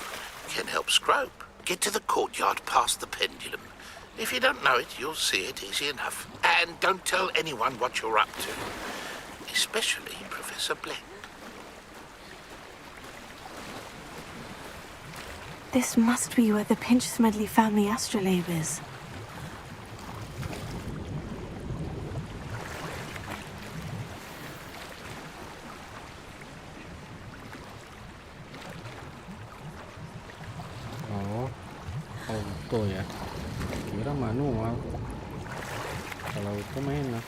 can help Scrope get to the courtyard past the pendulum. If you don't know it, you'll see it easy enough. And don't tell anyone what you're up to. Especially Professor Black.
This must be where the Pinch-Smedley family astrolabe is.
auto ya. Kira manual. Kalau auto enak.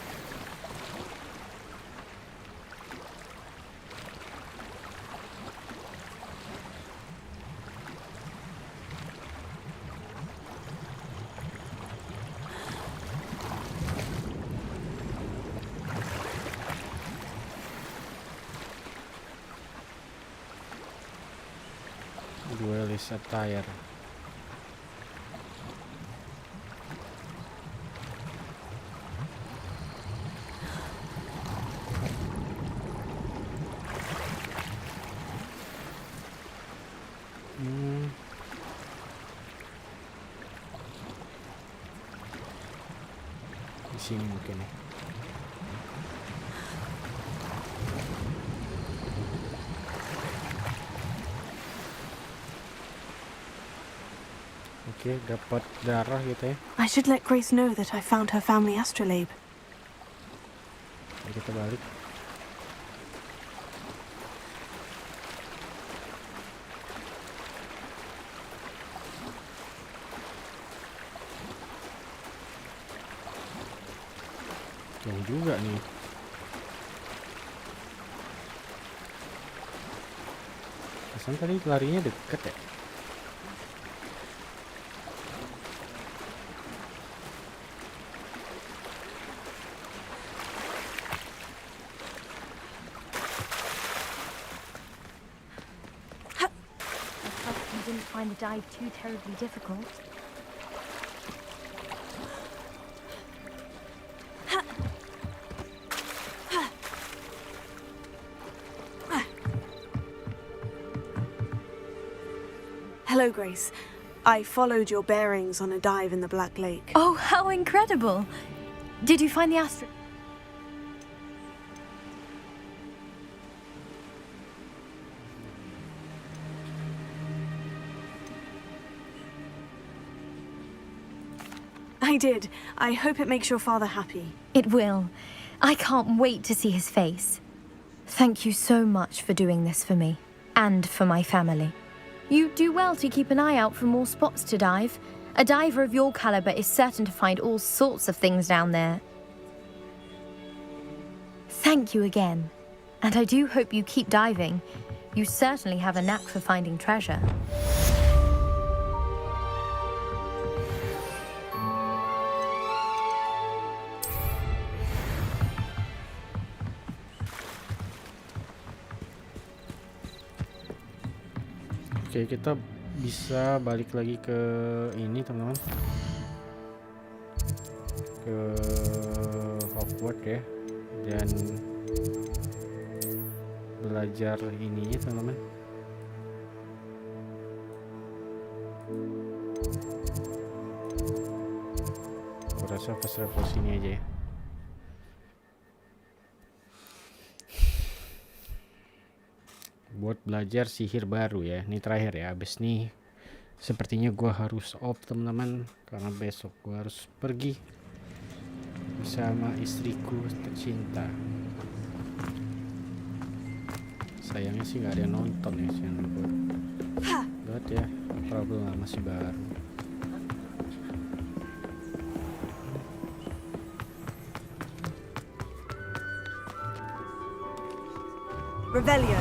Duelist attire. Di sini mungkin ya. Oke, dapat darah gitu ya.
I should let Grace know that I found her family astrolabe.
Oke, kita balik. Jauh juga nih. Kesan tadi larinya deket ya.
Find the dive too terribly difficult.
Hello, Grace. I followed your bearings on a dive in the Black Lake.
Oh, how incredible! Did you find the astro...
I did. I hope it makes your father happy.
It will. I can't wait to see his face. Thank you so much for doing this for me, and for my family. You do well to keep an eye out for more spots to dive. A diver of your caliber is certain to find all sorts of things down there. Thank you again. And I do hope you keep diving. You certainly have a knack for finding treasure.
Oke, kita bisa balik lagi ke ini teman-teman, ke Hogwarts ya, dan belajar ininya teman-teman. Aku rasa pas level sini aja ya. Buat belajar sihir baru ya. Ini terakhir ya. Abis nih sepertinya gua harus off teman-teman, karena besok gua harus pergi bersama istriku tercinta. Sayangnya sih nggak ada yang nonton ya channel gua. Buat ya, problem masih baru.
Revelio.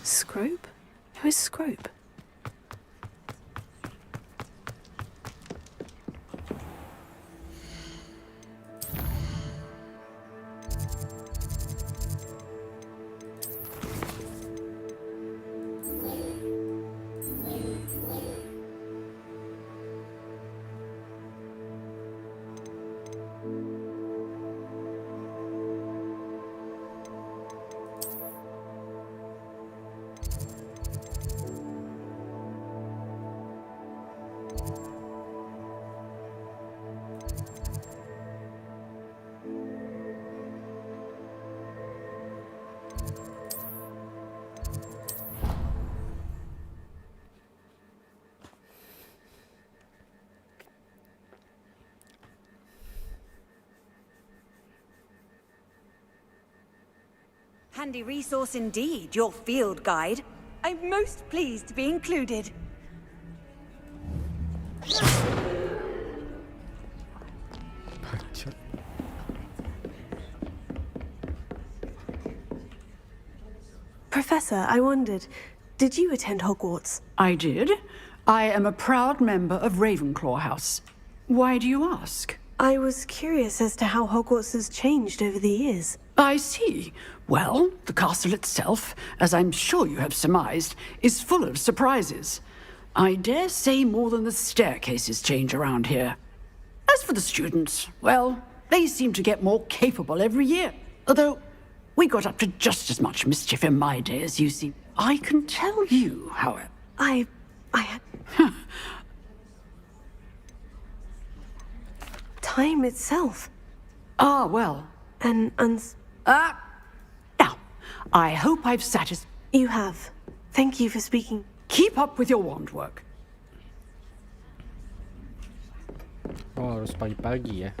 Scrope? Who is Scrope?
Handy resource indeed, your field guide. I'm most pleased to be included.
Professor, I wondered, did you attend Hogwarts?
I did. I am a proud member of Ravenclaw House. Why do you ask?
I was curious as to how Hogwarts has changed over the years.
I see. Well, the castle itself, as I'm sure you have surmised, is full of surprises. I dare say more than the staircases change around here. As for the students, well, they seem to get more capable every year. Although, we got up to just as much mischief in my day as you see. I can tell you, however...
Time itself.
Ah, well. Now, I hope I've satisfied...
You have. Thank you for speaking.
Keep up with your wand work.
Oh, harus pagi-pagi ya.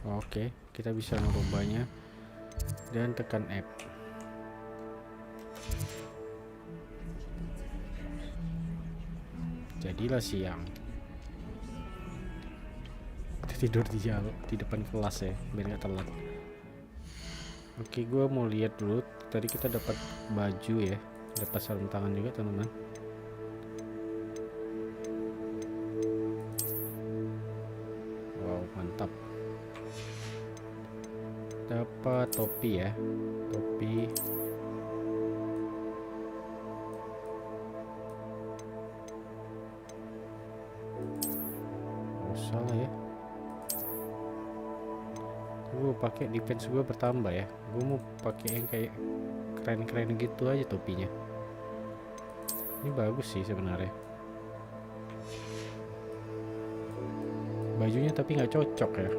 Oke, kita bisa merubahnya dan tekan F. Jadilah siang. Kita tidur di depan kelas ya, biar nggak telat. Oke, gue mau lihat dulu. Tadi kita dapat baju ya, dapat sarung tangan juga teman-teman. Wow, mantap. Dapat topi ya, topi. Oh, salah ya. Gue pakai defense gue bertambah ya. Gue mau pakai yang kayak keren-keren gitu aja topinya. Ini bagus sih sebenarnya. Bajunya tapi nggak cocok ya.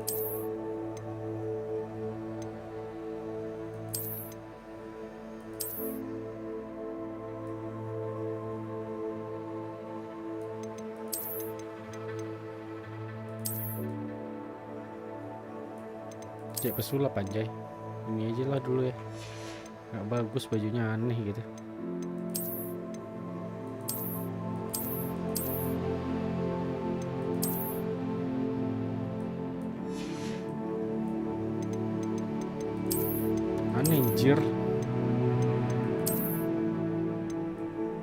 Cek pesulap anjay. Ini aja lah dulu ya. Nggak bagus bajunya, aneh gitu. Aneh anjir.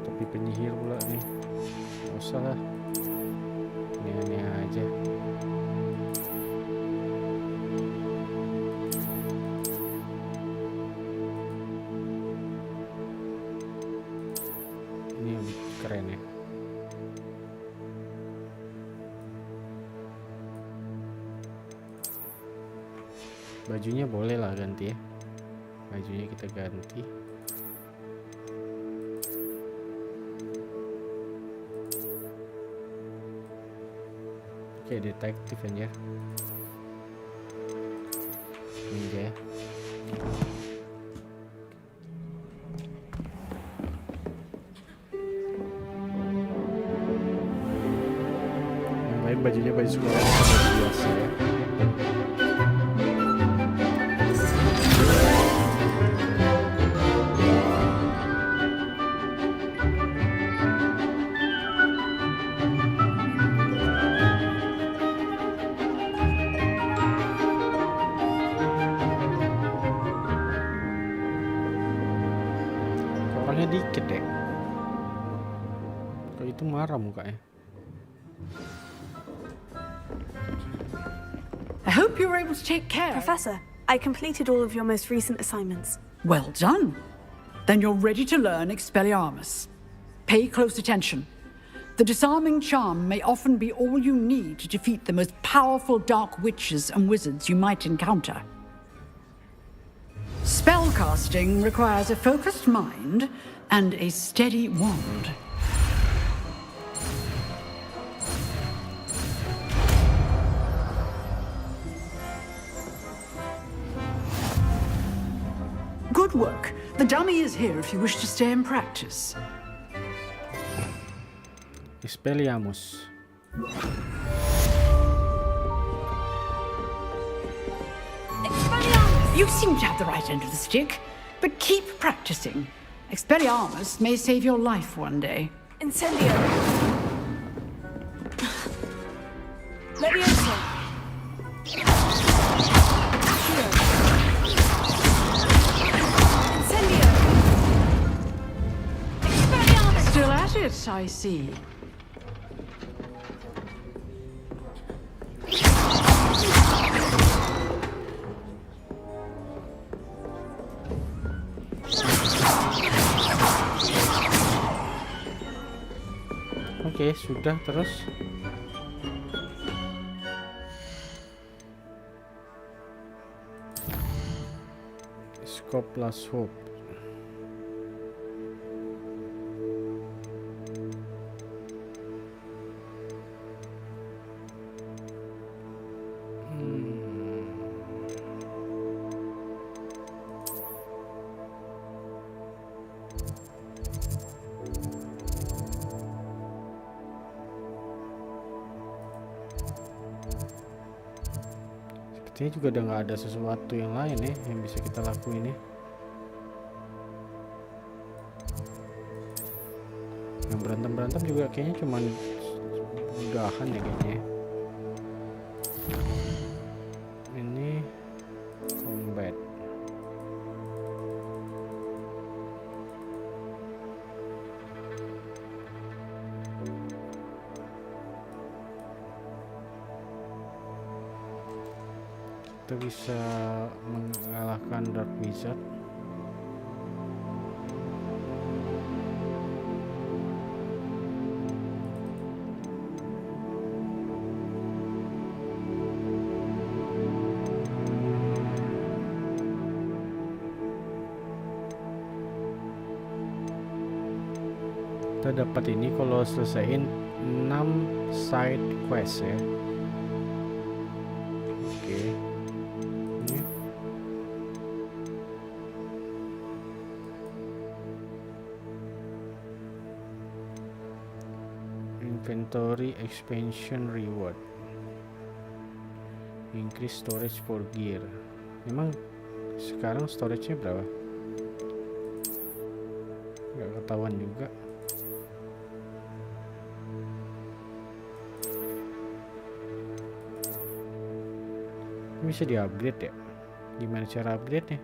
Topi penyihir pula nih. Nggak usah lah. Ini aneh aja. Keren ya. Bajunya boleh lah ganti ya. Bajunya kita ganti. Oke, detektif aja. Ini aja ya. Bajunya baju sekolah biasa ya. Orangnya dikit deh. Kalau itu marah mukanya.
I hope you were able to take care.
Professor, I completed all of your most recent assignments.
Well done. Then you're ready to learn Expelliarmus. Pay close attention. The disarming charm may often be all you need to defeat the most powerful dark witches and wizards you might encounter. Spellcasting requires a focused mind and a steady wand. Good work. The dummy is here if you wish to stay and practice.
Expelliarmus.
You seem to have the right end of the stick, but keep practicing. Expelliarmus may save your life one day.
Incendio. Leviosa. Accio. Incendio. Expelliarmus.
Still at it, I see.
Oke, sudah. Terus scope plus hope. Sepertinya juga udah nggak ada sesuatu yang lain ya yang bisa kita lakuin ya. Yang berantem juga kayaknya cuman udahan ya kayaknya. Ini combat. Kita bisa mengalahkan Dark Wizard. Kita dapat ini kalau selesaiin 6 side quest ya. Oke. Ini. Inventory expansion reward. Increase storage for gear. Memang sekarang storage-nya berapa? Nggak ketahuan juga. Bisa di-upgrade ya? Gimana cara upgrade-nya?